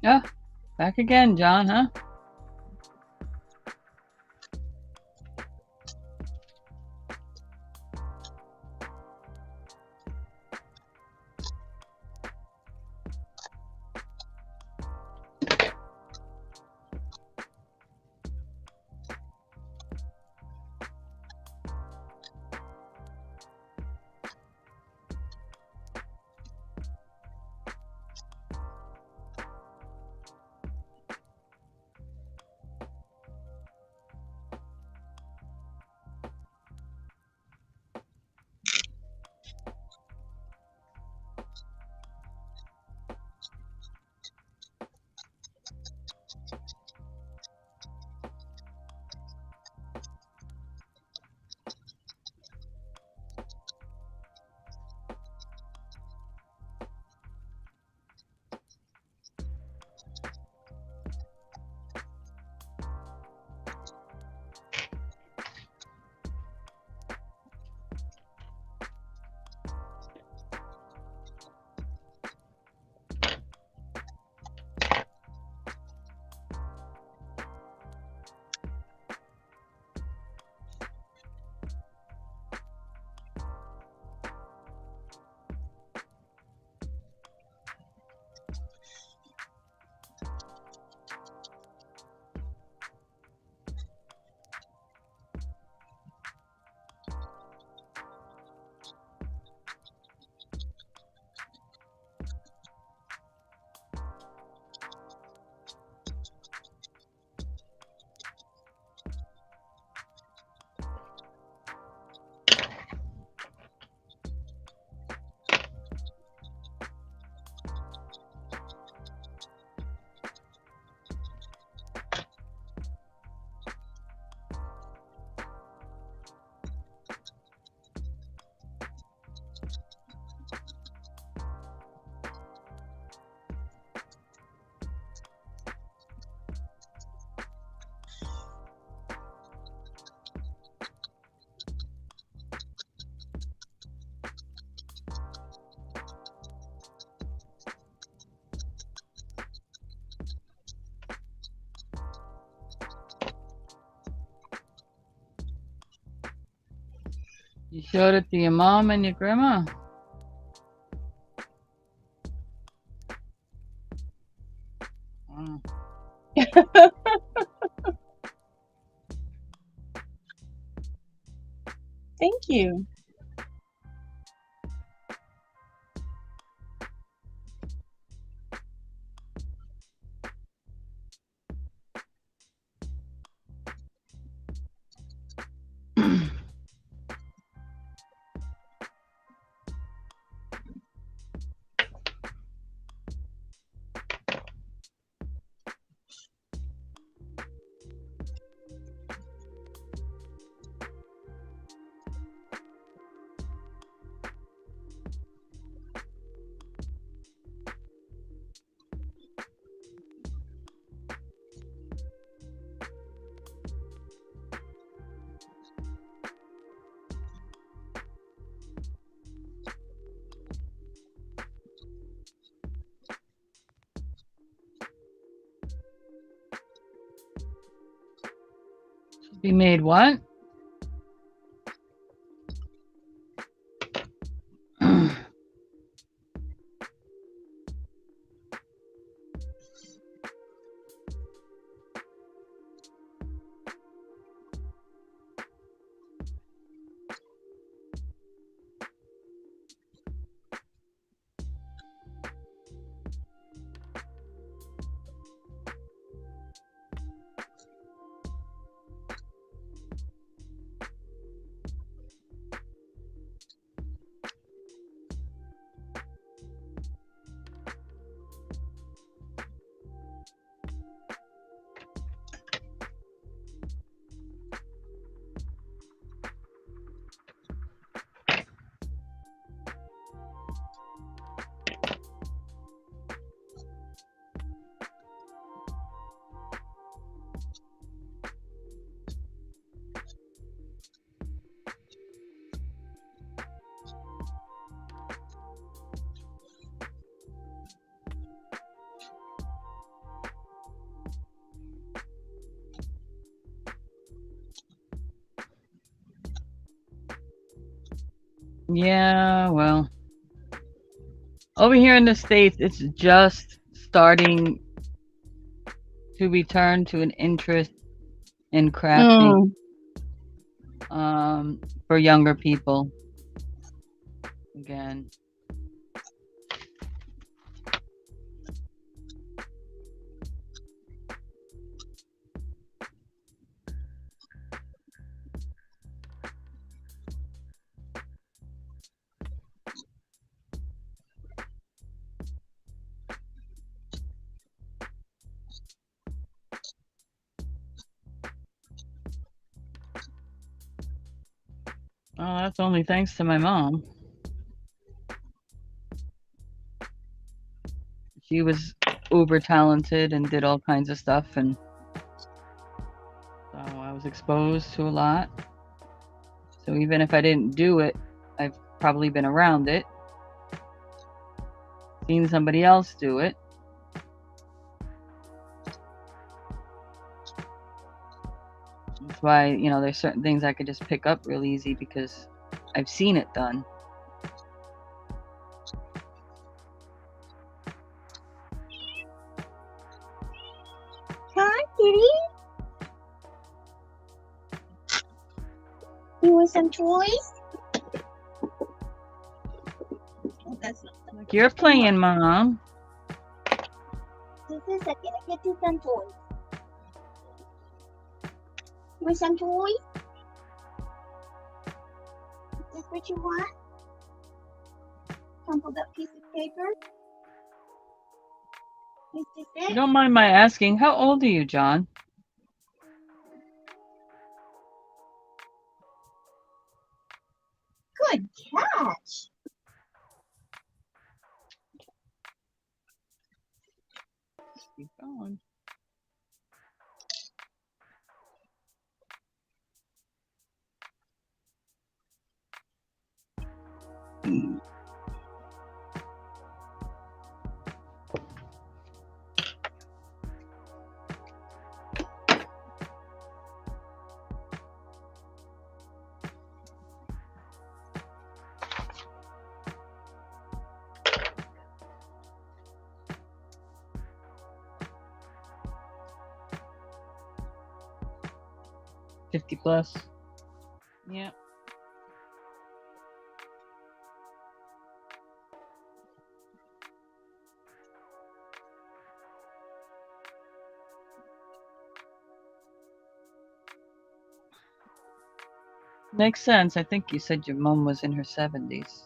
Yeah, back again, John, huh? You showed it to your mom and your grandma? Wow. Thank you. Be made what? Yeah, well, over here in the States, it's just starting to return to an interest in crafting Mm. for younger people again. Oh, that's only thanks to my mom. She was uber talented and did all kinds of stuff, and so I was exposed to a lot. So even if I didn't do it, I've probably been around it, seen somebody else do it. That's why, you know, there's certain things I could just pick up real easy because I've seen it done. Hi, kitty. You want some toys? Oh, that's not the Like, you're playing, Mom. Just a second, I get you some toys. Want some toys? Is this what you want? Crumpled up piece of paper? Is this You it? don't mind my asking, how old are you, John? Good catch. Keep going. $50 plus. Yeah. Makes sense. I think you said your mom was in her 70s.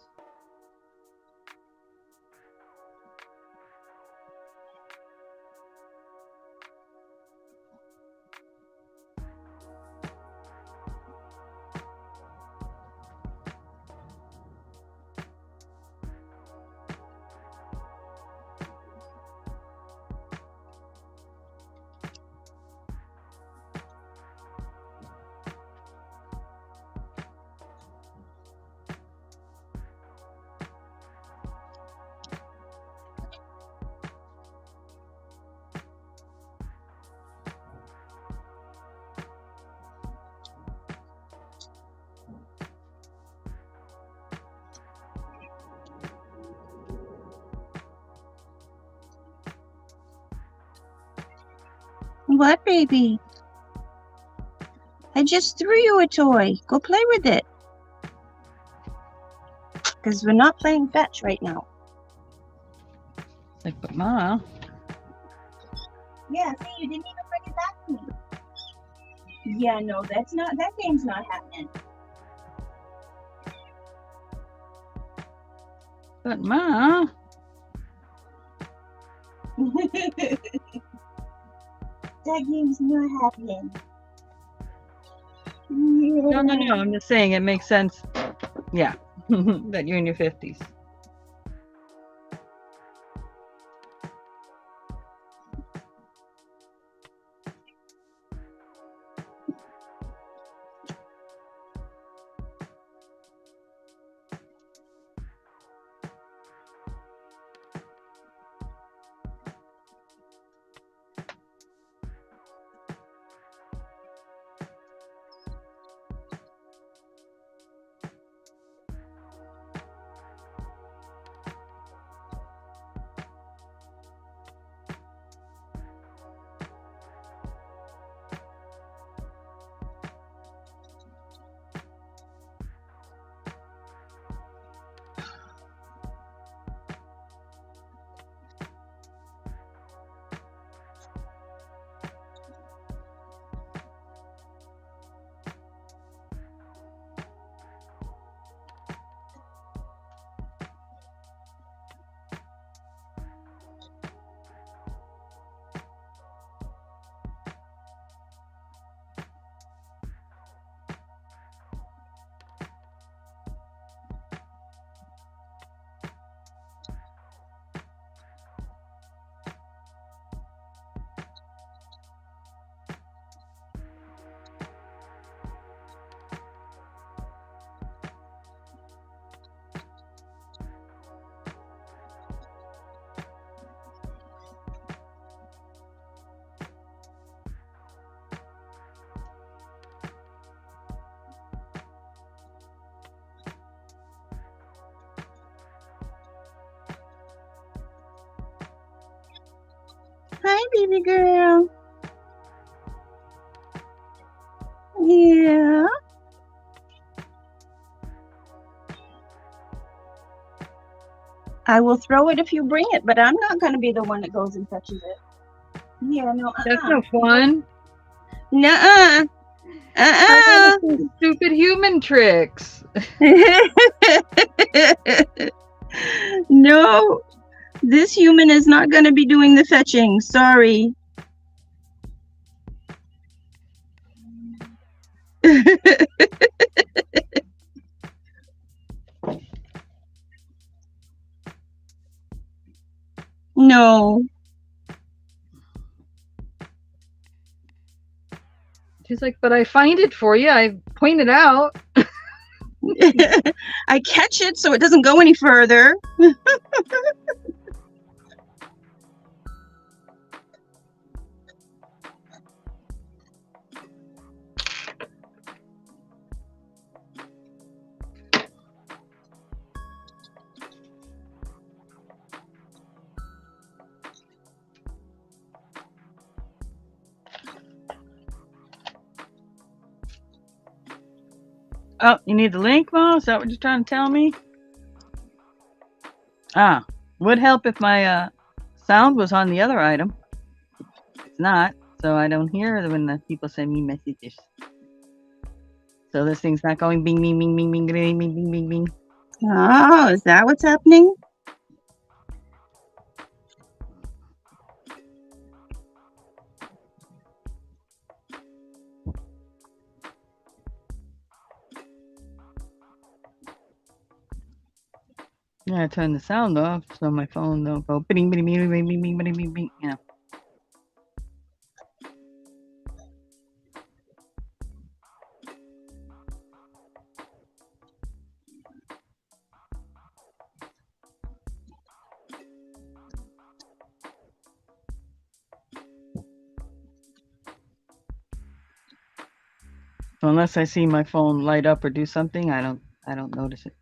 What, baby? I just threw you a toy. Go play with it. Because we're not playing fetch right now. Like, but Ma, Yeah, see, you didn't even bring it back to me. Yeah, no, that game's not happening. but Ma. That game's not happening. No, I'm just saying it makes sense. Yeah, that you're in your 50s. baby girl. Yeah. I will throw it if you bring it, but I'm not going to be the one that goes and fetches it. Yeah, no, That's no fun. Nuh-uh. I got some stupid human tricks. No, this human is not going to be doing the fetching. Sorry. No. She's like, but I find it for you. I pointed out. I catch it so it doesn't go any further. Oh, you need the link, Ma? Is that what you're trying to tell me? Ah, would help if my sound was on the other item. It's not, so I don't hear when the people send me messages. So this thing's not going bing, bing, bing, bing, bing, bing, bing, bing, bing, bing. Oh, is that what's happening? Yeah, I turn the sound off so my phone don't go bing, bing, bing, bing, bing, bing, bing, bing, bing. Yeah. So unless I see my phone light up or do something, I don't notice it.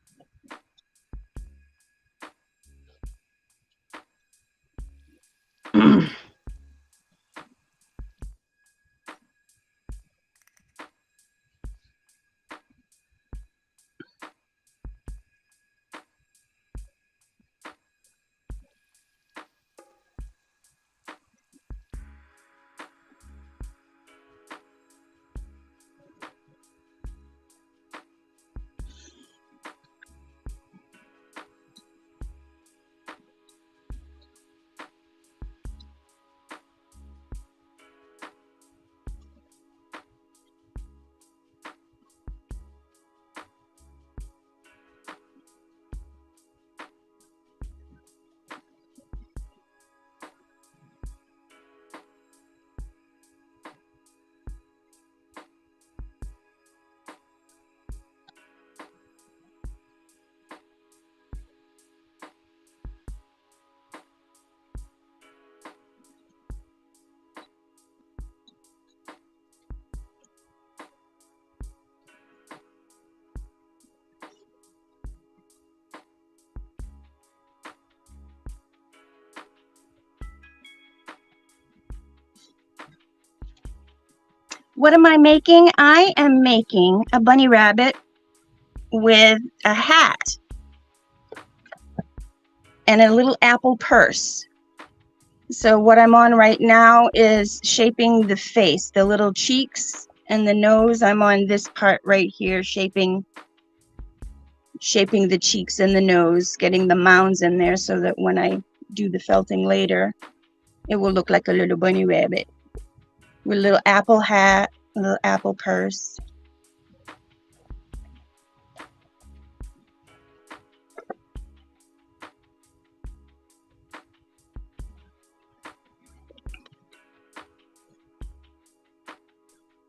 What am I making? I am making a bunny rabbit with a hat and a little apple purse. So what I'm on right now is shaping the face, the little cheeks and the nose. I'm on this part right here, shaping the cheeks and the nose, getting the mounds in there so that when I do the felting later, it will look like a little bunny rabbit with a little apple hat, a little apple purse.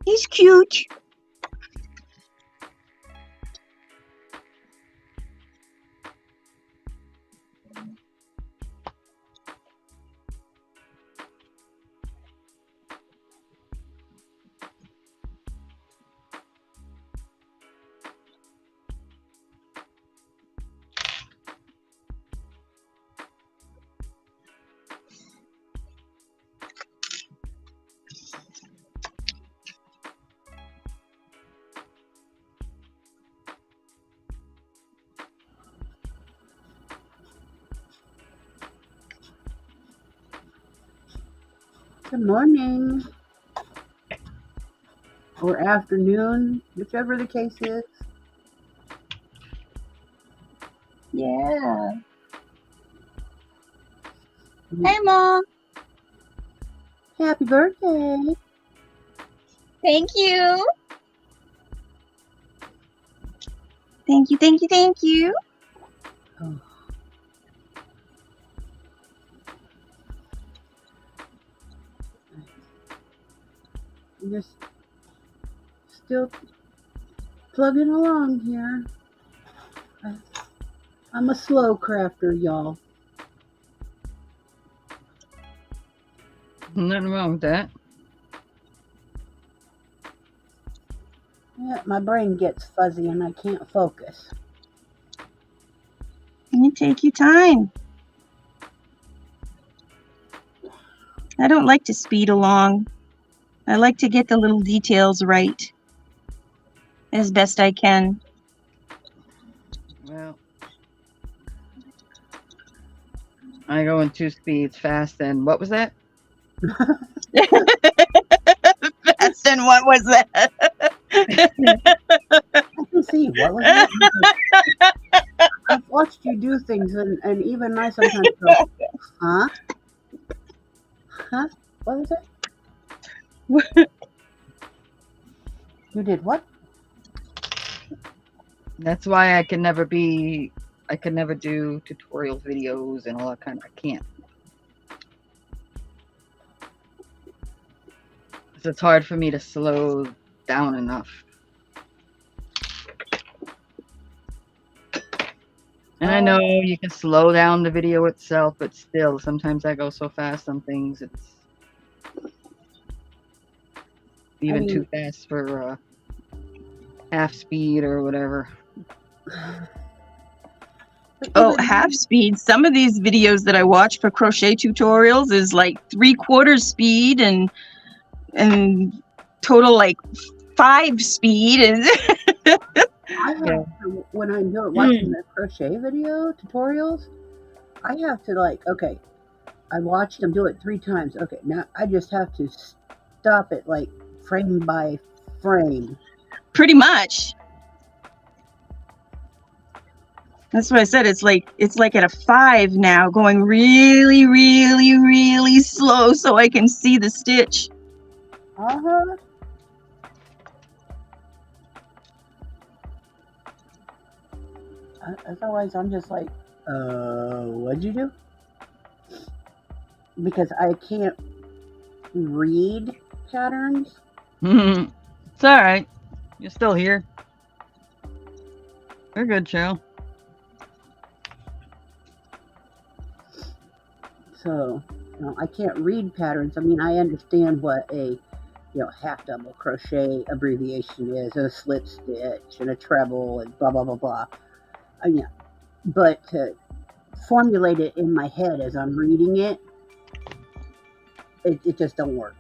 He's cute. Good morning. Or afternoon, whichever the case is. Yeah. Hey, Mom. Happy birthday. Thank you. Thank you, thank you, thank you. Oh. I'm just still plugging along here. I'm a slow crafter, y'all. Nothing wrong with that. Yeah, my brain gets fuzzy and I can't focus. You take your time. I don't like to speed along. I like to get the little details right as best I can. Well, I go in 2 speeds, fast and what was that? Fast, and what was that? I can see, what was that? I've watched you do things and even I sometimes go, huh? Huh? What was it? You did what? That's why I can never do tutorial videos and all that kind of, I can't. It's hard for me to slow down enough. And I know you can slow down the video itself, but still, sometimes I go so fast on things, it's even too fast for half speed or whatever. Oh, half speed. Some of these videos that I watch for crochet tutorials is like 3/4 speed and total like 5 speed. And I have to, when I'm watching the crochet video tutorials, I have to like, okay, I watched them do it 3 times. Okay, now I just have to stop it like frame by frame. pretty much. That's what I said. It's like at a 5 now, going really, really, really slow so I can see the stitch. Uh-huh. Otherwise, I'm just like, what'd you do? Because I can't read patterns. It's all right. You're still here. We're good, Cheryl. So, I can't read patterns. I mean, I understand what a, half double crochet abbreviation is, and a slip stitch, and a treble, and blah, blah, blah, blah. Yeah. But to formulate it in my head as I'm reading it, it just don't work.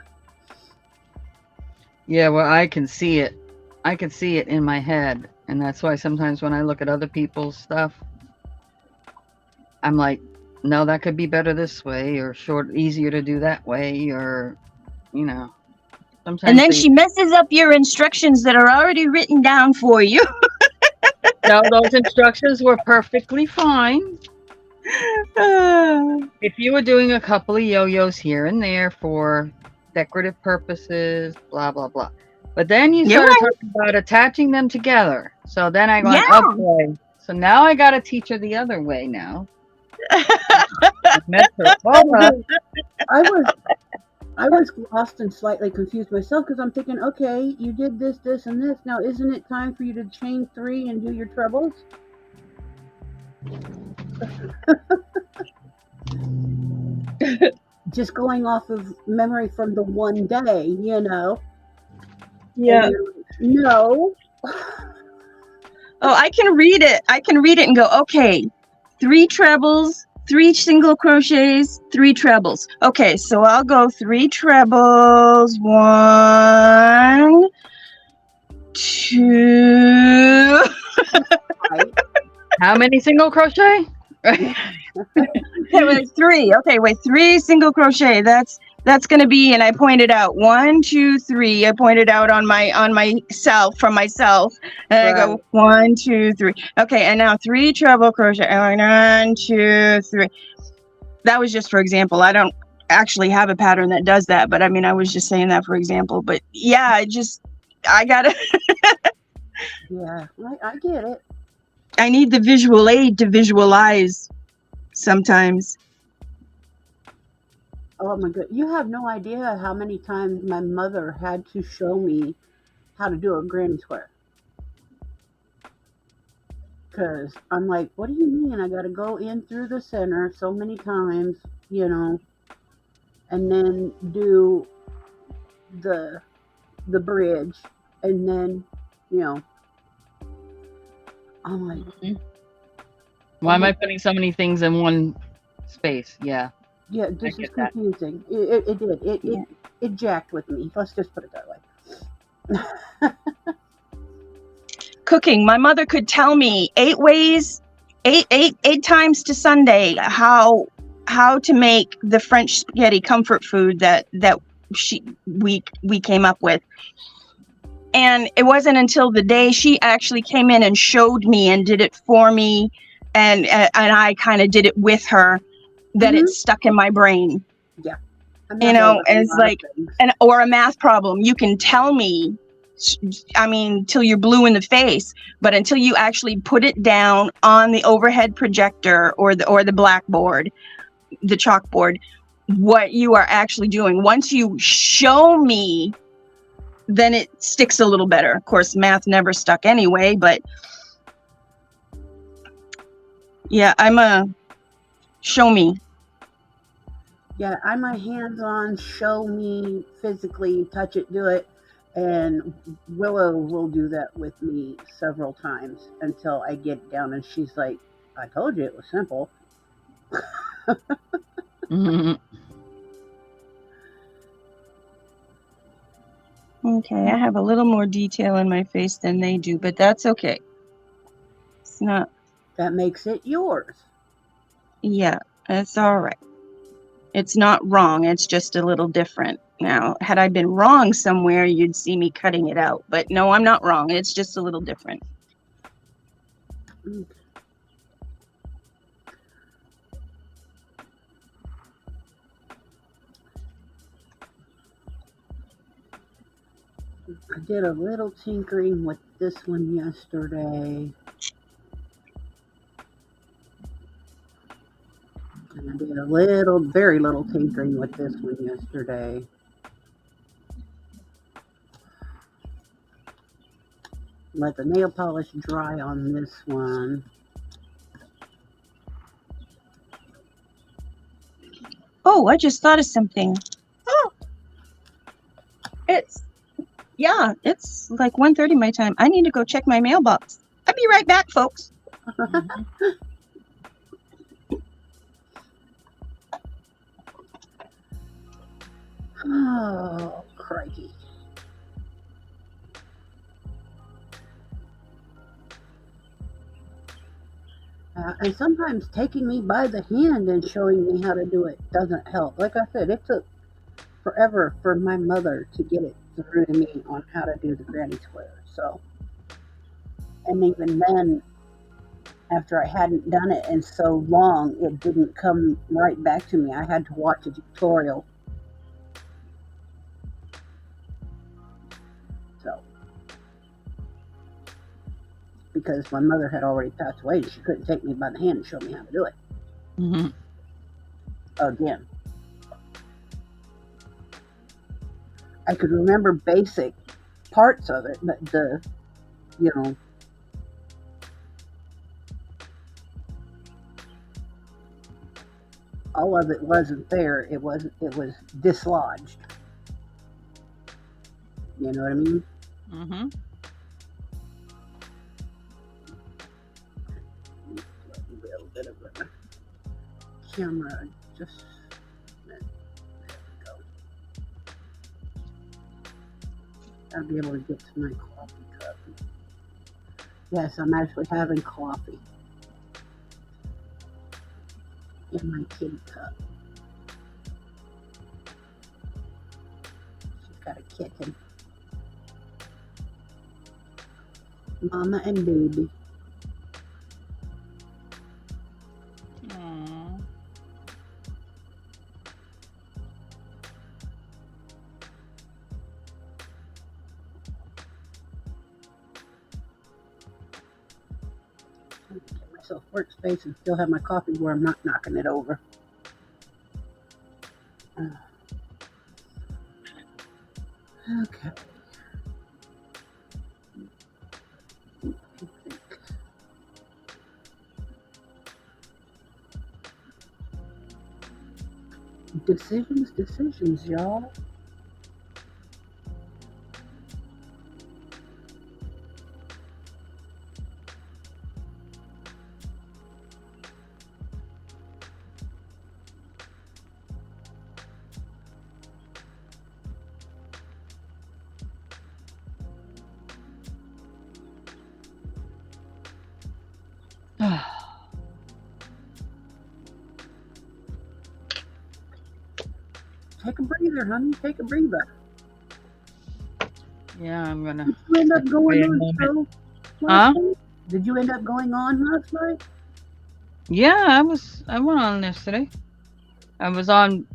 Yeah, well, I can see it. I can see it in my head. And that's why sometimes when I look at other people's stuff, I'm like, no, that could be better this way, or easier to do that way, or, sometimes. And then she messes up your instructions that are already written down for you. No, those instructions were perfectly fine. If you were doing a couple of yo-yos here and there for decorative purposes, blah, blah, blah. But then you started talking about attaching them together. So then I went, oh boy. So now I got to teach her the other way now. I was lost and slightly confused myself because I'm thinking, okay, you did this, this, and this. Now, isn't it time for you to chain 3 and do your trebles? Just going off of memory from the one day, Yeah. No. Oh, I can read it. I can read it and go, okay, 3 trebles, 3 single crochets, 3 trebles. Okay, so I'll go 3 trebles, 1, 2. How many single crochet? Okay, wait, 3. Okay, wait, 3 single crochet. That's That's going to be, and I pointed out 1, 2, 3. I pointed out on myself from myself, and I go Right. 1, 2, 3. Okay, and now 3 treble crochet. And 1, 2, 3. That was just for example. I don't actually have a pattern that does that, but I mean, I was just saying that for example. But yeah, I gotta. Yeah, I get it. I need the visual aid to visualize sometimes. Oh my god, you have no idea how many times my mother had to show me how to do a granny square. Because I'm like, what do you mean? I got to go in through the center so many times, and then do the bridge, and then, I'm like, Why am I putting so many things in one space? Yeah. yeah, this is get that. confusing. It did. It jacked with me. Let's just put it that way. Cooking. My mother could tell me 8 ways, eight times to Sunday how to make the French spaghetti comfort food that we came up with. And it wasn't until the day she actually came in and showed me and did it for me, and I kind of did it with her, that it stuck in my brain. Yeah. It's like, or a math problem. You can tell me, I mean, till you're blue in the face, but until you actually put it down on the overhead projector or the blackboard, the chalkboard, what you are actually doing. Once you show me, then it sticks a little better. Of course, math never stuck anyway, but yeah, I'm a show me. Yeah, I'm a hands-on, show me, physically, touch it, do it. And Willow will do that with me several times until I get it down. And she's like, I told you it was simple. Okay, I have a little more detail in my face than they do, but that's okay. It's not. That makes it yours. Yeah, that's all right. It's not wrong. It's just a little different. Now, had I been wrong somewhere, you'd see me cutting it out. But no, I'm not wrong. It's just a little different. I did a little tinkering with this one yesterday. And I did a very little tinkering with this one yesterday. Let the nail polish dry on this one. Oh, I just thought of something. Oh, it's like 1:30 my time. I need to go check my mailbox. I'll be right back, folks. Oh, crikey. And sometimes taking me by the hand and showing me how to do it doesn't help. Like I said, it took forever for my mother to get it through to me on how to do the granny square. So, and even then, after I hadn't done it in so long, it didn't come right back to me. I had to watch a tutorial. So, because my mother had already passed away, she couldn't take me by the hand and show me how to do it. Again. I could remember basic parts of it, but all of it wasn't there. It was dislodged. You know what I mean? Mm-hmm. A little bit of a camera, just there we go. I'll be able to get to my coffee cup. Yes, I'm actually having coffee in my kitty cup. got a kitten. Mama and baby. Aw. Get myself workspace and still have my coffee where I'm not knocking it over. Okay. Decisions, y'all. Take a breather, honey. Take a breather. Yeah, I'm gonna. Did you end up going wait a on moment. show Huh? last night? Did you end up going on last night? Yeah, I went on yesterday. I was on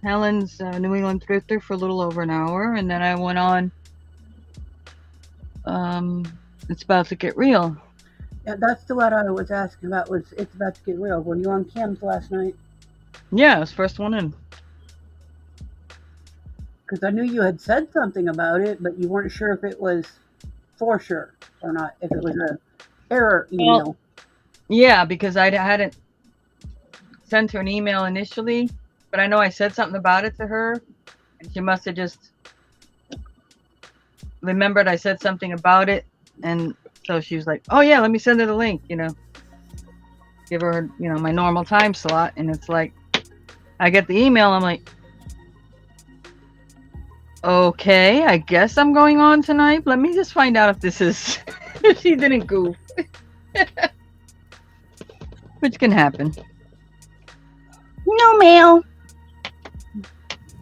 Helen's New England Thrifter for a little over an hour, and then I went on It's About to Get Real. Yeah, that's the what I was asking about. Was It's About to Get Real? Were you on Kim's last night? Yeah, it was first one in. Because I knew you had said something about it, but you weren't sure if it was for sure or not. If it was a error email. Well, yeah, because I hadn't sent her an email initially, but I know I said something about it to her, and she must have just remembered I said something about it, and so she was like, "Oh yeah, let me send her the link." Give her my normal time slot, and it's like I get the email. I'm like, okay, I guess I'm going on tonight. Let me just find out if this is. She didn't goof, which can happen. No mail.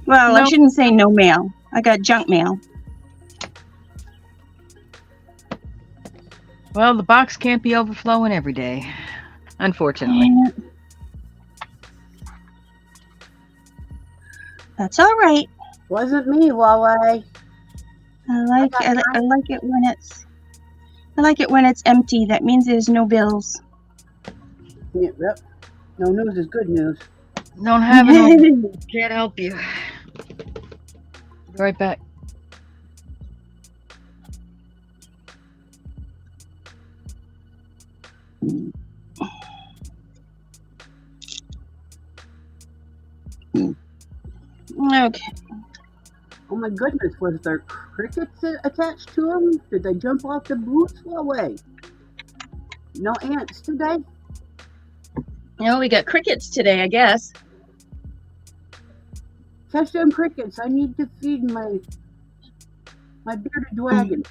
Well, I No. shouldn't say no mail. I got junk mail. Well, the box can't be overflowing every day, unfortunately. Yeah. That's all right. Wasn't me, Wale. I like it when it's empty. That means there's no bills. Yep. No news is good news. Don't have it. Can't help you. Be right back. Okay. Oh my goodness, was there crickets attached to them? Did they jump off the boots? Wale? No ants today? No, we got crickets today, I guess. Catch them crickets. I need to feed my bearded wagon.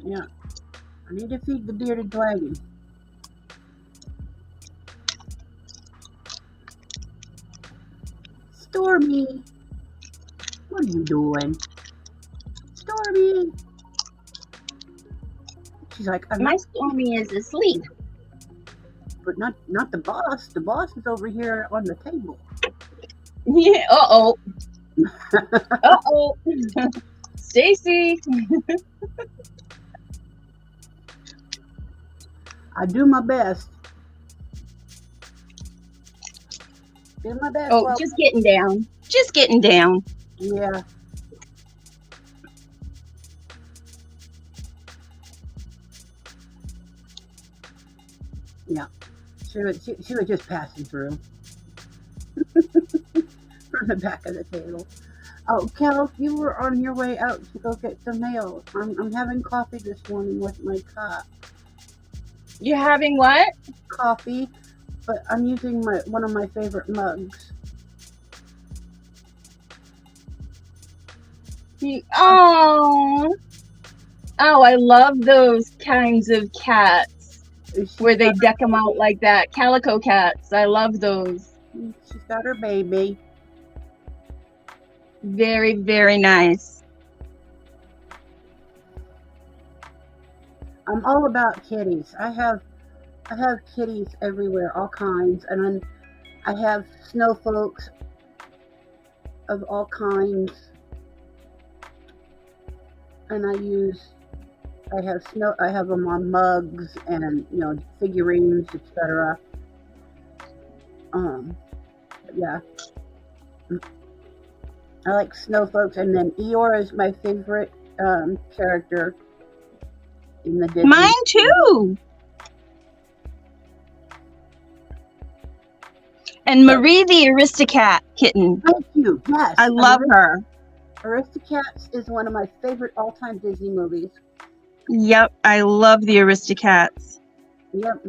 Yeah. I need to feed the bearded dragon. Stormy! What are you doing? Stormy! She's like, My Stormy is asleep. but not the boss. The boss is over here on the table. Yeah. Uh-oh. Uh-oh. Stacey. I do my best. Do my best. Oh, Well, just getting down. Just getting down. yeah. Yeah. She was just passing through. From the back of the table. Oh, Kel, you were on your way out to go get the mail. I'm having coffee this morning with my cup. You're having what? Coffee, but I'm using one of my favorite mugs. Oh. Oh, I love those kinds of cats She's where they got, deck them out like that. Calico cats. I love those. she's got her baby. Very, very nice. I'm all about kitties. I have kitties everywhere, all kinds, and then I have snowflakes of all kinds, and I have them on mugs and figurines, etc. Yeah, I like snowflakes, and then Eeyore is my favorite character in the Disney. Mine too. And Marie the Aristocat kitten. Thank you. Yes, I love her. Aristocats is one of my favorite all-time Disney movies. Yep, I love the Aristocats. Yep.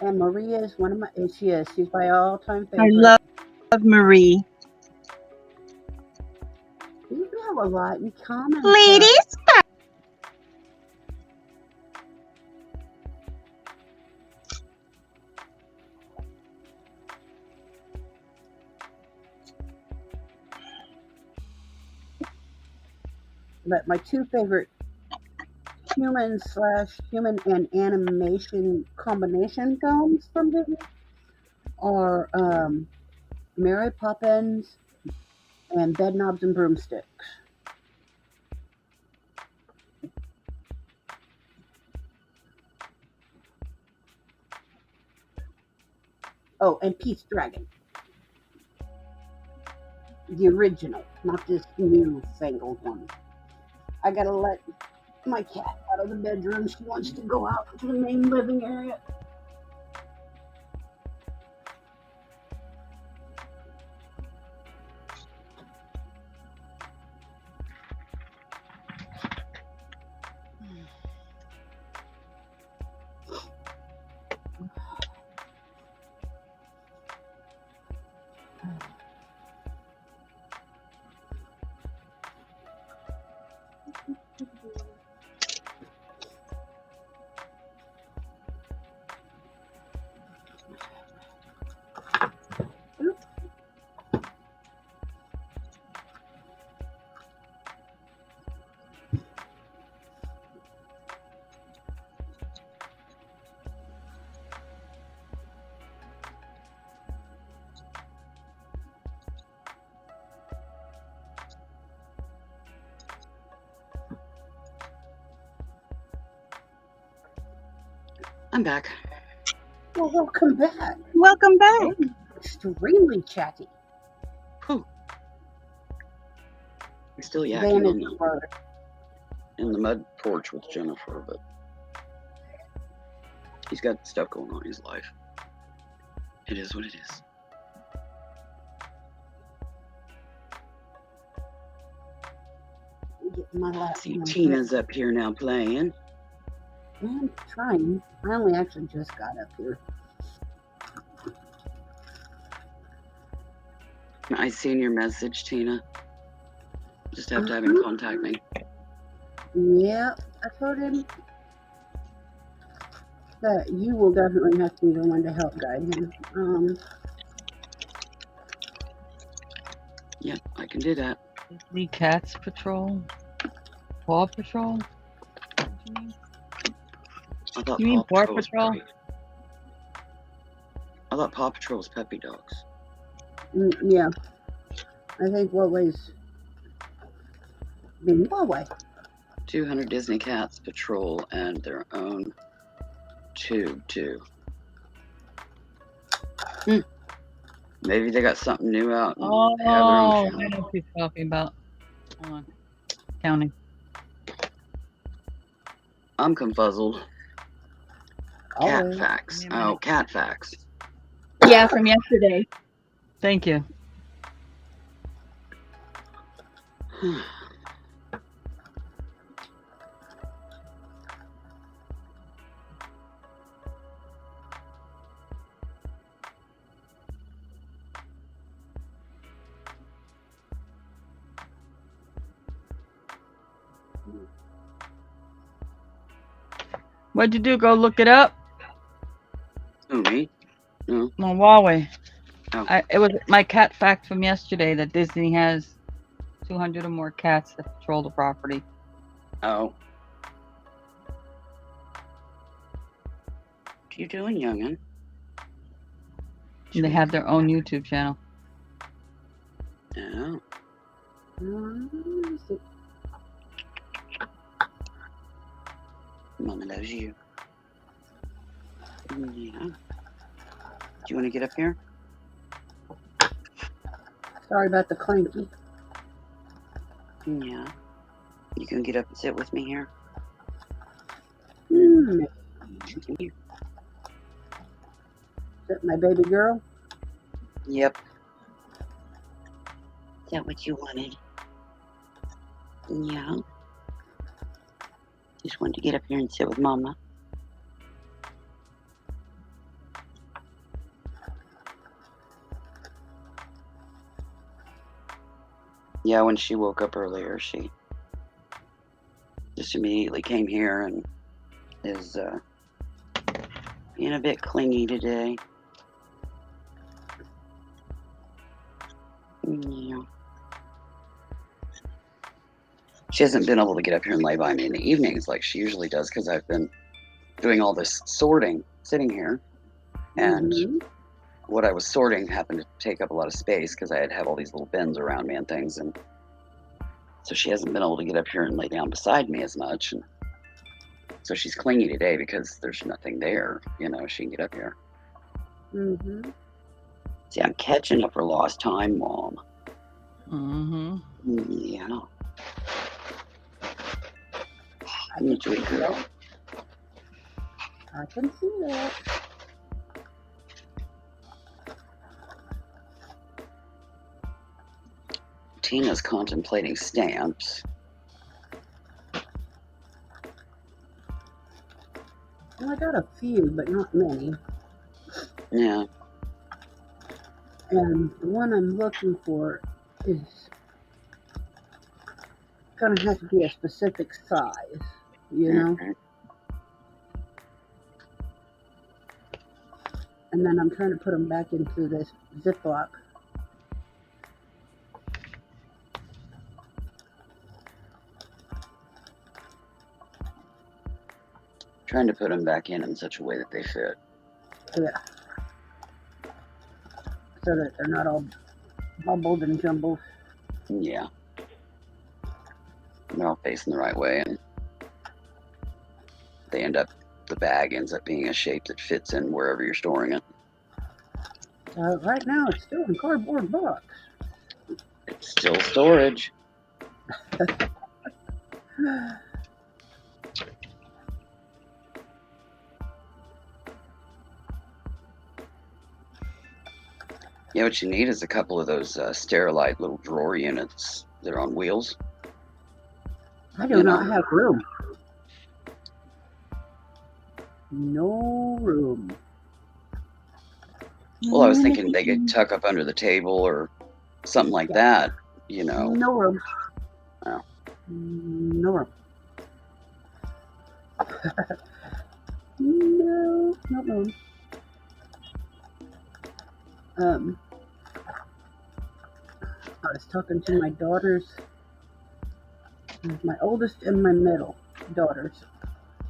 And Maria is one of my. She's my all-time favorite. I love Marie. We have a lot in common. Ladies. But my two favorite human and animation combination films from Disney are Mary Poppins and Bedknobs and Broomsticks. Oh, and Pete's Dragon. The original, not this new-fangled one. I gotta let my cat out of the bedroom. She wants to go out to the main living area. I'm back. Well, welcome back. Welcome back. Extremely chatty. Whew. I'm still Van yakking is brother. in the mud porch with Jennifer, but he's got stuff going on in his life. It is what it is. Getting my last See, one. Tina's up here now playing. I'm trying. I only actually just got up here. I seen your message, Tina. Just have to have him contact me. Yeah, I told him that you will definitely have to be the one to help guide him. Yep, I can do that. Disney Cats Patrol? Paw Patrol? What do you mean? I thought You mean Paw Paw Patrol was Patrol? puppy. I thought Paw Patrol was puppy dogs. Yeah, I think Huawei's been Huawei. 200 Disney Cats patrol and their own tube too. Maybe they got something new out. And Oh, have their own I channel. know what you're talking about. Hold on. Counting. I'm confuzzled. Cat Always. facts. Wait a minute. Oh, cat facts. Yeah, from yesterday. Thank you. What'd you do? Go look it up Who, me? No. on Huawei. Oh. It was my cat fact from yesterday that Disney has 200 or more cats that patrol the property. Oh. What you doing, youngin? And they have their own YouTube channel. Oh. Mama loves you. Yeah. Do you want to get up here? Sorry about the clanky. Yeah. You can get up and sit with me here. Is Come here. that my baby girl? Yep. Is that what you wanted? Yeah. Just wanted to get up here and sit with Mama. Yeah, when she woke up earlier, she just immediately came here and is being a bit clingy today. Yeah. She hasn't been able to get up here and lay by me in the evenings like she usually does because I've been doing all this sorting sitting here. And what I was sorting happened to take up a lot of space because I had to have all these little bins around me and things. And so she hasn't been able to get up here and lay down beside me as much. And so she's clingy today because there's nothing there, you know, she can get up here. Mm-hmm. See, I'm catching up for lost time, Mom. Mm-hmm. Yeah. I'm a good girl. I can see that. Tina's contemplating stamps. Well, I got a few, but not many. Yeah. And the one I'm looking for is gonna have to be a specific size, you know? Mhm. And then I'm trying to put them back into this Ziploc. Trying to put them back in such a way that they fit. Yeah. So that they're not all bubbled and jumbled. Yeah. They're all facing the right way, and they end up, the bag ends up being a shape that fits in wherever you're storing it. Right now it's still in cardboard box. It's still storage. Yeah, what you need is a couple of those Sterilite little drawer units that are on wheels. I do not have room. No room. Well, I was thinking they could tuck up under the table or something like that, you know. No room. Oh. No room. No room. I was talking to my daughters, my oldest and my middle daughters,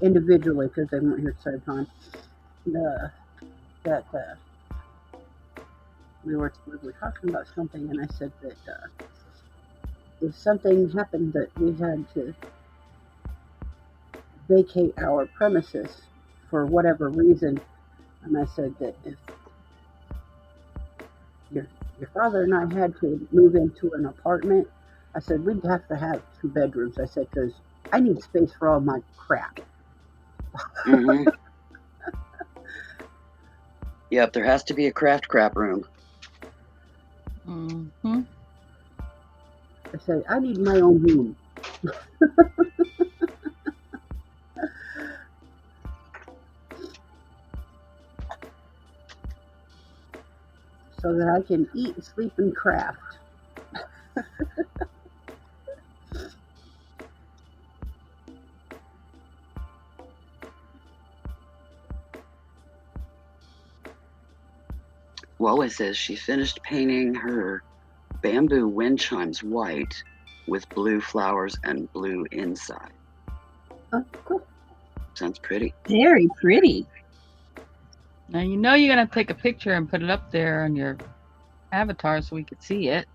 individually because they weren't here at the same time. That we were talking about something, and I said that if something happened that we had to vacate our premises for whatever reason, and I said that if your father and I had to move into an apartment, I said we'd have to have 2 bedrooms. I said because I need space for all my crap. Mm-hmm. Yep, there has to be a craft crap room. Mm-hmm. I said I need my own room. So that I can eat, sleep, and craft. Well, it says she finished painting her bamboo wind chimes white with blue flowers and blue inside. Oh, cool. Sounds pretty. Very pretty. Now you know you're gonna take a picture and put it up there on your avatar so we could see it.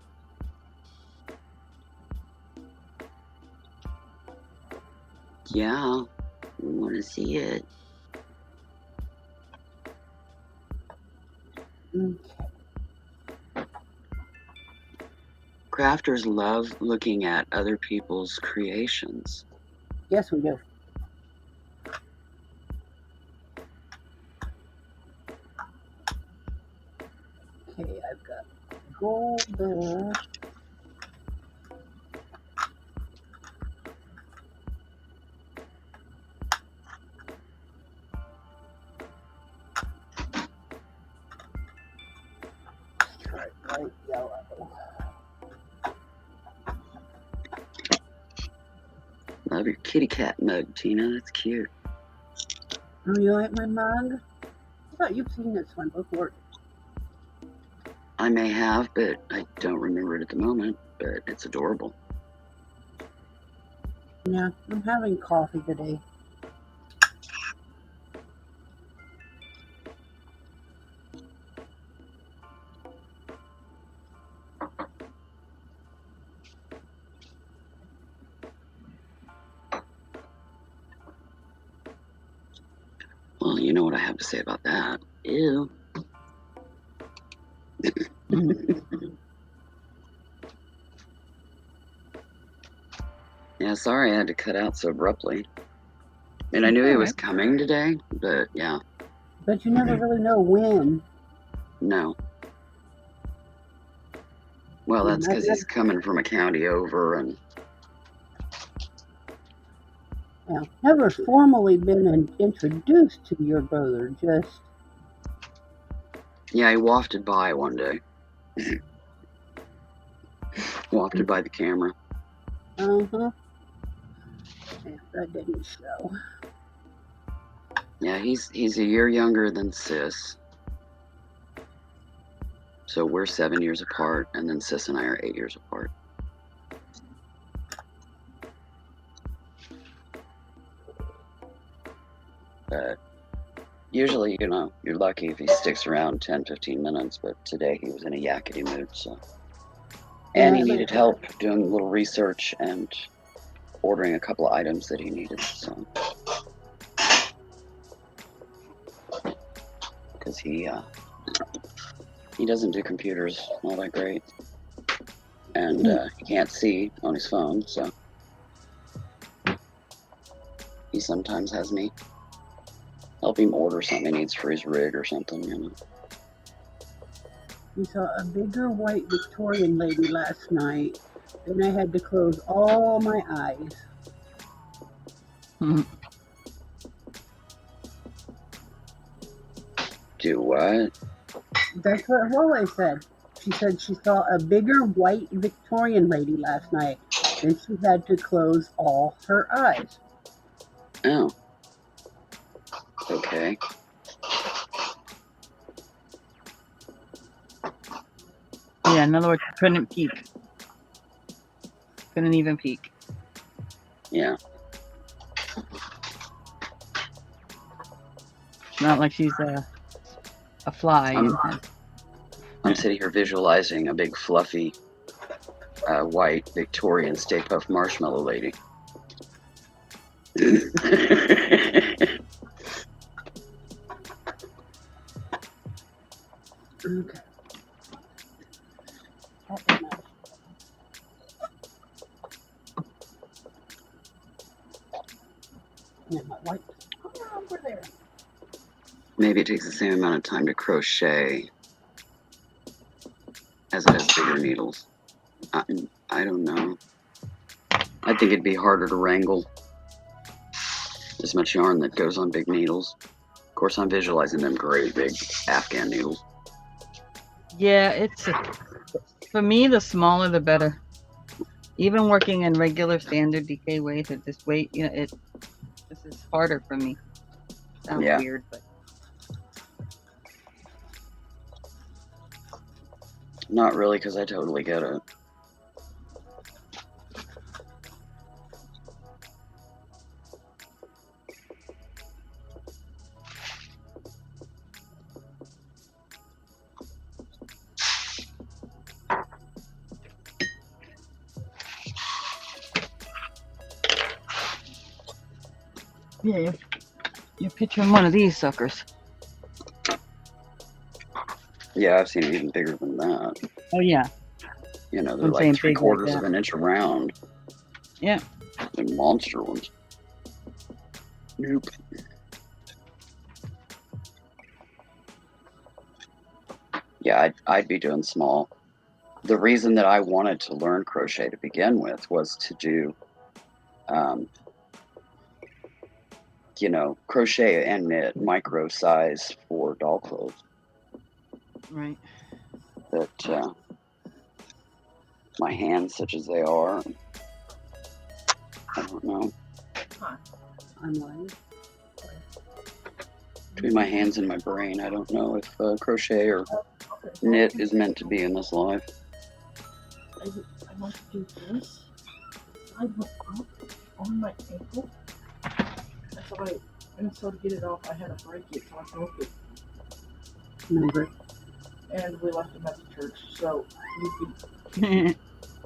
Yeah, we want to see it. Okay. Crafters love looking at other people's creations. Yes, we do. Okay, I've got gold there. Stripe light yellow. Love your kitty cat mug, Tina. That's cute. Oh, you like my mug? I thought you've seen this one before. I may have, but I don't remember it at the moment. But it's adorable. Yeah, I'm having coffee today. Well, you know what I have to say about that. Ew. Yeah, sorry I had to cut out so abruptly. And I knew he was coming today, but yeah, But you never really know when. no. Well, that's because he's coming from a county over, and Yeah, never formally been introduced to your brother, just yeah, he wafted by one day. Wafted by the camera. uh-huh. Yeah, that didn't show. Yeah, he's a year younger than Sis. So we're 7 years apart, and then Sis and I are 8 years apart. But usually, you know, you're lucky if he sticks around 10, 15 minutes, but today he was in a yakety mood, so. And he needed help doing a little research and ordering a couple of items that he needed, so. Because he doesn't do computers all that great. And he can't see on his phone, so. He sometimes has me help him order something he needs for his rig or something, you know. We saw a bigger white Victorian lady last night, and I had to close all my eyes. Do what? That's what Wale said. She said she saw a bigger white Victorian lady last night, and she had to close all her eyes. Oh. Okay. Yeah, in other words, you couldn't peek. Couldn't even peek. Yeah. Not like she's a fly. I'm sitting here visualizing a big fluffy white Victorian Stay Puft Marshmallow lady. Okay. Yeah, my white. Oh, over there. Maybe it takes the same amount of time to crochet as it has bigger needles. I don't know. I think it'd be harder to wrangle as much yarn that goes on big needles. Of course, I'm visualizing them great big Afghan needles. Yeah, for me, the smaller the better. Even working in regular standard DK weight at this weight, you know, this is harder for me. Sounds weird, but Not really, because I totally get it. Yeah, you're picturing one of these suckers. Yeah, I've seen it even bigger than that. Oh yeah. You know, they're I'm saying like big like 3/4 that. of an inch around. Yeah. The monster ones. Nope. Yeah, I'd be doing small. The reason that I wanted to learn crochet to begin with was to do, you know, crochet and knit micro size for doll clothes. Right. That my hands, such as they are, I don't know. I'm lying. Between my hands and my brain, I don't know if crochet or knit is meant to be in this life. I want to do this. I went up on my ankle. And so to get it off, I had to break it, so I broke it. Remember? And we left him at the church, so you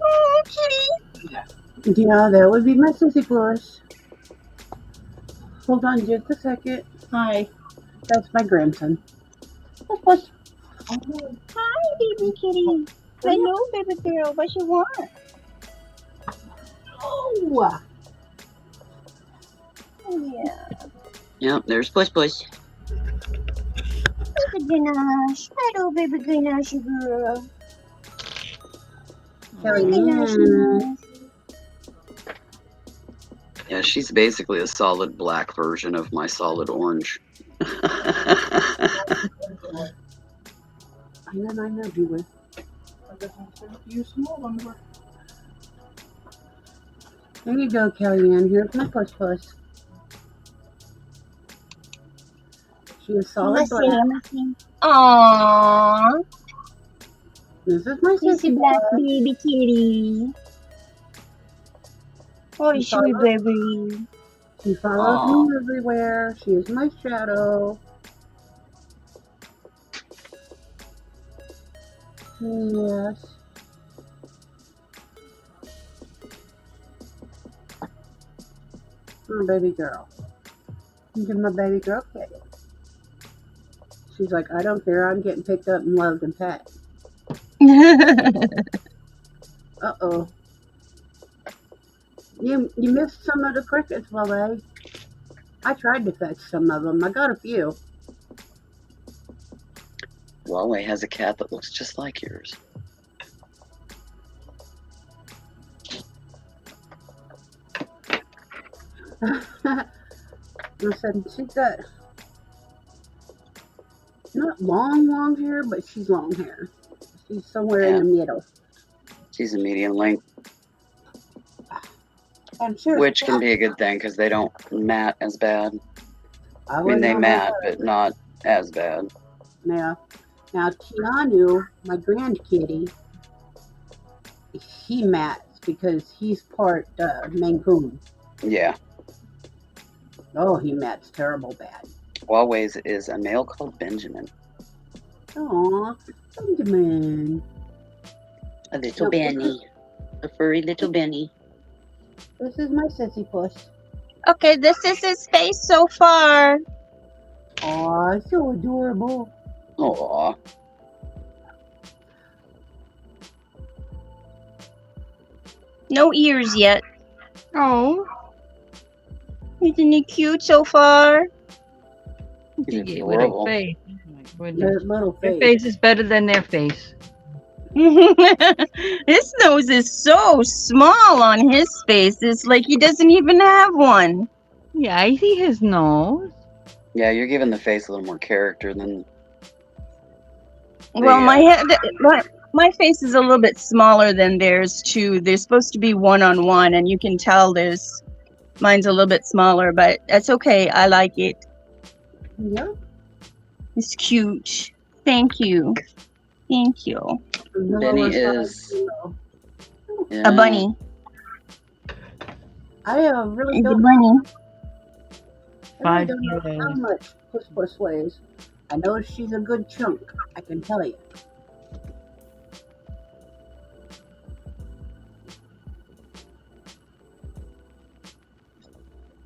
Oh, kitty. yeah. Yeah, that would be my sissy puss. Hold on just a second. Hi. That's my grandson. Puss. Hi, baby kitty. Hello, baby girl. What you want? Oh! Yeah. Yep, there's Puss Puss. Baby Ganache. Hello, baby Ganache girl. Kelly Ganache. Ann. Yeah, she's basically a solid black version of my solid orange. I know, Julie. I guess I'm going to use some more underwear. There you go, Kelly Ann. Here's my puss puss. She is solid black. Aww. This is my This is sissy black puss. baby kitty. Oh, She sweet follows- baby. She follows me everywhere. She is my shadow. Yes. Oh, baby girl. Look at my baby girl kitty. She's like, I don't care. I'm getting picked up and loved and pet. Uh-oh. You missed some of the crickets, Lily. I tried to fetch some of them. I got a few. Huawei has a cat that looks just like yours. Listen, she's got not long hair, but she's long hair. She's somewhere in the middle. She's a medium length, I'm sure. which can be a good thing because they don't mat as bad. I mean, wouldn't they know mat, about but not as bad. Yeah. Now, Keanu, my grand kitty, he mats because he's part Mancoon. Yeah. Oh, he mats terrible bad. Huawei's is a male called Benjamin. Aw, Benjamin. A little No, Benny. A furry little Benny. This is my sissy puss. Okay, this is his face so far. Aw, so adorable. Aww. No ears yet. Oh. Isn't he cute so far? He's With a adorable. face. Oh my Their goodness. little Your face. face is better than their face. His nose is so small on his face. It's like he doesn't even have one. Yeah, I see his nose. Yeah, you're giving the face a little more character than. Well, my face is a little bit smaller than theirs too. They're supposed to be one-on-one, and you can tell mine's a little bit smaller, but that's okay. I like it. Yeah. It's cute. Thank you. Thank you. The Benny lower side, is you know. yeah, A bunny. I really A don't good know. bunny. I really 5 don't know how kilos. much Puss weighs. I know she's a good chunk. I can tell you.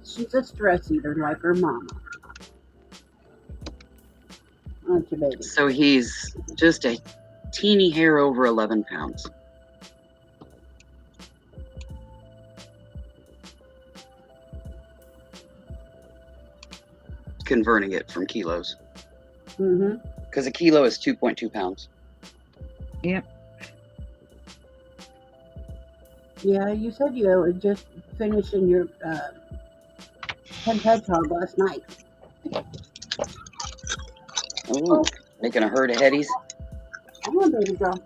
She's a stress eater like her mama. Aren't you, baby? so he's just a teeny hair over 11 pounds. Converting it from kilos, Mm-hmm. because a kilo is 2.2 pounds. Yep. Yeah, you said you were just finishing your pet hedgehog last night. Ooh, making a herd of headies. Come on, baby girl.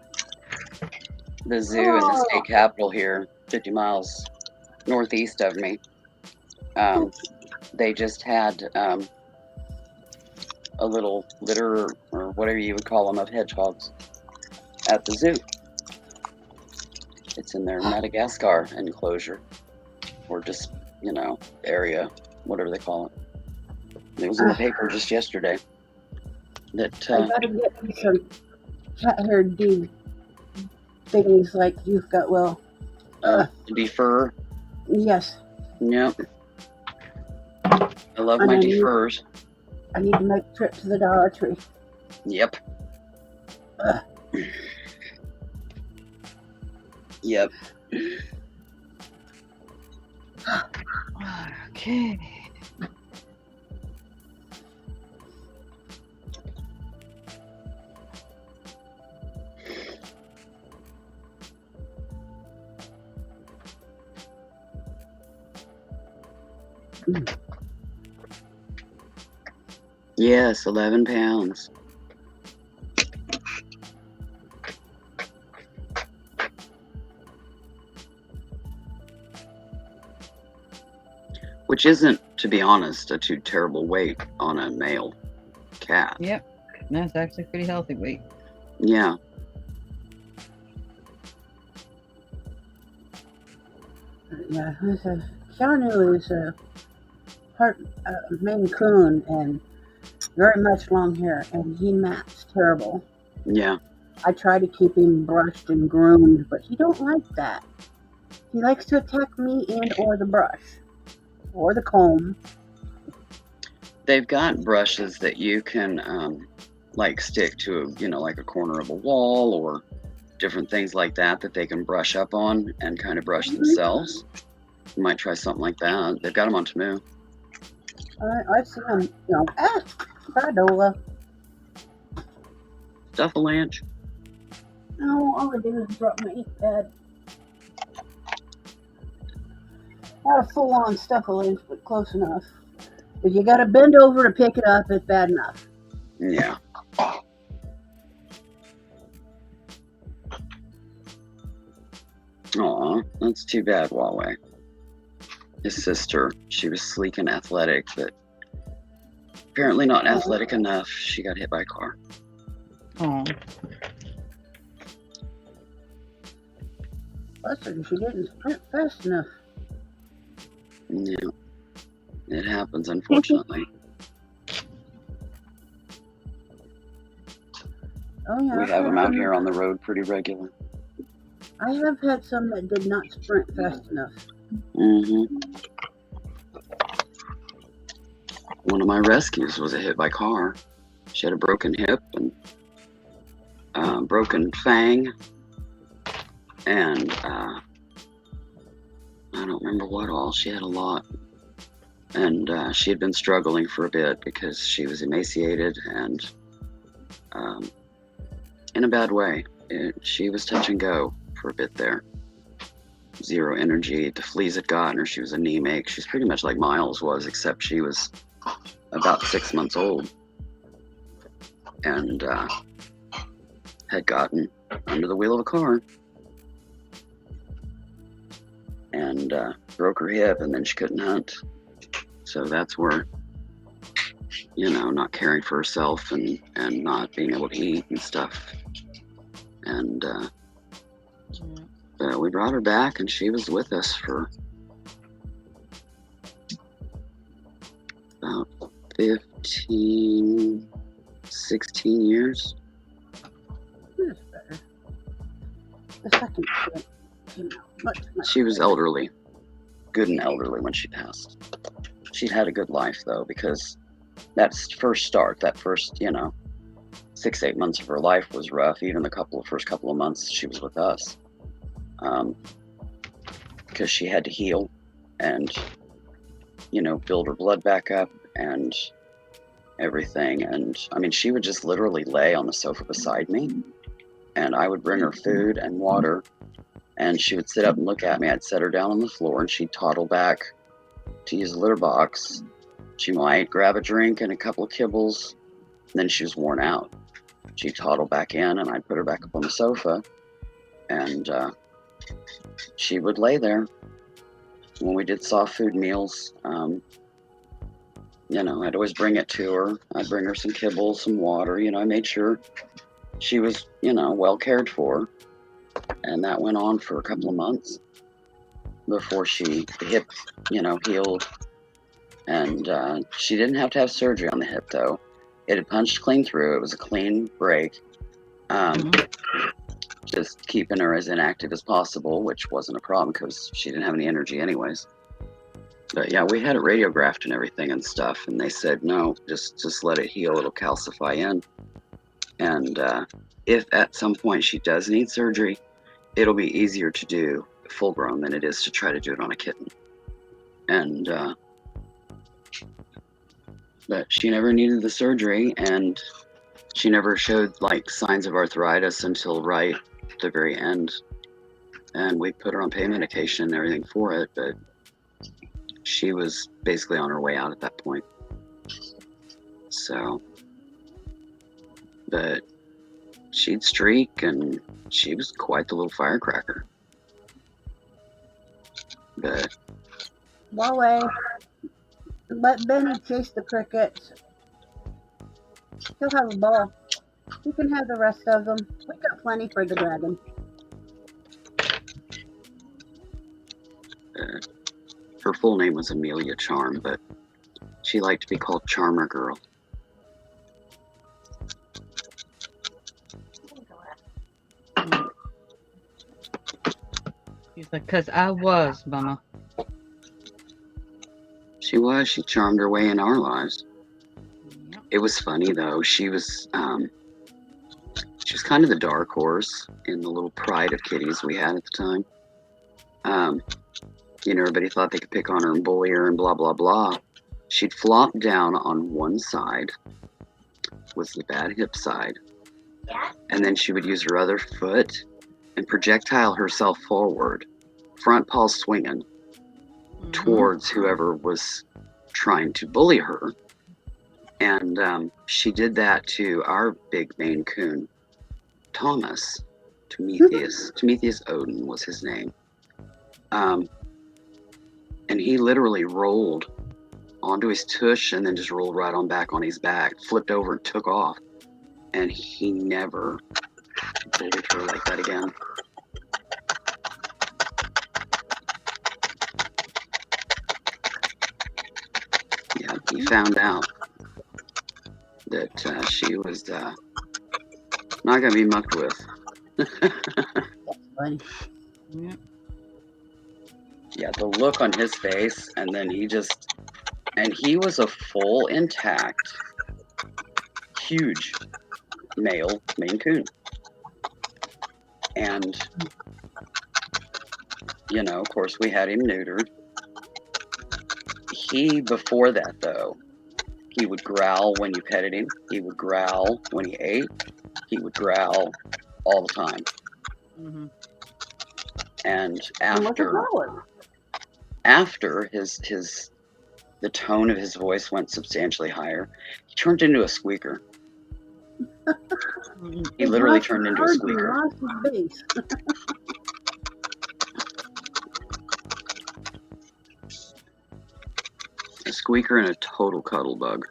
The zoo and the state capitol here, 50 miles northeast of me, they just had a little litter, or whatever you would call them, of hedgehogs at the zoo. It's in their Madagascar enclosure, or just, area, whatever they call it. It was in the paper just yesterday that I gotta get me some cat hair deed thingies like you've got. Well, defer. yes. Yep. I love my defers. I need to make a trip to the Dollar Tree. Yep. Yep. Okay. Yes, 11 pounds. Which isn't, to be honest, a too terrible weight on a male cat. Yep. That's actually pretty healthy weight. Yeah. Yeah, Keanu is a part Maine Coon and very much long hair, and he mats terrible. Yeah. I try to keep him brushed and groomed, but he don't like that. He likes to attack me and or the brush or the comb. They've got brushes that you can stick to like a corner of a wall or different things like that they can brush up on and kind of brush themselves. You might try something like that. They've got them on Temu. I've seen him, Bradola. Stuff-a-lanch. No, all I do is drop my ink pad. Not a full-on stuff-a-lanch, but close enough. If you gotta bend over to pick it up, it's bad enough. Yeah. Aw, that's too bad, Huawei. His sister, she was sleek and athletic, but apparently not athletic enough. She got hit by a car. Oh. Plus, she didn't sprint fast enough. Yeah. It happens, unfortunately. Oh, yeah. We have them out here on the road pretty regular. I have had some that did not sprint fast enough. Mm-hmm. One of my rescues was hit by a car. She had a broken hip and broken fang, and I don't remember what all. She had a lot, and she had been struggling for a bit because she was emaciated and in a bad way. She was touch and go for a bit there. Zero energy. The fleas had gotten her. She was anemic. She's pretty much like Miles was, except she was about 6 months old and had gotten under the wheel of a car and broke her hip, and then she couldn't hunt. So that's where, not caring for herself and not being able to eat and stuff And we brought her back, and she was with us for about 15, 16 years. That's better. The second ship came out much She was elderly, good and elderly when she passed. She'd had a good life, though, because that first start, that first, 6-8 months of her life was rough. Even the first couple of months she was with us, because she had to heal and, build her blood back up and everything. And I mean, she would just literally lay on the sofa beside me, and I would bring her food and water, and she would sit up and look at me. I'd set her down on the floor, and she'd toddle back to use the litter box. She might grab a drink and a couple of kibbles, and then she was worn out. She'd toddle back in, and I'd put her back up on the sofa, and she would lay there. When we did soft food meals, I'd always bring it to her. I'd bring her some kibbles, some water. I made sure she was, well cared for. And that went on for a couple of months before the hip, healed. And she didn't have to have surgery on the hip, though. It had punched clean through. It was a clean break. Just keeping her as inactive as possible, which wasn't a problem because she didn't have any energy anyways. But yeah, we had it radiographed and everything and stuff, and they said, no, just let it heal. It'll calcify in. And if at some point she does need surgery, it'll be easier to do full grown than it is to try to do it on a kitten. And but she never needed the surgery, and she never showed signs of arthritis until right at the very end. And we put her on pain medication and everything for it, but she was basically on her way out at that point. So, but she'd streak, and she was quite the little firecracker. But Huawei. Let Benny chase the crickets. He'll have a ball. You can have the rest of them. We got plenty for the dragon. her full name was Amelia Charm, but she liked to be called Charmer Girl. He's like, 'cause I was, Mama. She was. She charmed her way in our lives. It was funny though. She was kind of the dark horse in the little pride of kitties we had at the time. Everybody thought they could pick on her and bully her and blah blah blah. She'd flop down on one side, was the bad hip side, and then she would use her other foot and projectile herself forward, front paw swinging towards whoever was trying to bully her. And she did that to our big Maine Coon, Thomas, Prometheus Odin was his name. And he literally rolled onto his tush and then just rolled right on back on his back, flipped over and took off. And he never bullied her like that again. Yeah, he found out that she was not going to be mucked with. That's funny. Yeah. Yeah, the look on his face, and then he was a full, intact, huge male Maine Coon. And, of course, we had him neutered. Before that, though, he would growl when you petted him. He would growl when he ate. He would growl all the time. Mm-hmm. And And what's after wrong? the tone of his voice went substantially higher, he turned into a squeaker. He literally turned into a squeaker. Lost his base. A squeaker and a total cuddle bug.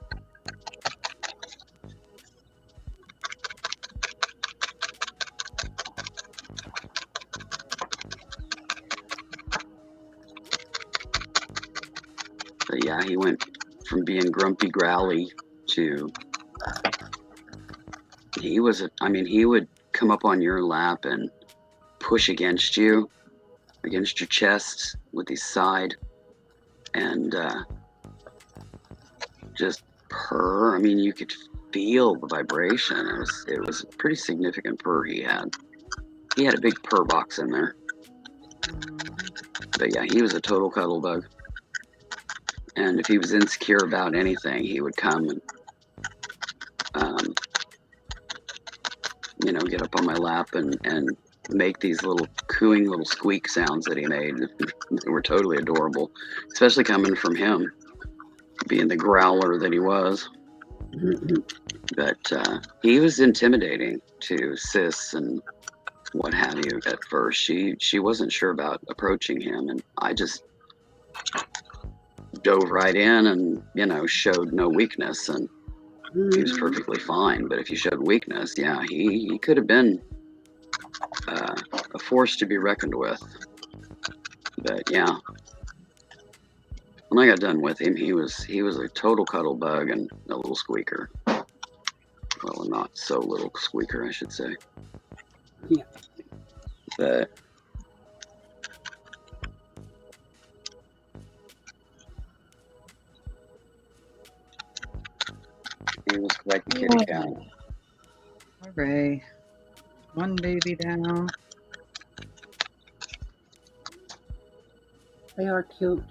yeah, he went from being grumpy growly to he would come up on your lap and push against your chest with his side and just purr. I mean, you could feel the vibration. It was a pretty significant purr he had. He had a big purr box in there. But yeah, he was a total cuddle bug. And if he was insecure about anything, he would come and get up on my lap and make these little cooing little squeak sounds that he made. They were totally adorable, especially coming from him, being the growler that he was. But he was intimidating to Sis and what have you at first. She wasn't sure about approaching him, and I just dove right in and showed no weakness, and he was perfectly fine. But if you showed weakness, yeah, he could have been a force to be reckoned with. But yeah, when I got done with him, he was a total cuddle bug and a little squeaker. Well, not so little squeaker, I should say. Yeah. But he was quite the kitty cat. Hooray. One baby down. They are cute.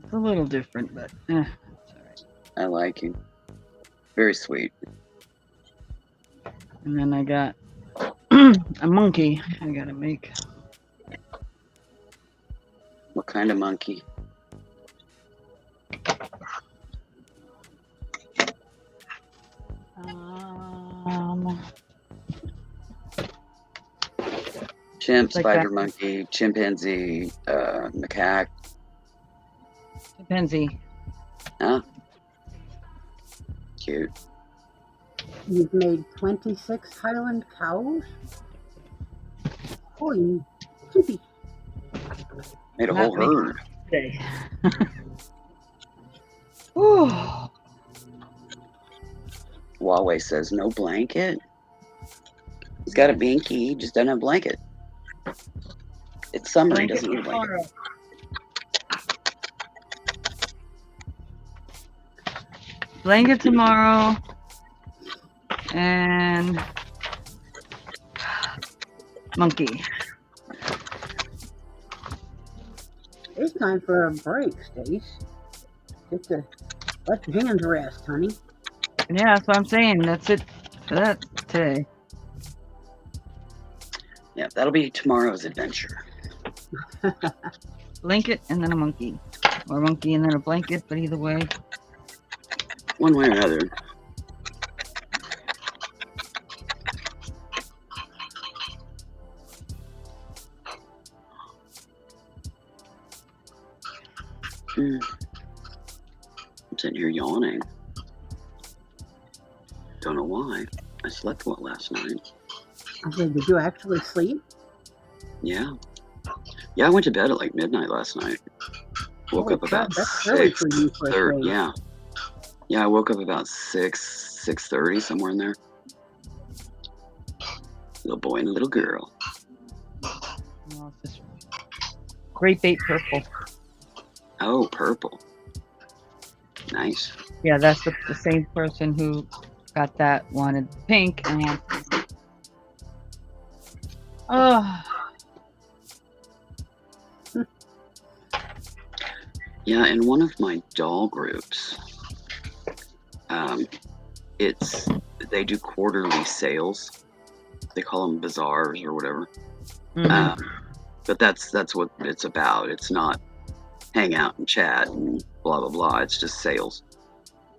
It's a little different, but it's all right. I like him. Very sweet. And then I got a monkey I gotta make. What kind of monkey? Chimp, like spider that. monkey, chimpanzee, macaque. Chimpanzee. Huh? Cute. You've made 26 Highland cows? Holy chippy. Made a Not whole me. herd. Okay. Ooh. Huawei says no blanket. He's got a binky, he just doesn't have a blanket. It's summer, he doesn't need a blanket. Blanket tomorrow. And monkey. It's time for a break, Stace. Just to let your hands rest, honey. Yeah, that's what I'm saying. That's it for that today. Yeah, that'll be tomorrow's adventure. Blanket and then a monkey. Or a monkey and then a blanket, but either way. One way or another. I'm sitting here yawning. Don't know why. I slept well last night. Okay, did you actually sleep? Yeah. Yeah, I went to bed at like midnight last night. Woke up about That's early for you for a 6:30. day. Yeah. Yeah, I woke up about 6:30, somewhere in there. Little boy and a little girl. Oh, it's just grape bait purple. Oh, purple. Nice. Yeah, that's the same person who got that wanted pink and wants. Oh, Yeah, in one of my doll groups, they do quarterly sales. They call them bazaars or whatever. mhm. But that's what it's about. It's not hang out and chat and blah blah blah. It's just sales.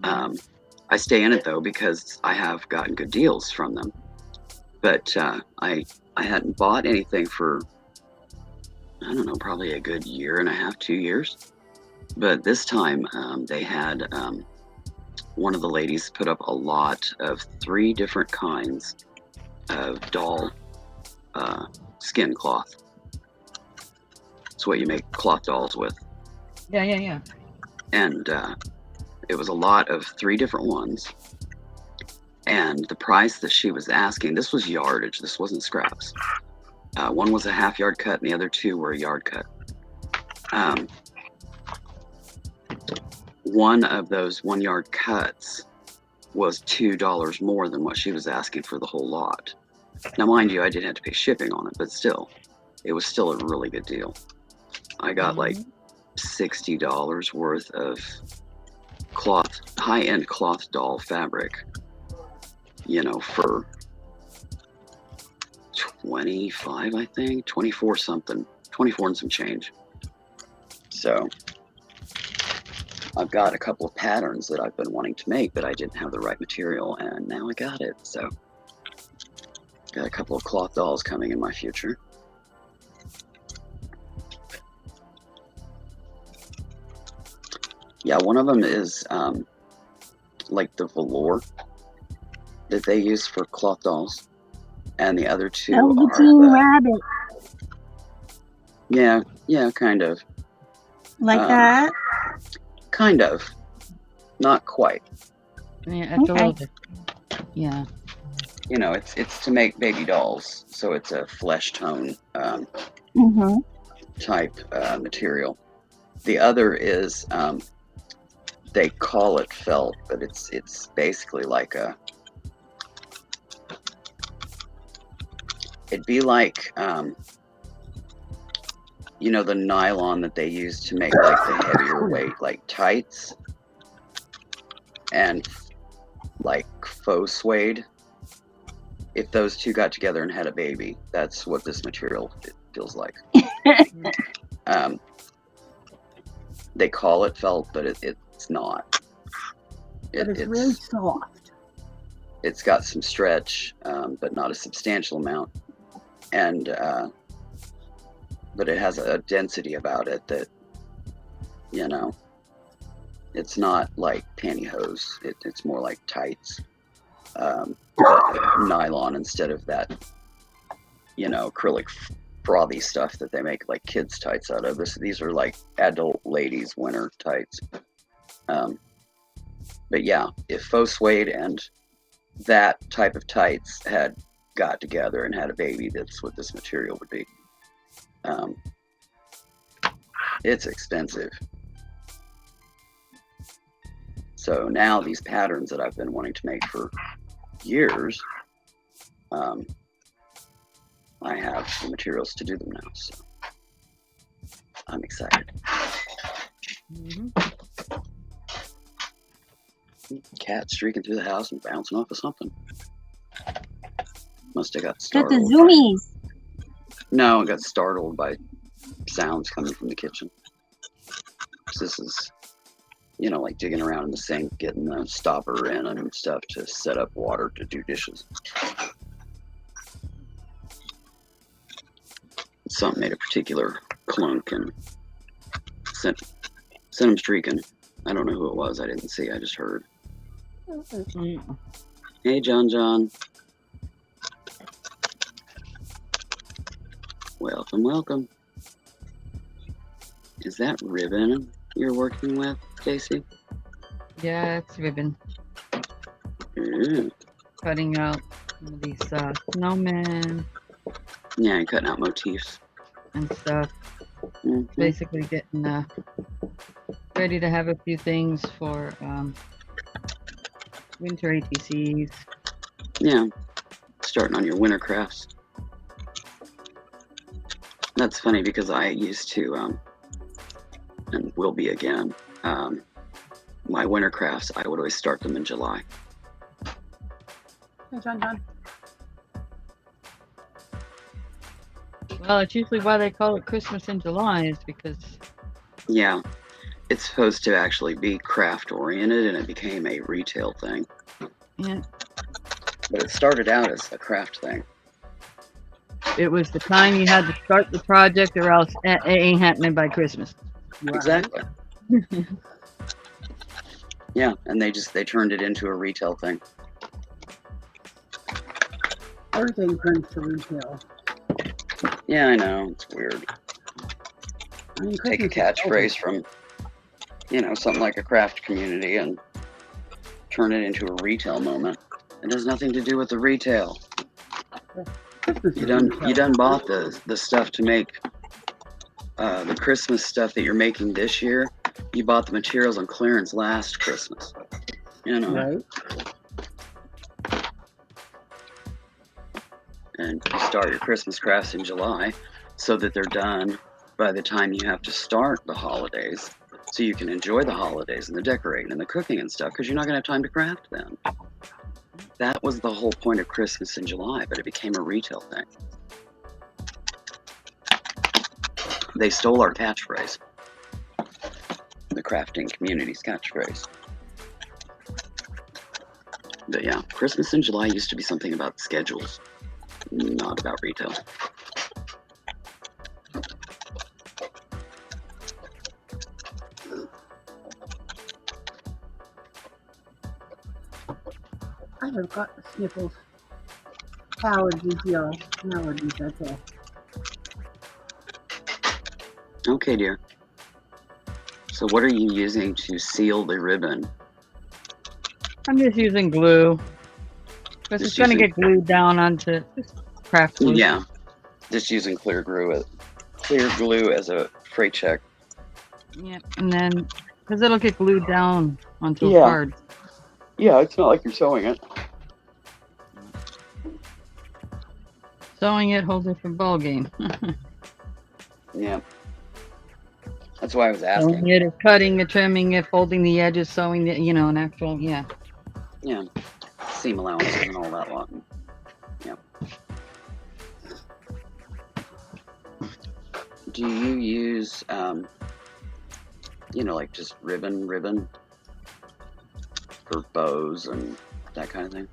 I stay in it though because I have gotten good deals from them. But I hadn't bought anything for, I don't know, probably a good year and a half, 2 years. But this time they had one of the ladies put up a lot of 3 different kinds of doll skin cloth. It's what you make cloth dolls with. Yeah. And it was a lot of 3 different ones. And the price that she was asking, this was yardage, this wasn't scraps. One was a half yard cut, and the other 2 were a yard cut. One of those 1 yard cuts was $2 more than what she was asking for the whole lot. Now, mind you, I did have to pay shipping on it, but still, it was still a really good deal. I got like $60 worth of cloth, high-end cloth doll fabric, you know, for 25, I think, 24 something, 24 and some change. So I've got a couple of patterns that I've been wanting to make, but I didn't have the right material, and now I got it. So got a couple of cloth dolls coming in my future. Yeah, one of them is like the velour that they use for cloth dolls, and the other 2 are Velveteen Rabbit. Yeah, kind of. Like that? Kind of. Not quite. Yeah, it's a little bit. Yeah. You know, it's to make baby dolls, so it's a flesh tone type material. The other is they call it felt, but it's basically like it'd be like you know, the nylon that they use to make like the heavier weight, like tights and like faux suede. If those 2 got together and had a baby, that's what this material feels like. They call it felt, but it's not. But it's really soft. It's got some stretch, but not a substantial amount. And but it has a density about it that, you know, it's not like pantyhose. It's more like tights, but nylon instead of that, you know, acrylic frothy stuff that they make like kids tights out of. These are like adult ladies winter tights. But yeah, if faux suede and that type of tights had got together and had a baby, that's what this material would be. It's expensive. So now these patterns that I've been wanting to make for years, I have the materials to do them now, so I'm excited. Cat streaking through the house and bouncing off of something. Must have got startled. Got the zoomies. No, I got startled by sounds coming from the kitchen. This is, you know, like digging around in the sink, getting the stopper in and stuff to set up water to do dishes. Something made a particular clunk and sent him streaking. I don't know who it was. I didn't see. I just heard. Hey, John. Welcome. Is that ribbon you're working with, Stacey? Yeah, it's ribbon. Ooh. Cutting out some of these snowmen Yeah, and cutting out motifs. and stuff. Basically getting ready to have a few things for winter ATCs. Yeah, starting on your winter crafts. That's funny because I used to, and will be again, my winter crafts, I would always start them in July. Hey, John. Well, it's usually why they call it Christmas in July, is because... Yeah, it's supposed to actually be craft oriented, and it became a retail thing. Yeah. But it started out as a craft thing. It was the time you had to start the project, or else it ain't happening by Christmas. Exactly. Yeah, and they turned it into a retail thing. Everything turns to retail. Yeah, I know, it's weird. I mean, Take a catchphrase from you know, something like a craft community and turn it into a retail moment. It has nothing to do with the retail. Christmas You is done retail. bought the stuff to make the Christmas stuff that you're making this year. You bought the materials on clearance last Christmas. You know, Right? and you start your Christmas crafts in July so that they're done by the time you have to start the holidays, so you can enjoy the holidays and the decorating and the cooking and stuff, because you're not going to have time to craft then. That was the whole point of Christmas in July, but it became a retail thing. They stole our catchphrase, the crafting community's catchphrase. But yeah, Christmas in July used to be something about schedules, not about retail. I have got the sniffles. Allergies, y'all. Allergies, that's all. Okay, dear. So what are you using to seal the ribbon? I'm just using glue. Because it's Just going to using- get glued down onto craft glue. Yeah, just using clear glue as a freight check. Yeah. And then, because it'll get glued down onto Yeah. a card. Yeah, it's not like you're sewing it. Sewing it, whole different ball game. Yeah. That's why I was Sewing asking. it, or cutting it, trimming it, folding the edges, sewing the, an actual, yeah. Yeah. Seam allowances and all that lot. Yeah. Do you use, like just ribbon for bows and that kind of thing?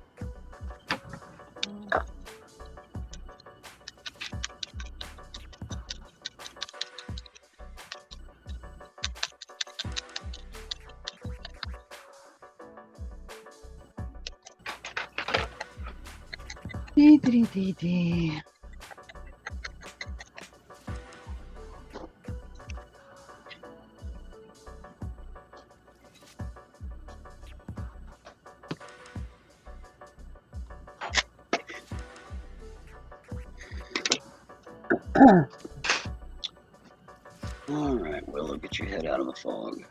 Dee. All right, Willow, get your head out of the fog.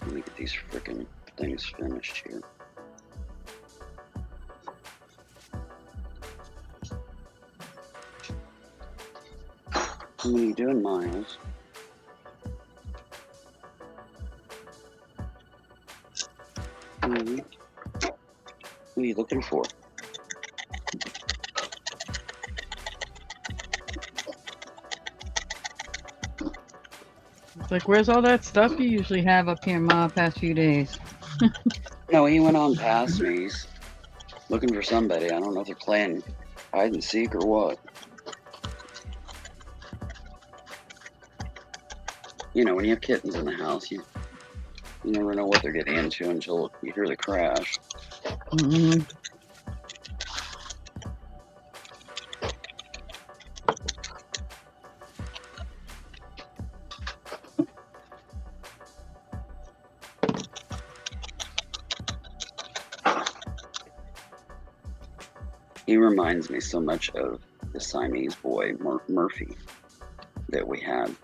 Let me get these frickin' things finished here. What are you doing, Miles? What are you looking for? It's like, where's all that stuff you usually have up here, Ma, past few days? No, he went on past me. He's looking for somebody. I don't know if they're playing hide and seek or what. You know, when you have kittens in the house, you never know what they're getting into until you hear the crash. Mm-hmm. He reminds me so much of the Siamese boy, Murphy, that we had.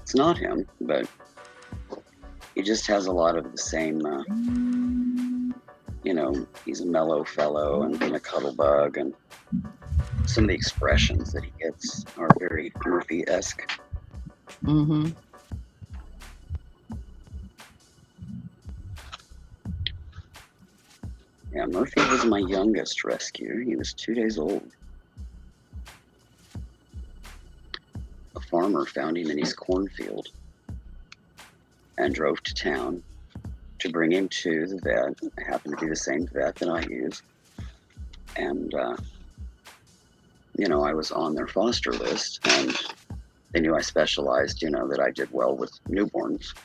It's not him, but he just has a lot of the same, he's a mellow fellow and a cuddle bug, and some of the expressions that he gets are very Murphy-esque. Mm-hmm. Yeah, Murphy was my youngest rescue. He was 2 days old. A farmer found him in his cornfield and drove to town to bring him to the vet. It happened to be the same vet that I use. And, I was on their foster list, and they knew I specialized, that I did well with newborns,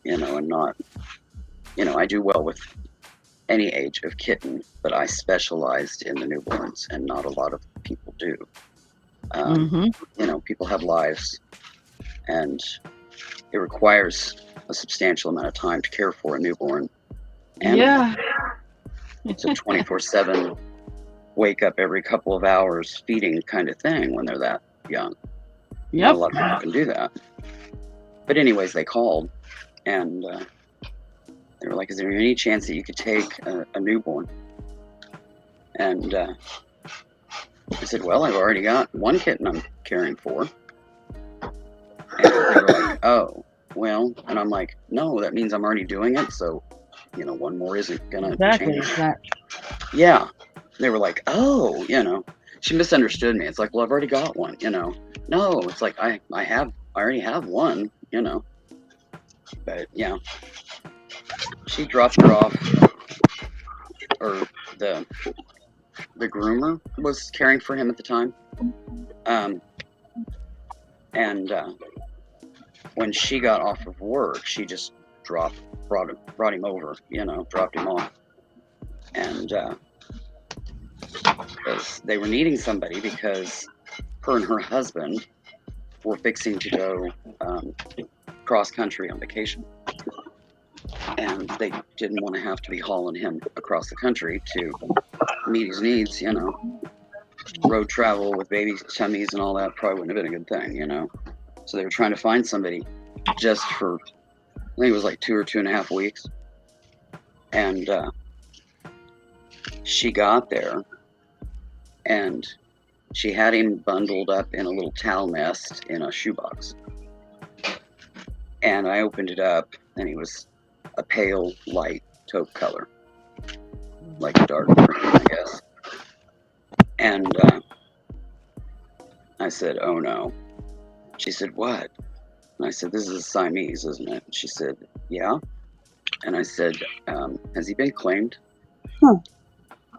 and not, I do well with any age of kitten, but I specialized in the newborns, and not a lot of people do. People have lives, and it requires a substantial amount of time to care for a newborn animal. Yeah. It's a 24/7 wake up every couple of hours feeding kind of thing when they're that young. Not a lot of people can do that. But anyways, they called, and they were like, is there any chance that you could take a newborn? And I said, well, I've already got one kitten I'm caring for. And they were like, oh, well, and I'm like, no, that means I'm already doing it, so, you know, one more isn't gonna change. Yeah. They were like, oh, you know, she misunderstood me. It's like, well, I've already got one, you know. No, it's like, I already have one, you know. But, yeah. She dropped her off, or the groomer was caring for him at the time. And when she got off of work, she just brought him over, you know, dropped him off. And they were needing somebody because her and her husband were fixing to go cross country on vacation. And they didn't want to have to be hauling him across the country to meet his needs, you know. Road travel with baby tummies and all that probably wouldn't have been a good thing, you know. So they were trying to find somebody just for, I think it was like 2 or 2.5 weeks. And she got there, and she had him bundled up in a little towel nest in a shoebox. And I opened it up, and he was a pale, light taupe color, like a dark green, I guess. And I said, oh no. She said, what? And I said, this is a Siamese, isn't it? And she said, yeah. And I said, has he been claimed?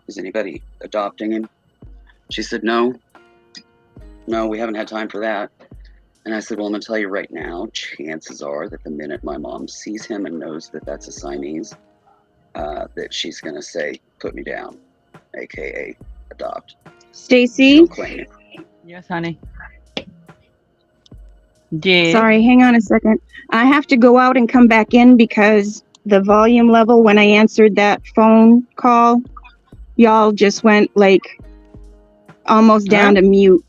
Is anybody adopting him? She said, no, we haven't had time for that. And I said, well, I'm going to tell you right now, chances are that the minute my mom sees him and knows that that's a Siamese, that she's going to say, put me down, aka adopt. Stacy? Don't claim it. Yes, honey. Yeah. Sorry, hang on a second. I have to go out and come back in because the volume level when I answered that phone call, y'all just went like almost down to mute.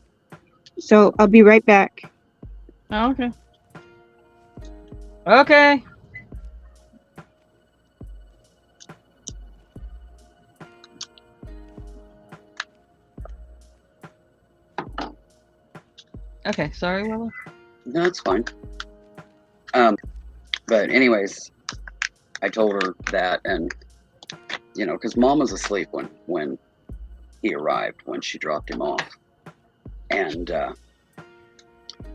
So I'll be right back. Oh, okay. Okay. Okay, sorry, Willow. No, it's fine. But anyways, I told her that, and you know, because Mom was asleep when he arrived, when she dropped him off, and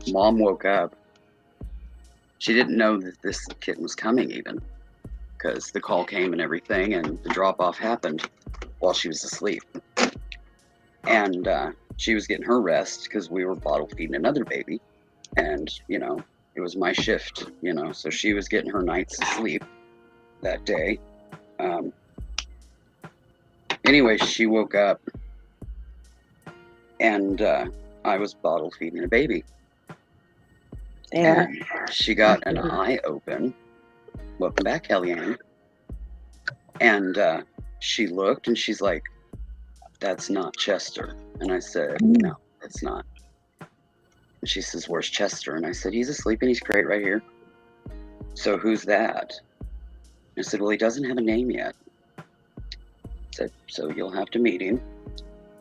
Mom woke up. She didn't know that this kitten was coming even, because the call came and everything, and the drop off happened while she was asleep, and she was getting her rest because we were bottle feeding another baby. And, you know, it was my shift, you know, so she was getting her night's sleep that day. Anyway, she woke up, and I was bottle feeding a baby. Yeah. And she got an eye open. Welcome back, Kellyanne. And she looked, and she's like, that's not Chester. And I said, no, it's not. And she says, where's Chester? And I said, he's asleep in his crate right here. So who's that? I said, well, he doesn't have a name yet. I said, so you'll have to meet him.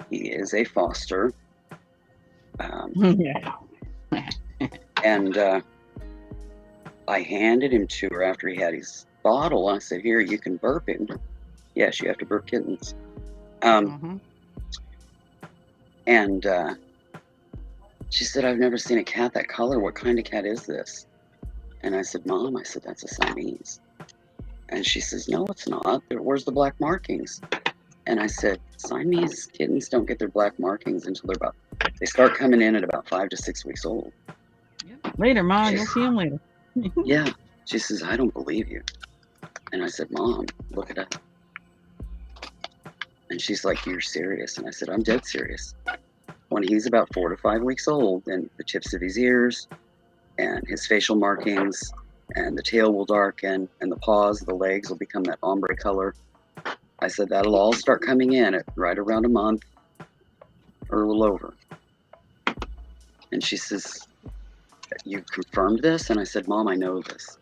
He is a foster. And I handed him to her after he had his bottle. I said, here, you can burp him. Yes, you have to burp kittens. And she said, I've never seen a cat that color. What kind of cat is this? And I said, Mom, I said, that's a Siamese. And she says, no, it's not. Where's the black markings? And I said, Siamese kittens don't get their black markings until they start coming in at about 5 to 6 weeks old. Later, Mom, you'll see him later. Yeah. She says, I don't believe you. And I said, Mom, look it up. And she's like, you're serious? And I said, I'm dead serious. When he's about 4 to 5 weeks old, and the tips of his ears, and his facial markings, and the tail will darken, and the paws, the legs will become that ombre color. I said, that'll all start coming in at right around a month or a little over. And she says, you confirmed this? And I said, Mom, I know this.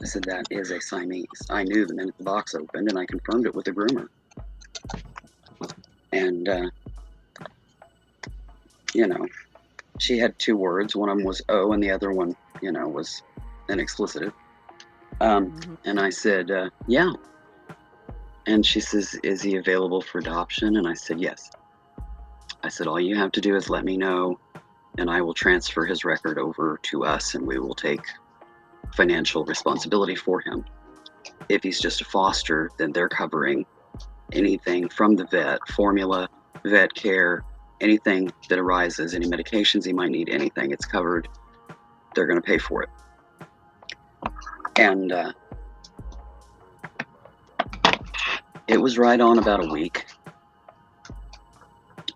I said, that is a Siamese. I knew the minute the box opened, and I confirmed it with the groomer. And, you know, she had 2 words. One of them was O, and the other one, you know, was an expletive. And I said, yeah. And she says, is he available for adoption? And I said, yes. I said, all you have to do is let me know, and I will transfer his record over to us, and we will take financial responsibility for him. If he's just a foster, then they're covering anything from the vet, formula, vet care, anything that arises, any medications he might need, anything, it's covered. They're going to pay for it. And it was right on about a week.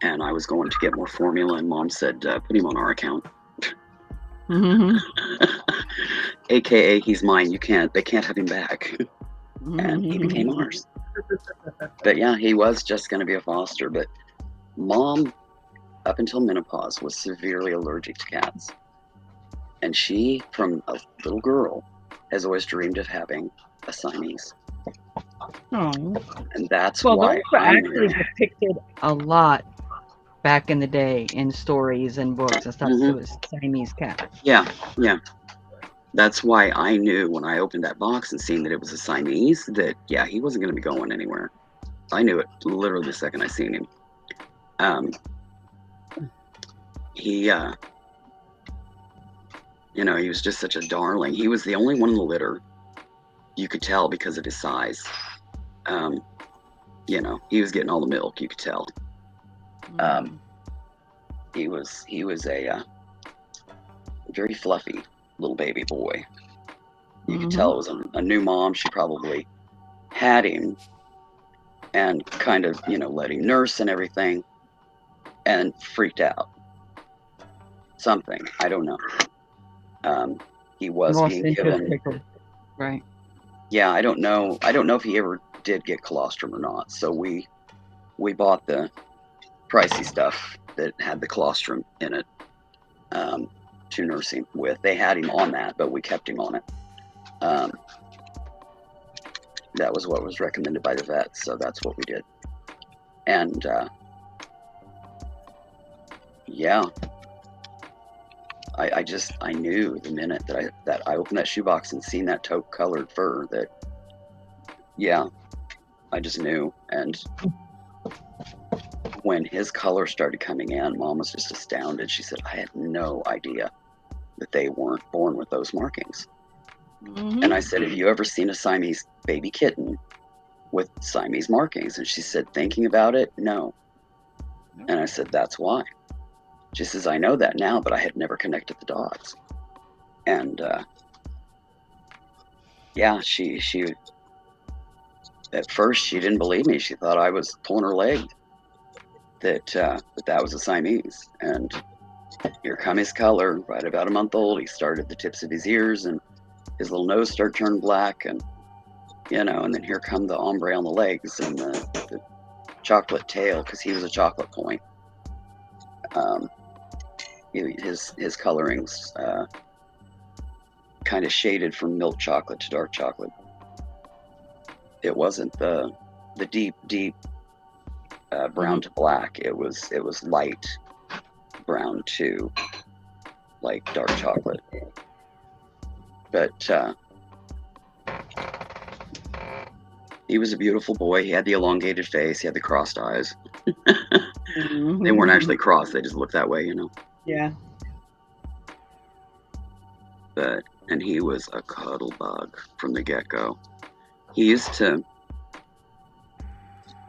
And I was going to get more formula, and Mom said, put him on our account. AKA, he's mine. They can't have him back. And he became ours. But yeah, he was just going to be a foster. But Mom, up until menopause, was severely allergic to cats. And she, from a little girl, has always dreamed of having a Siamese. Oh. And that's Well, why those were I actually knew. depicted a lot back in the day in stories and books and stuff. It was Siamese cat. Yeah. That's why I knew when I opened that box and seen that it was a Siamese that, yeah, he wasn't going to be going anywhere. I knew it literally the second I seen him. He, you know, he was just such a darling. He was the only one in the litter. You could tell because of his size. You know, he was getting all the milk. You could tell. He was a very fluffy little baby boy. You could tell it was a new mom. She probably had him and kind of, you know, let him nurse and everything, and freaked out. Something, I don't know. He was Lost being interest, given. pickled. Right. Yeah, I don't know if he ever did get colostrum or not. So we bought the pricey stuff that had the colostrum in it to nurse him with. They had him on that, but we kept him on it. That was what was recommended by the vet, so that's what we did. And yeah, I knew the minute that I opened that shoebox and seen that taupe colored fur that, yeah, I just knew. And when his color started coming in, Mom was just astounded. She said, I had no idea that they weren't born with those markings. And I said, have you ever seen a Siamese baby kitten with Siamese markings? And she said, thinking about it, no. And I said, that's why. She says, I know that now, but I had never connected the dots. And yeah, she at first she didn't believe me. She thought I was pulling her leg, that was a Siamese. And here come his color, right about a month old. He started the tips of his ears, and his little nose started turning black, and you know, and then here come the ombre on the legs and the chocolate tail, because he was a chocolate point. His colorings kind of shaded from milk chocolate to dark chocolate. It wasn't the deep brown to black. It was light brown to like dark chocolate. But he was a beautiful boy. He had the elongated face. He had the crossed eyes. They weren't actually crossed. They just looked that way, you know. Yeah. And he was a cuddle bug from the get-go. He used to,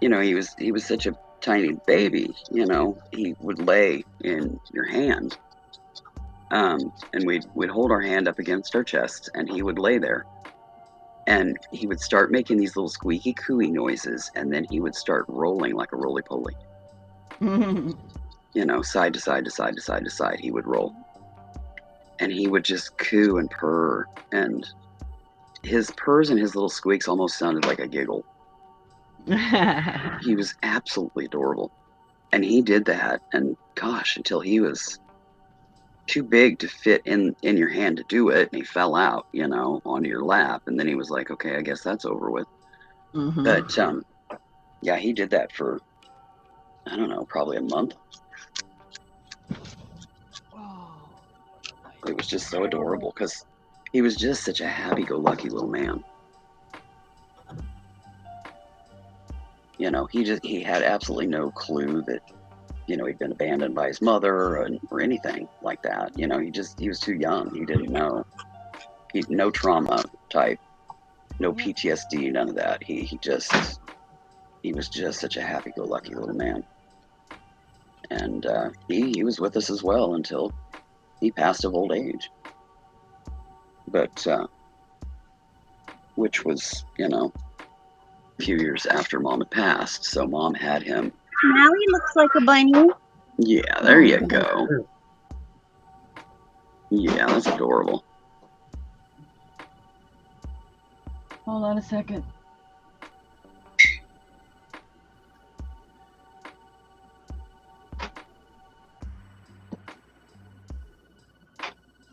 you know, he was such a tiny baby, you know. He would lay in your hand, and we'd hold our hand up against our chest, and he would lay there, and he would start making these little squeaky cooey noises, and then he would start rolling like a roly-poly. You know, side to side to side to side to side, he would roll. and he would just coo and purr, and his purrs and his little squeaks almost sounded like a giggle. He was absolutely adorable. And he did that, and gosh, until he was too big to fit in your hand to do it, and he fell out, onto your lap, and then he was like, okay, I guess that's over with. Mhm. But yeah, he did that for, I don't know, probably a month. It was just so adorable because he was just such a happy-go-lucky little man. He had absolutely no clue that, he'd been abandoned by his mother or anything like that. He was too young. He didn't know. No trauma type, no PTSD, none of that. He was just such a happy-go-lucky little man. And he was with us as well until he passed of old age. But, which was, a few years after Mom had passed. So Mom had him. Now he looks like a bunny. Yeah, there you go. Yeah, that's adorable. Hold on a second.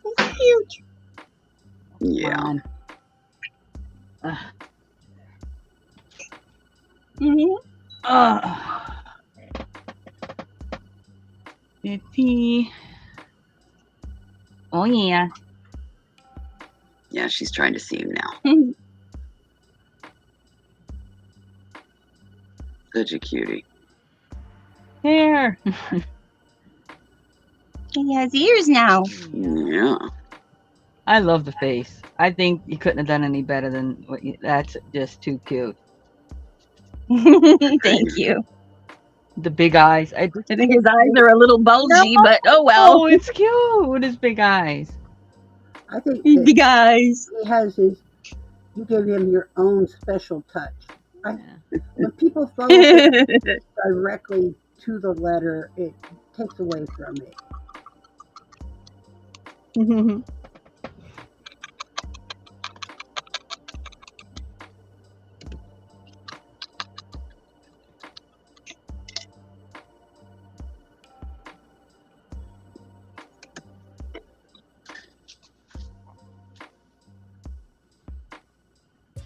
He's cute. Yeah. Betty. Oh yeah. Yeah, she's trying to see him now. Such a cutie. Here. He has ears now. Yeah. I love the face. I think you couldn't have done any better than that's just too cute. Thank you. The big eyes. I think his eyes are a little bulgy, but oh well. Oh, it's cute with his big eyes. I think Big eyes. he has his. You give him your own special touch. When people follow it directly to the letter, it takes away from it.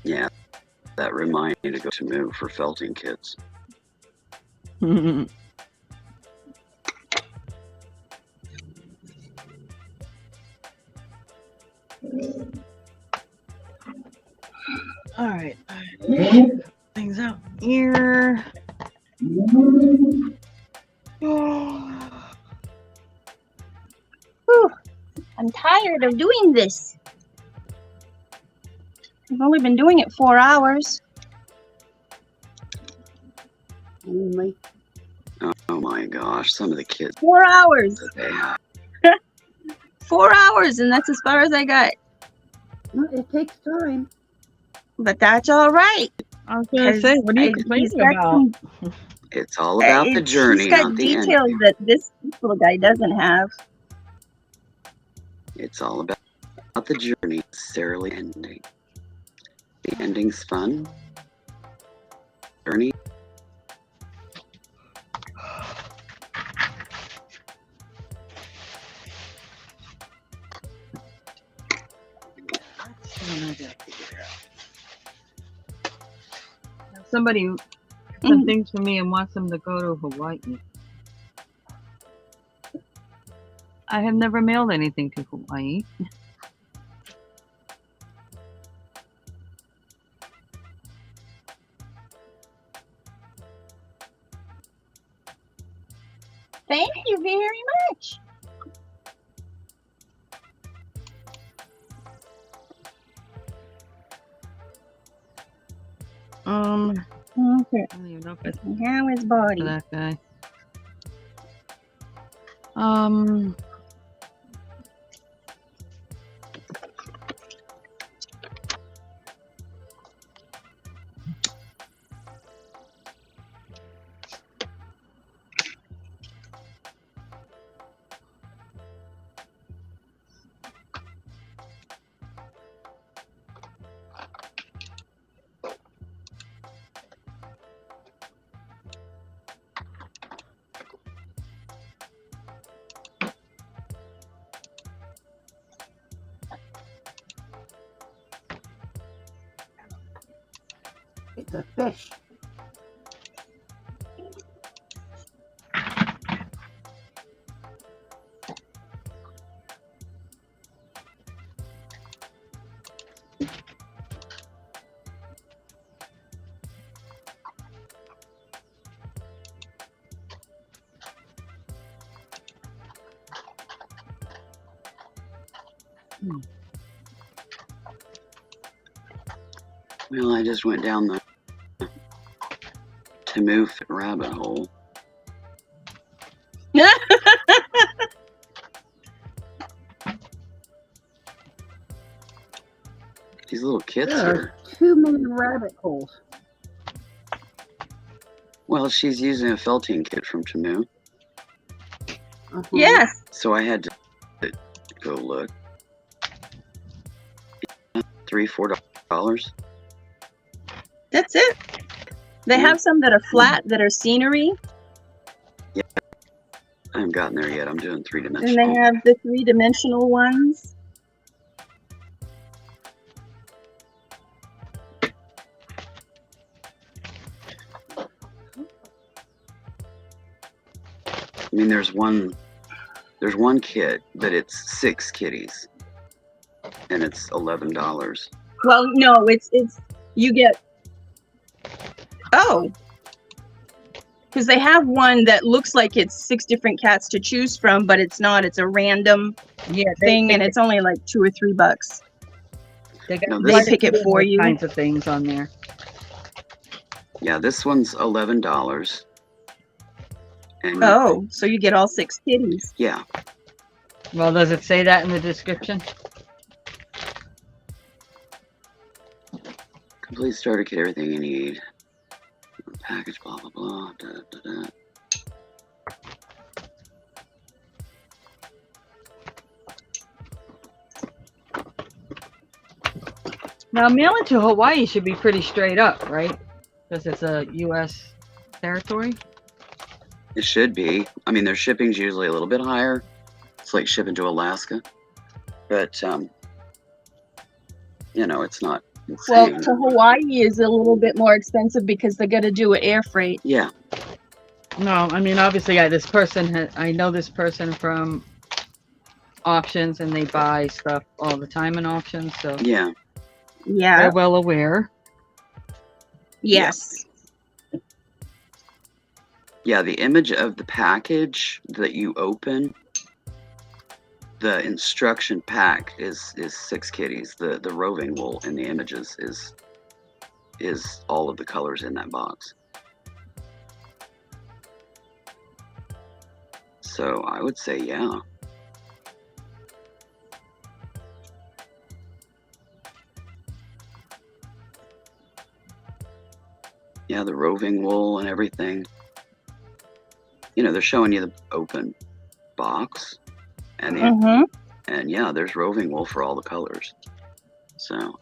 Yeah. That reminds me to go to move for felting kits. All right. Things out here. Whew. I'm tired of doing this. I've only been doing it 4 hours. Only. Oh my gosh, some of the kids. 4 hours. that they have. 4 hours, and that's as far as I got. No, it takes time. But that's all right. I was gonna say, what are you complaining about? It's all about the journey, He's got not the details ending. that this little guy doesn't have. It's all about the journey, not necessarily ending. The ending's fun. Journey. Somebody some things for me and wants them to go to Hawaii. I have never mailed anything to Hawaii. Thank you very much. Okay. I don't even know if it's How is body? for that guy. It's a fish. Well, I just went down the Timoof rabbit hole. These little kits There are. are too many rabbit holes. Well, she's using a felting kit from Timoof, Yes, so I had to go look. $3-4. that's it. They have some that are flat that are scenery, I haven't gotten there yet. I'm doing and they three-dimensional. have the 3-dimensional ones. I mean, there's one kit, but it's 6 kitties, and it's $11. Well, no, it's you get. Oh, because they have one that looks like it's 6 different cats to choose from, but it's not. It's a random Yeah, thing, and it's only like $2 or $3. they got No, They this- pick it for you. kinds of things on there. Yeah, this one's $11. And Oh, so you get all 6 kitties. yeah, Well, does it say that in the description? complete starter kit, everything you need. Package, blah blah blah. Da, da, da. Now, mailing to Hawaii should be pretty straight up, right? Because it's a U.S. territory. It should be. I mean, their shipping's usually a little bit higher. It's like shipping to Alaska, but you know, it's not Well, insane. to Hawaii is a little bit more expensive because they got to do an air freight. Yeah, No, I mean, obviously, I know this person from auctions, and they buy stuff all the time in auctions, so yeah. Yeah. they're well aware. Yes. Yeah, the image of the package that you open, the instruction pack is 6 kitties. The roving wool in the images is all of the colors in that box. So I would say yeah. Yeah, the roving wool and everything. You know, they're showing you the open box, and Mm-hmm. and yeah, there's roving wool for all the colors. So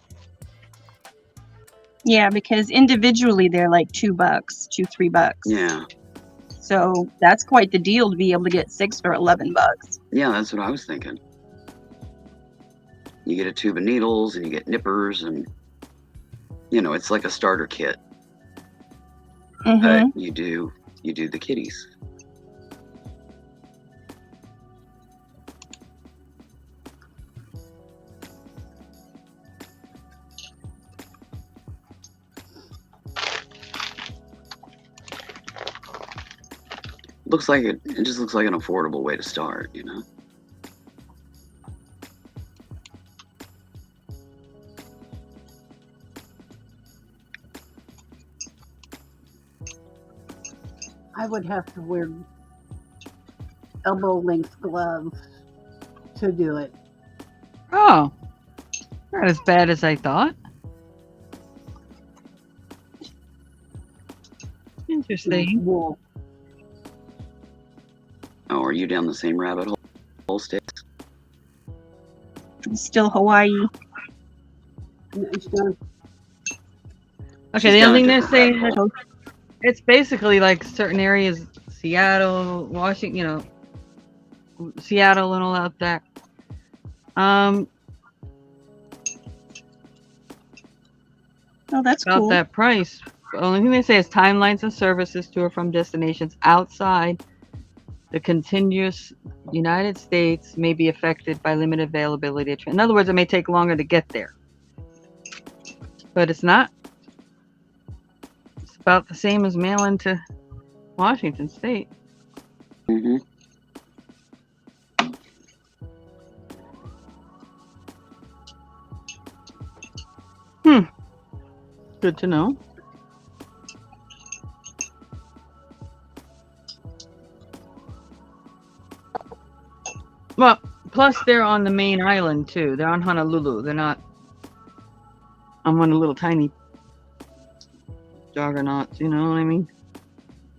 Yeah, because individually they're like $2, $3. yeah, So that's quite the deal to be able to get 6 for $11. yeah, that's what I was thinking. You get a tube of needles, and you get nippers, and you know, it's like a starter kit, Mm-hmm. but you do the kitties. Looks like it just looks like an affordable way to start, you know. I would have to wear elbow length gloves to do it. Oh, not as bad as I thought. Interesting. Wool. Oh, are you down the same rabbit hole, Sticks? Still Hawaii. It's done. Okay, She's the down only a thing they're different saying rabbit hole. it's basically like certain areas, Seattle, Washington, Seattle and all out that. Oh, that's About cool. that price. The only thing they say is timelines and services to or from destinations outside the continuous United States may be affected by limited availability. In other words, it may take longer to get there. But it's not. It's about the same as mailing to Washington State. Mm-hmm. Good to know. Well, plus they're on the main island too. They're on Honolulu. They're not on one of the little tiny juggernauts, you know what I mean?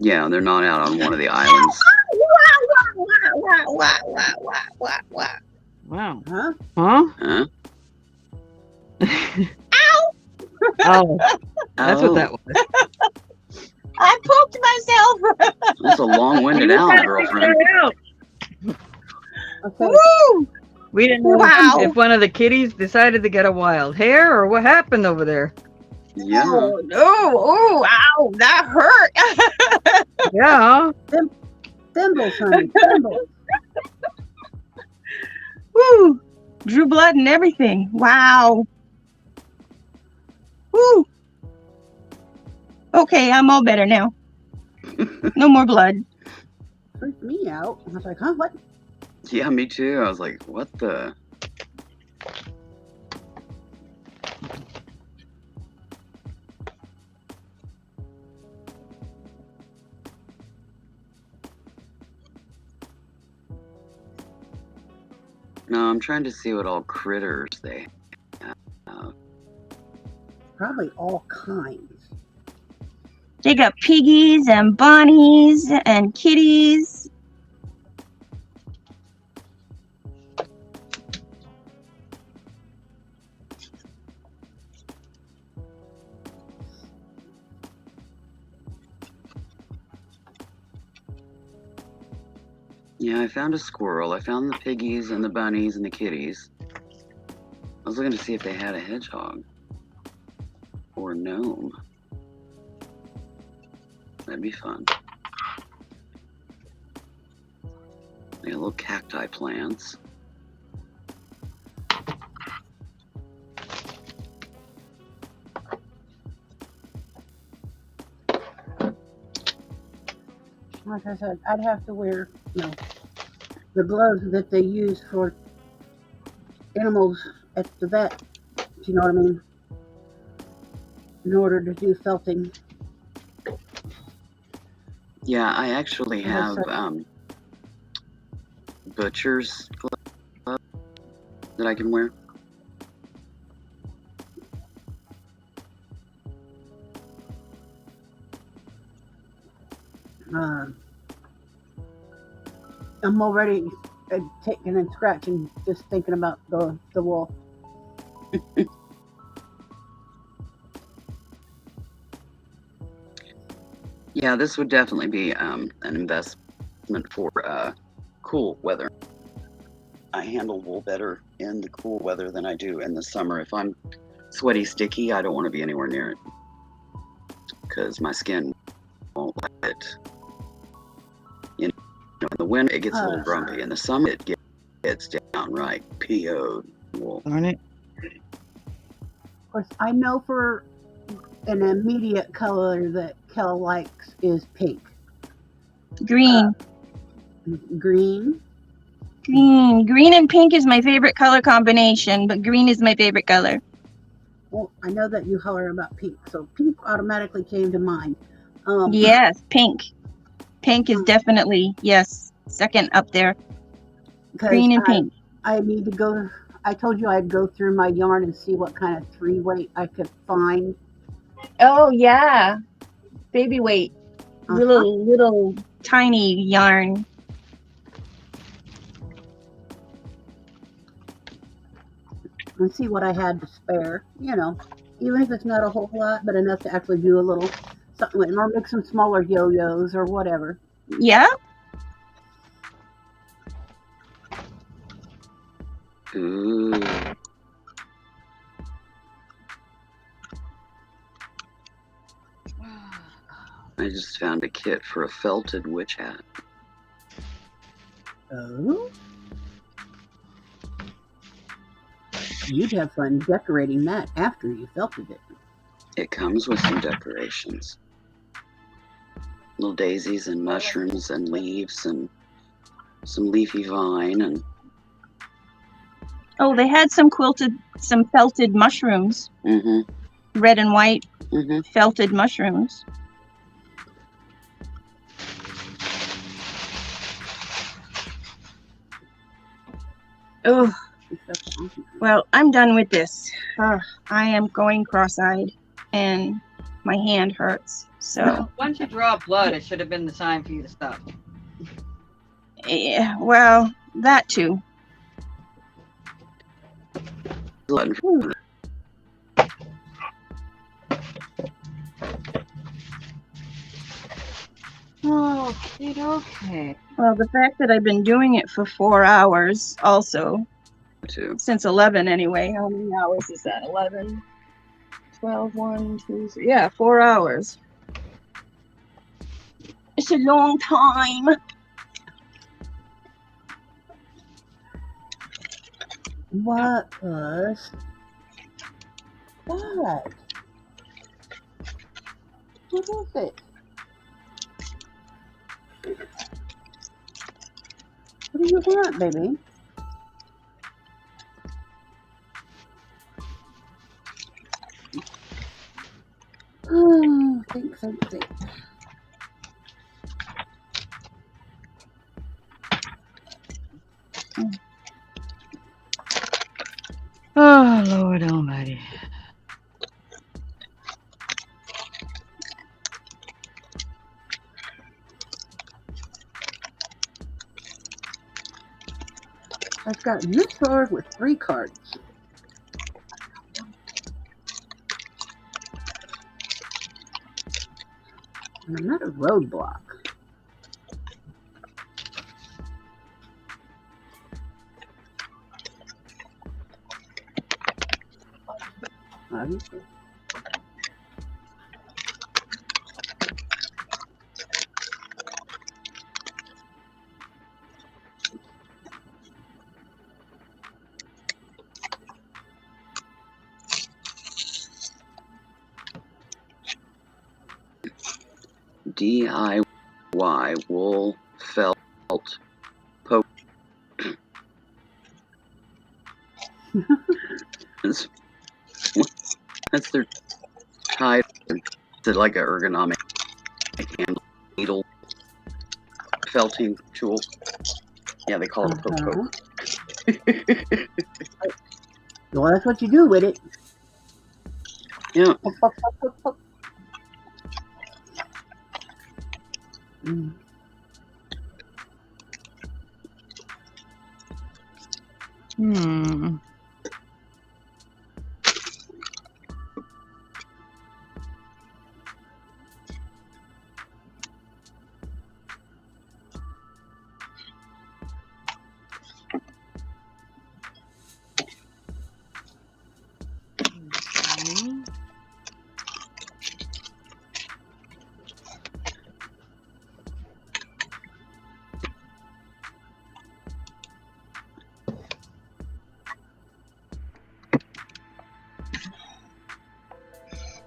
Yeah, they're not out on one of the islands. Wow. Huh? Huh? Huh? Oh, that's what that Oh, was. I poked myself. that's a long-winded owl, girlfriend. Okay. Woo! We didn't know Wow. if one of the kitties decided to get a wild hair or what happened over there. Yeah. Oh, no. Oh, ow. That hurt. Yeah. Thimbles, honey. Thimbles. Woo. Drew blood and everything. Wow. Woo. Okay, I'm all better now. No more blood. Freaked me out. I was like, huh? What? Yeah, me too. I was like, what the? No, I'm trying to see what all critters they have. Probably all kinds. They got piggies and bunnies and kitties. Yeah, I found a squirrel. I found the piggies and the bunnies and the kitties. I was looking to see if they had a hedgehog or a gnome. That'd be fun. They got little cacti plants. Like I said, I'd have to wear, the gloves that they use for animals at the vet. Do you know what I mean? In order to do felting. Yeah, I actually have butcher's gloves that I can wear. I'm already taking and scratching just thinking about the wool. Yeah, this would definitely be an investment for cool weather. I handle wool better in the cool weather than I do in the summer. If I'm sweaty, sticky, I don't want to be anywhere near it because my skin won't like it. You know, in the winter it gets a little grumpy. In the summer it gets downright PO'd wool. Darn it. Of course, I know for an immediate color that Kel likes is pink. Green. Green. Green and pink is my favorite color combination, but green is my favorite color. Well, I know that you holler about pink, so pink automatically came to mind. Yes, pink. Pink is definitely, yes, second up there. Green and pink. I need to go. I told you I'd go through my yarn and see what kind of 3-weight I could find. Oh, yeah. Baby weight. Little tiny yarn. And see what I had to spare. You know, even if it's not a whole lot, but enough to actually do a little something, or make some smaller yo-yos or whatever. Yeah. Ooh. I just found a kit for a felted witch hat. Oh? You'd have fun decorating that after you felted it. It comes with some decorations. Little daisies and mushrooms and leaves and some leafy vine and Oh, they had some felted mushrooms, red and white felted mushrooms. Oh, well, I'm done with this. I am going cross-eyed, and my hand hurts. So once you draw blood, it should have been the time for you to stop. Yeah, well, that too. Okay. Well, the fact that I've been doing it for 4 hours also, since 11 anyway. How many hours is that? 11, 12, 1, 2, 3. Yeah, 4 hours. It's a long time. What was that? What is it? What do you want, baby? Think. Oh, Lord Almighty. I've got this card with 3 cards. And I'm at a roadblock. Obviously. DIY wool felt poke. That's their title. It's like an ergonomic handle needle felting tool. Yeah, they call it a poke. Well, that's what you do with it. Yeah.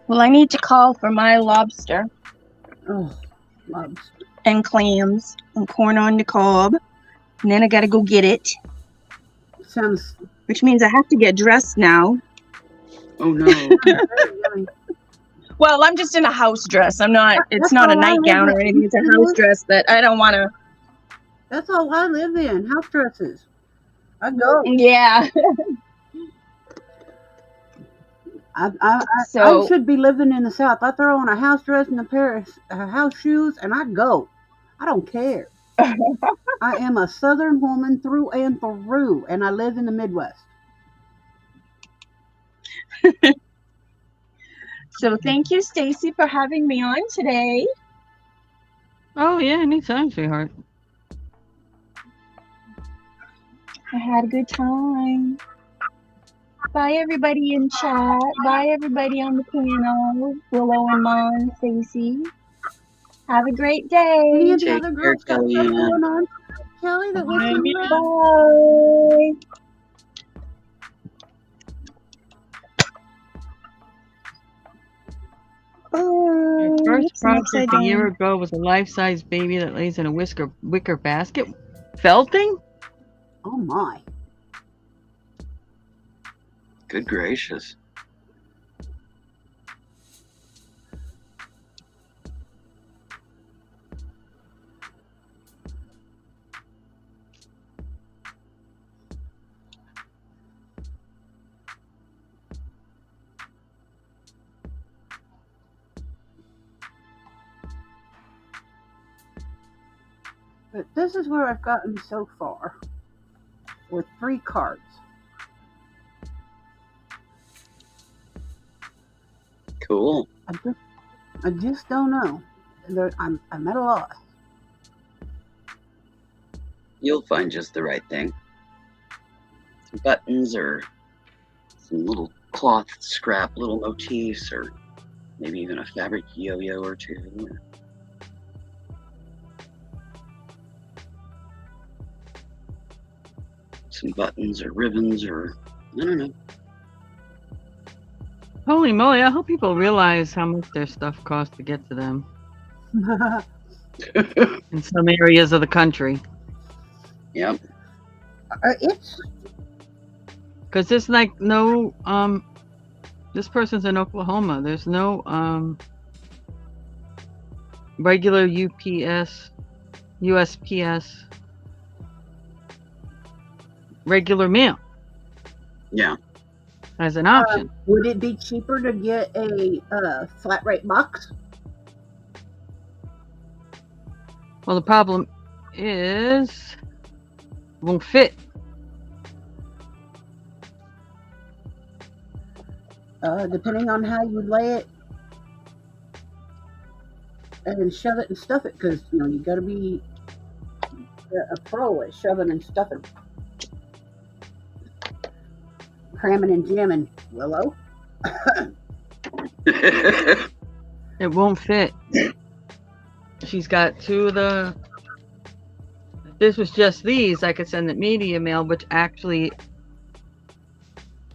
Well, I need to call for my lobster. Oh, lobster. And clams and corn on the cob. And then I gotta go get it. Sounds... Which means I have to get dressed now. Oh, no. Well, I'm just in a house dress. I'm not, it's not a nightgown or anything. It's a house dress that I don't want to. That's all I live in, house dresses. I go. Yeah. I should be living in the South. I throw on a house dress and a pair of house shoes and I go. I don't care. I am a Southern woman through and through, and I live in the Midwest. So thank you, Stacey, for having me on today. Oh, yeah, anytime, sweetheart. I had a good time. Bye, everybody in chat. Bye, everybody on the panel. Willow and Mon, Stacey. Have a great Any day. of the Take other care, girls got stuff Kellyanne. going on, Kelly, that we can Bye. Your Bye. first It's an upside project a year down. ago was a life-size baby that lays in a wicker basket. Felting? Oh my. Good gracious. But this is where I've gotten so far with 3 cards. Cool. I just don't know. I'm at a loss. You'll find just the right thing. Some buttons or some little cloth scrap little motifs or maybe even a fabric yo-yo or two. Some buttons or ribbons or I don't know. Holy moly, I hope people realize how much their stuff costs to get to them in some areas of the country. Yep. It's Because there's like no, this person's in Oklahoma. There's no regular USPS, regular mail Yeah. as an option. would it be cheaper to get a flat rate box? Well, the problem is it won't fit. Depending on how you lay it and shove it and stuff it, because you got to be a pro at shoving and stuffing, cramming and jamming. Willow. It won't fit. She's got 2 of the. If this was just these, I could send it media mail, which actually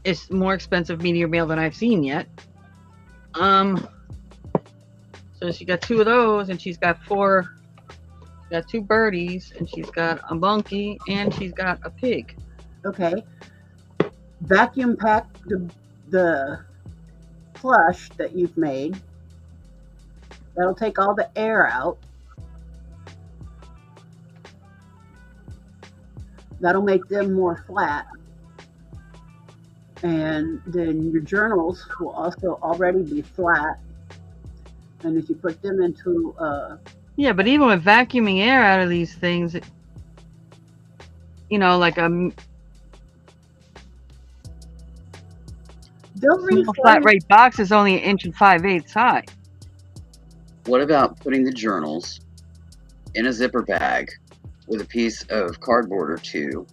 is more expensive media mail than I've seen yet. So she got 2 of those, and she's got 4. She's got 2 birdies, and she's got a monkey, and she's got a pig. Okay. Vacuum pack the plush that you've made. That'll take all the air out. That'll make them more flat. And then your journals will also already be flat. And if you put them into Yeah, but even with vacuuming air out of these things, like a they'll small flat reflate. rate box is only 1 5/8 inches high. What about putting the journals in a zipper bag with a piece of cardboard or two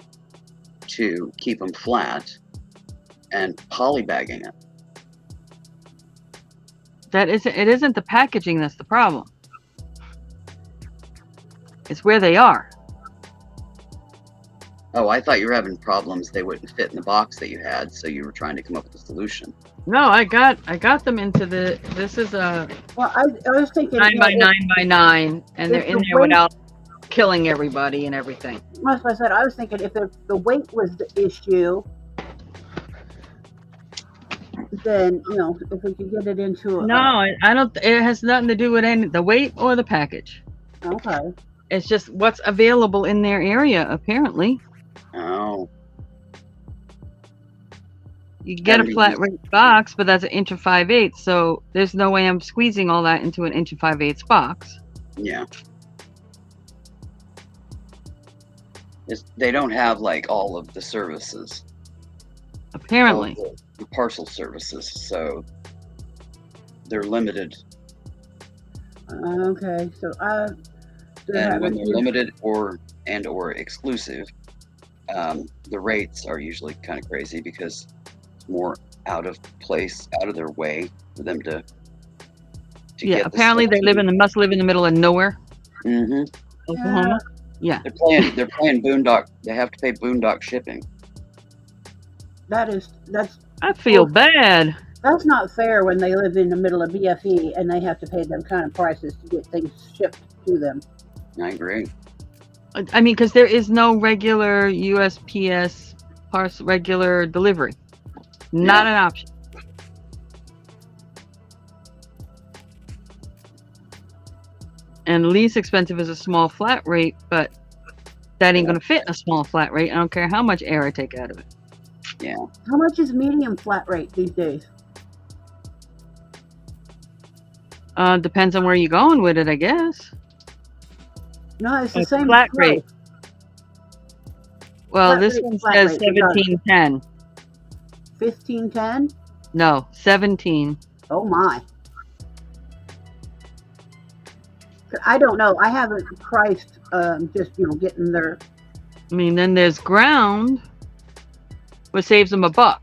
to keep them flat and polybagging it? It isn't the packaging that's the problem. It's where they are. Oh, I thought you were having problems they wouldn't fit in the box that you had, so you were trying to come up with a solution. No, I got them into this is a Well, I was thinking 9 by 9 by 9, and they're if in the there weight- without killing everybody and everything. That's what I said. I was thinking if the weight was the issue, then if we could get it into No, I don't. It has nothing to do with the weight or the package. Okay. It's just what's available in their area, apparently. Oh, You can get a flat rate box, but that's 1 5/8 inches, so there's no way I'm squeezing all that into an 1 5/8 inches box. yeah. They don't have like all of the services. Apparently. All of the parcel services, so they're limited. Okay. So And when they're limited or exclusive, the rates are usually kind of crazy because more out of place, out of their way for them to Yeah, get apparently they must live in the middle of nowhere, Mm-hmm. Oklahoma. Yeah. They're paying boondock. They have to pay boondock shipping. That's I feel bad. That's not fair when they live in the middle of BFE and they have to pay them kind of prices to get things shipped to them. I agree. I mean, because there is no regular USPS regular delivery. Not an option. And least expensive is a small flat rate, but that ain't going to fit a small flat rate. I don't care how much air I take out of it. Yeah. How much is medium flat rate these days? Depends on where you're going with it, I guess. No, it's the same flat rate. Well, flat this rate, one flat says rate, 1710. 1510? No, 17. Oh my. I don't know. I haven't priced just, getting there. I mean, then there's ground, which saves them $1.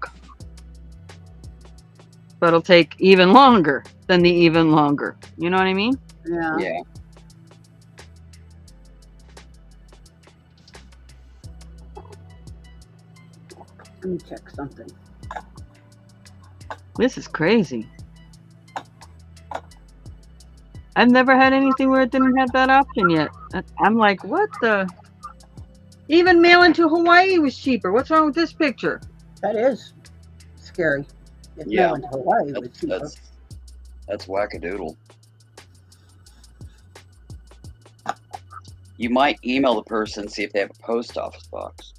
But it'll take even longer than the even longer. You know what I mean? Yeah. Yeah. Let me check something. This is crazy. I've never had anything where it didn't have that option yet. I'm like, what the? Even mailing to Hawaii was cheaper. What's wrong with this picture? That is scary. If mailing to Hawaii was cheaper. That's wackadoodle. You might email the person, see if they have a post office box.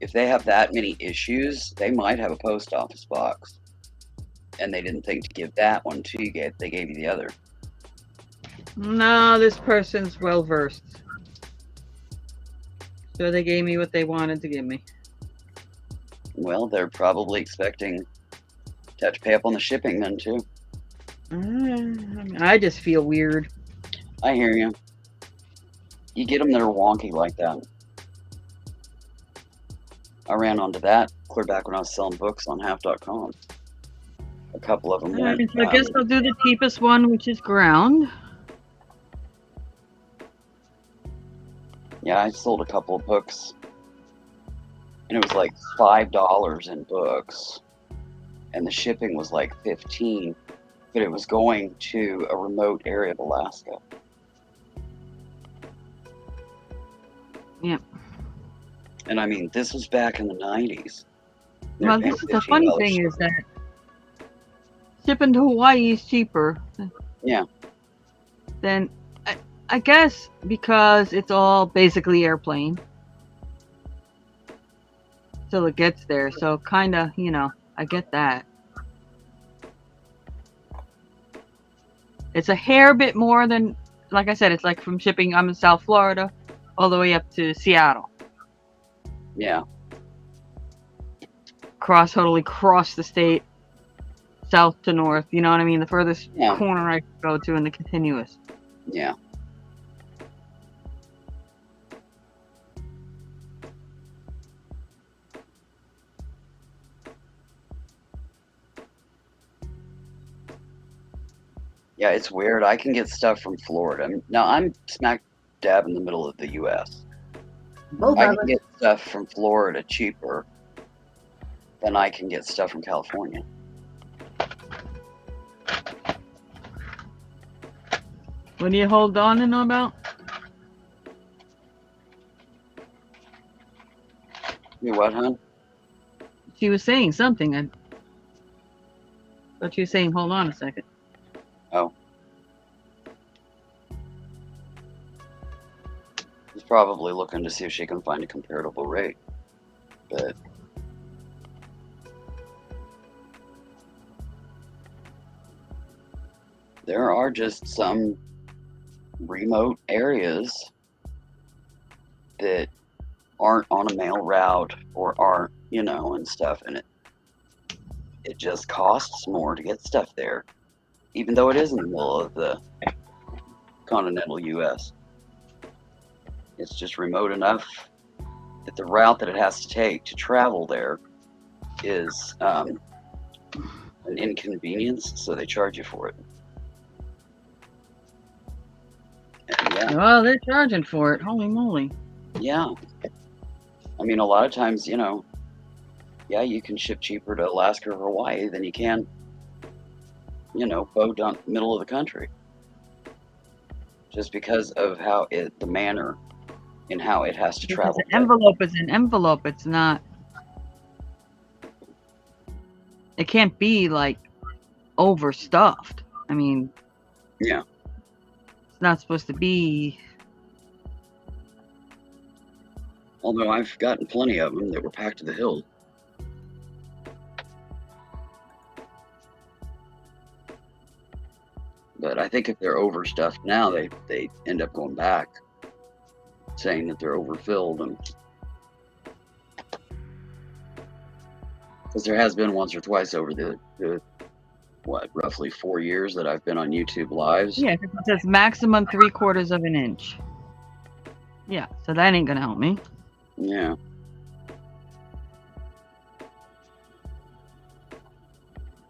If they have that many issues, they might have a post office box. And they didn't think to give that one to you. They gave you the other. No, this person's well versed. So they gave me what they wanted to give me. Well, they're probably expecting to have to pay up on the shipping then too. I just feel weird. I hear you. You get them that are wonky like that. I ran onto that clear back when I was selling books on half.com. A couple of them went. So I guess I'll do the cheapest one, which is ground. Yeah, I sold a couple of books. And it was like $5 in books. And the shipping was like $15. But it was going to a remote area of Alaska. Yeah. And I mean, this was back in the 90s. Well, this is the funny thing is that shipping to Hawaii is cheaper. Yeah. Then I guess because it's all basically airplane till it gets there. So kind of, I get that. It's a hair bit more than, like I said, it's like from shipping. I'm in South Florida all the way up to Seattle. Yeah. Totally cross the state, south to north. You know what I mean? The furthest corner I could go to in the continuous. Yeah. Yeah, it's weird. I can get stuff from Florida. Now, I'm smack dab in the middle of the U.S. I can get stuff from Florida cheaper than I can get stuff from California. What do you hold on to know about? You what, hon? She was saying something. I thought she was saying, hold on a second. Oh. She's probably looking to see if she can find a comparable rate. But there are just some remote areas that aren't on a mail route or aren't, and stuff, and it just costs more to get stuff there, even though it is in the middle of the continental U.S. It's just remote enough that the route that it has to take to travel there is an inconvenience, so they charge you for it. And yeah, Well, they're charging for it. Holy moly. yeah. I mean, a lot of times, you know, yeah, you can ship cheaper to Alaska or Hawaii than you can, you know, bow down middle of the country. Just because of how the manner in how it has to Because travel. an envelope is an envelope. It's not. It can't be like overstuffed. I mean, Yeah. it's not supposed to be. Although I've gotten plenty of them that were packed to the hilt. But I think if they're overstuffed now, they end up going back, saying that they're overfilled, and because there has been once or twice over the what, roughly 4 years that I've been on YouTube lives. Yeah, 'cause it says maximum 3/4 of an inch. Yeah, so that ain't gonna help me. Yeah.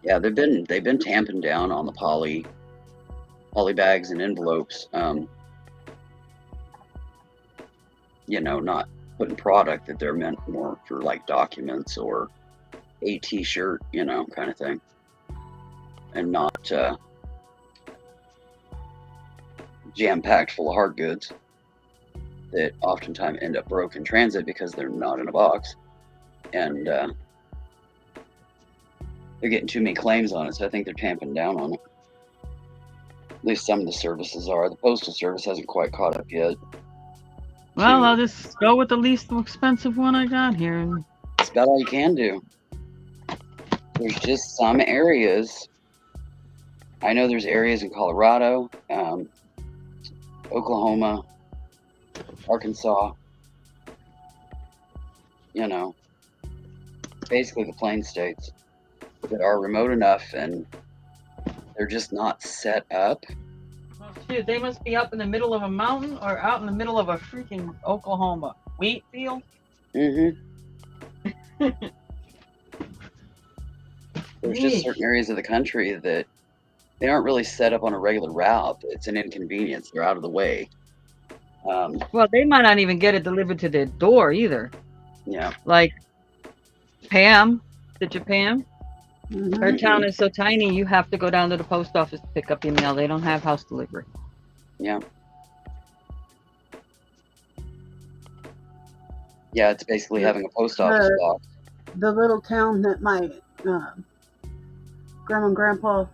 Yeah, they've been tamping down on the poly bags and envelopes. You know, not putting product that they're meant more for, like documents or a t-shirt, you know, kind of thing, and not jam-packed full of hard goods that oftentimes end up broke in transit because they're not in a box, and they're getting too many claims on it, so I think they're tamping down on it. At least some of the services are. The Postal Service hasn't quite caught up yet. Well, I'll just go with the least expensive one I got here. And That's about all you can do. There's just some areas. I know there's areas in Colorado, Oklahoma, Arkansas, you know, basically the plain states that are remote enough and they're just not set up. well, shoot, they must be up in the middle of a mountain or out in the middle of a freaking Oklahoma wheat field. Mm-hmm. There's just certain areas of the country that they aren't really set up on a regular route. It's an inconvenience. They're out of the way. Well, they might not even get it delivered to their door either. Yeah. Like Pam, did you Pam? Mhm. Her town is so tiny, you have to go down to the post office to pick up your mail. They don't have house delivery. Yeah. Yeah, it's basically having a post office box. The little town that my grandma and grandpa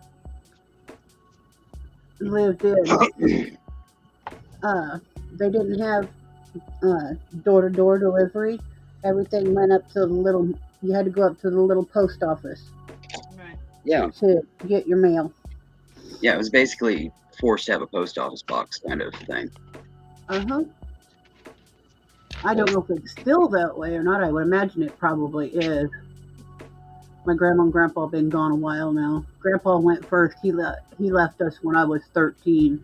lived in, they didn't have door-to-door delivery. Everything went up to the little, you had to go up to the little post office Right. Yeah. to get your mail. Yeah, it was basically forced to have a post office box kind of thing. Uh-huh. I don't know if it's still that way or not. I would imagine it probably is. My grandma and grandpa have been gone a while now. Grandpa went first. He left us when I was 13.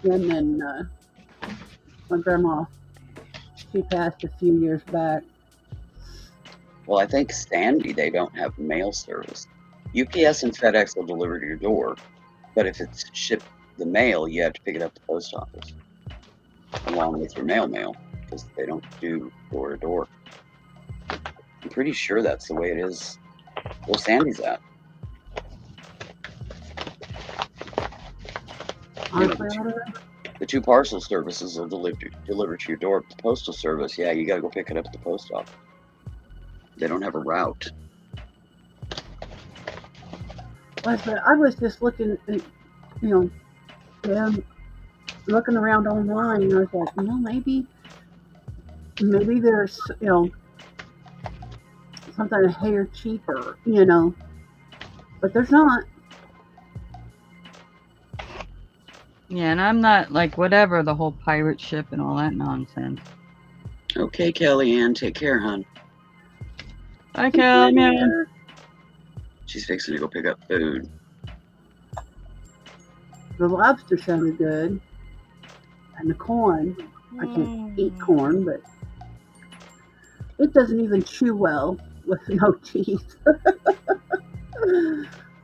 And then my grandma, she passed a few years back. Well, I think Sandy, they don't have mail service. UPS and FedEx will deliver to your door, but if it's shipped the mail, you have to pick it up at the post office along with your mail, because they don't do door to door. I'm pretty sure that's the way it is where Sandy's at. Honestly, I don't know. The two parcel services will deliver to your door. But the postal service, yeah, you got to go pick it up at the post office. They don't have a route. I was just looking at, looking around online, and I was like, maybe there's, something a hair cheaper, but there's not. Yeah, and I'm not like whatever the whole pirate ship and all that nonsense. Okay, Kellyanne, take care, hon. Bye, Kellyanne. She's fixing to go pick up food. The lobster sounded good, and the corn. I can't eat corn, but it doesn't even chew well. with no teeth.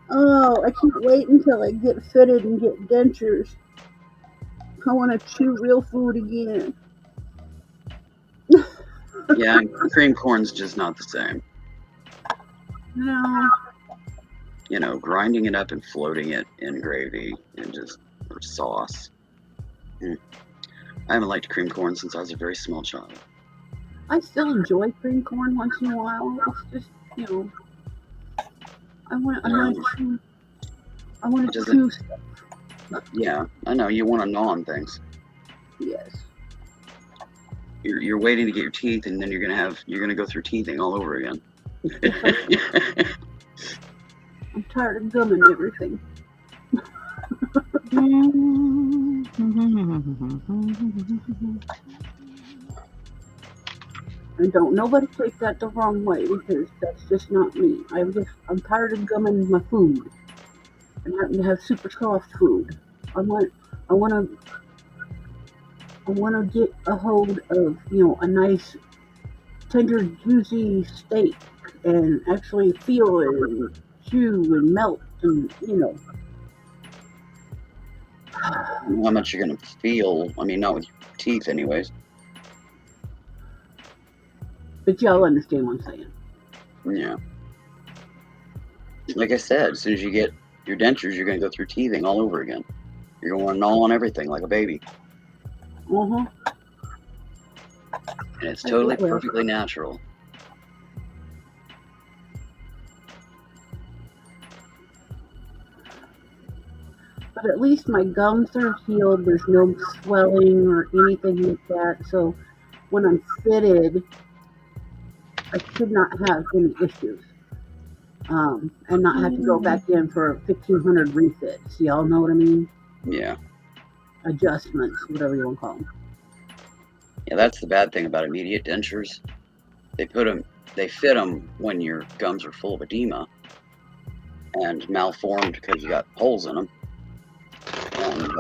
Oh, I can't wait until I get fitted and get dentures. I want to chew real food again. Yeah, cream corn's just not the same. No. You know, grinding it up and floating it in gravy and just or sauce. I haven't liked cream corn since I was a very small child. I still enjoy cream corn once in a while. It's just, you know, I want to chew stuff. Yeah, I know you want to gnaw on things. Yes. You're waiting to get your teeth, and then you're gonna go through teething all over again. I'm tired of gumming everything. And don't nobody take that the wrong way, because that's just not me. I'm tired of gumming my food and having to have super soft food. I want to get a hold of, you know, a nice tender juicy steak and actually feel it and chew and melt and, you know. How much you're gonna feel? I mean, not with your teeth, anyways. But y'all understand what I'm saying. Yeah. Like I said, as soon as you get your dentures, you're gonna go through teething all over again. You're gonna want to gnaw on everything like a baby. Uh-huh. And it's totally perfectly natural. But at least my gums are healed. There's no swelling or anything like that. So when I'm fitted, I should not have any issues. And not have to go back in for 1,500 refits. Y'all know what I mean? Yeah. Adjustments, whatever you want to call them. Yeah, that's the bad thing about immediate dentures. They fit them when your gums are full of edema and malformed because you got holes in them. And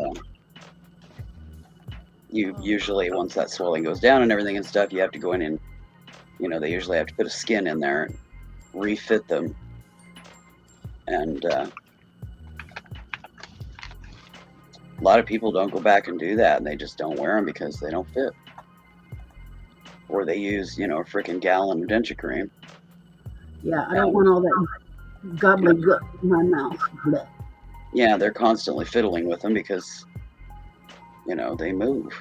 you usually, once that swelling goes down and everything and stuff, you have to go in and, you know, they usually have to put a skin in there and refit them. And a lot of people don't go back and do that, and they just don't wear them because they don't fit. Or they use, you know, a freaking gallon of denture cream. Yeah, I don't want all that gobbledygook in my mouth. Blech. Yeah, they're constantly fiddling with them because, you know, they move.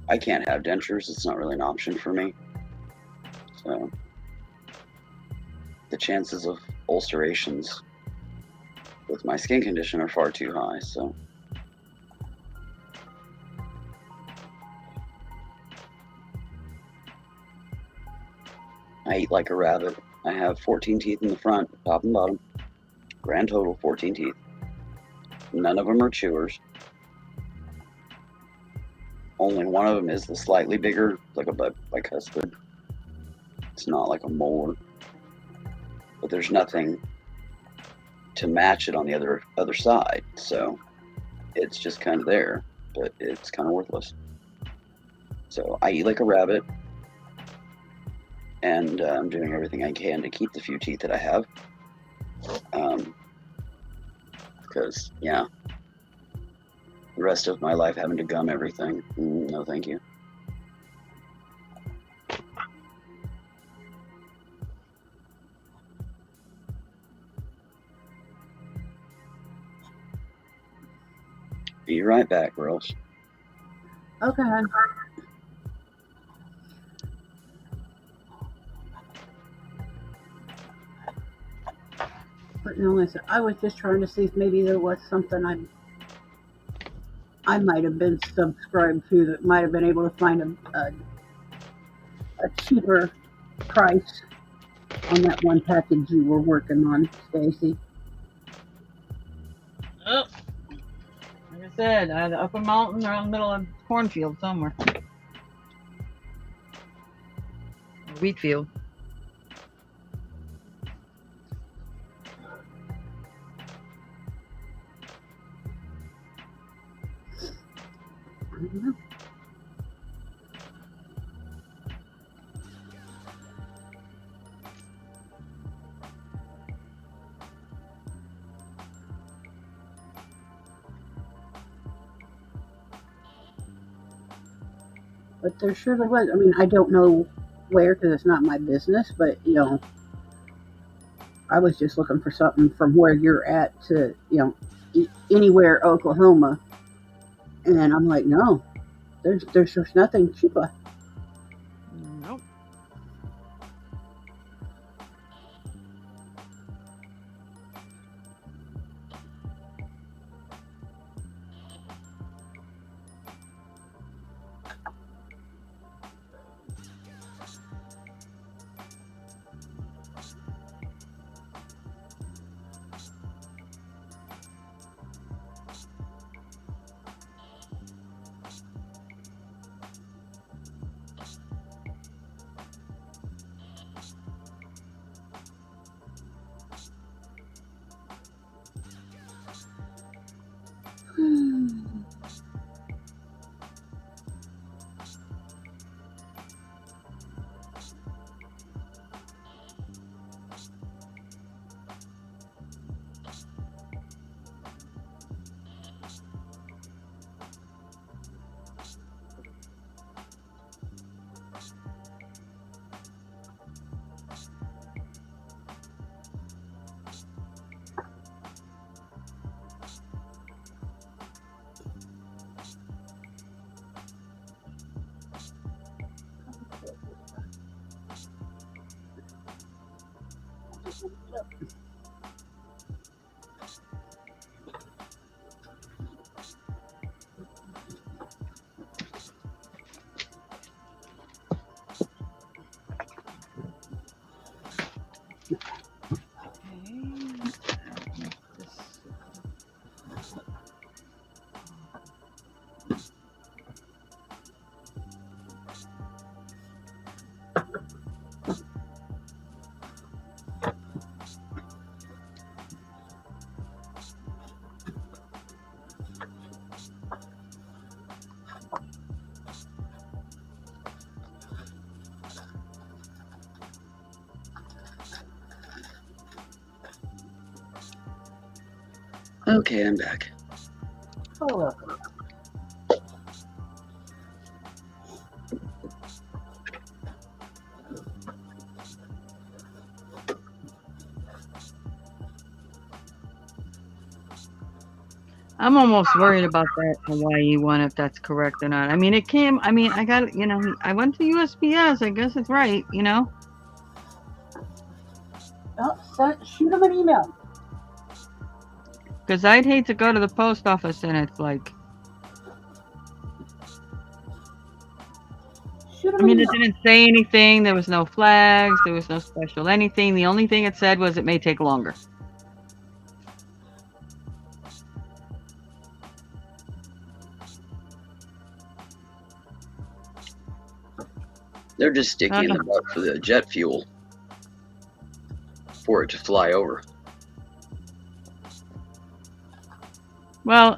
I can't have dentures. It's not really an option for me. So the chances of ulcerations with my skin condition are far too high. So I eat like a rabbit. I have 14 teeth in the front, top and bottom. Grand total, 14 teeth. None of them are chewers. Only one of them is the slightly bigger, like a bicuspid. It's not like a molar. But there's nothing to match it on the other side. So it's just kind of there, but it's kind of worthless. So I eat like a rabbit. And I'm doing everything I can to keep the few teeth that I have. Because, yeah, the rest of my life having to gum everything, no thank you. Be right back, girls. Okay. But no, listen, I was just trying to see if maybe there was something I might have been subscribed to that might have been able to find a cheaper price on that one package you were working on, Stacey. Oh, like I said, either up a mountain or in the middle of a cornfield somewhere. A wheat field. But there surely was. I mean, I don't know where because it's not my business, but I was just looking for something from where you're at to, anywhere Oklahoma. And I'm like, no, there's nothing cheaper. Nope. Okay, I'm back. Oh, welcome. I'm almost worried about that Hawaii one, if that's correct or not. I mean, it came, I mean, I got, I went to USPS. I guess it's right, Oh, shoot them an email. Because I'd hate to go to the post office and it's like, Shoot them I mean, an it email. didn't say anything. There was no flags. There was no special anything. The only thing it said was it may take longer. They're just sticking in the butt for the jet fuel for it to fly over. Well,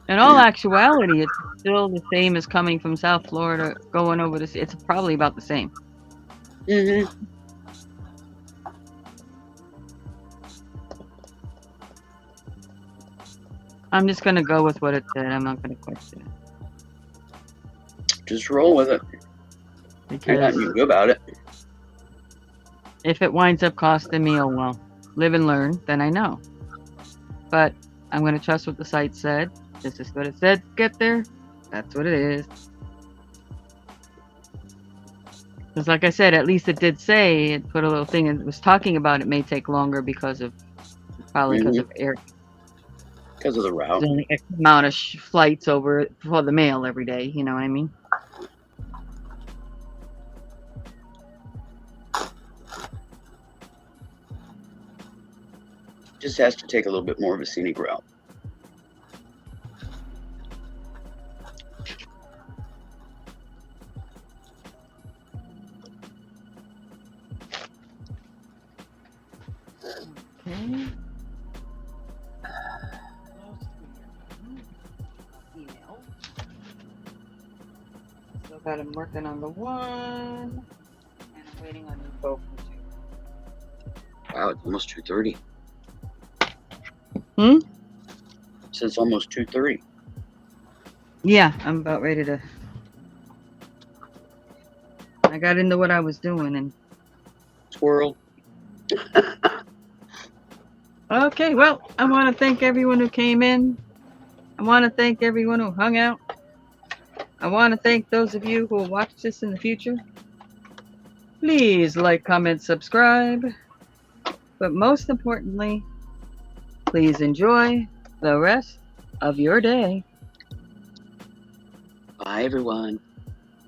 in all actuality, it's still the same as coming from South Florida going over to. It's probably about the same. Mm-hmm. I'm just gonna go with what it said. I'm not gonna question it Just roll with it. Ain't because nothing you can do about it. if it winds up costing me, oh well, live and learn. Then I know. But I'm gonna trust what the site said. This is what it said. Get there. That's what it is. Because, like I said, at least it did say it put a little thing. It was talking about it may take longer because of probably because of air. Because of the route. There's only X amount of flights over for the mail every day. You know what I mean? Just has to take a little bit more of a scenic route. Okay. So got him working on the one, and I'm waiting on info from two. Wow, it's almost 2:30. Hmm? So it's almost 2:30. Yeah, I'm about ready to I got into what I was doing. And Squirrel. okay, well, I want to thank everyone who came in. I want to thank everyone who hung out. I want to thank those of you who will watch this in the future. Please like, comment, subscribe. But most importantly, please enjoy the rest of your day. Bye, everyone.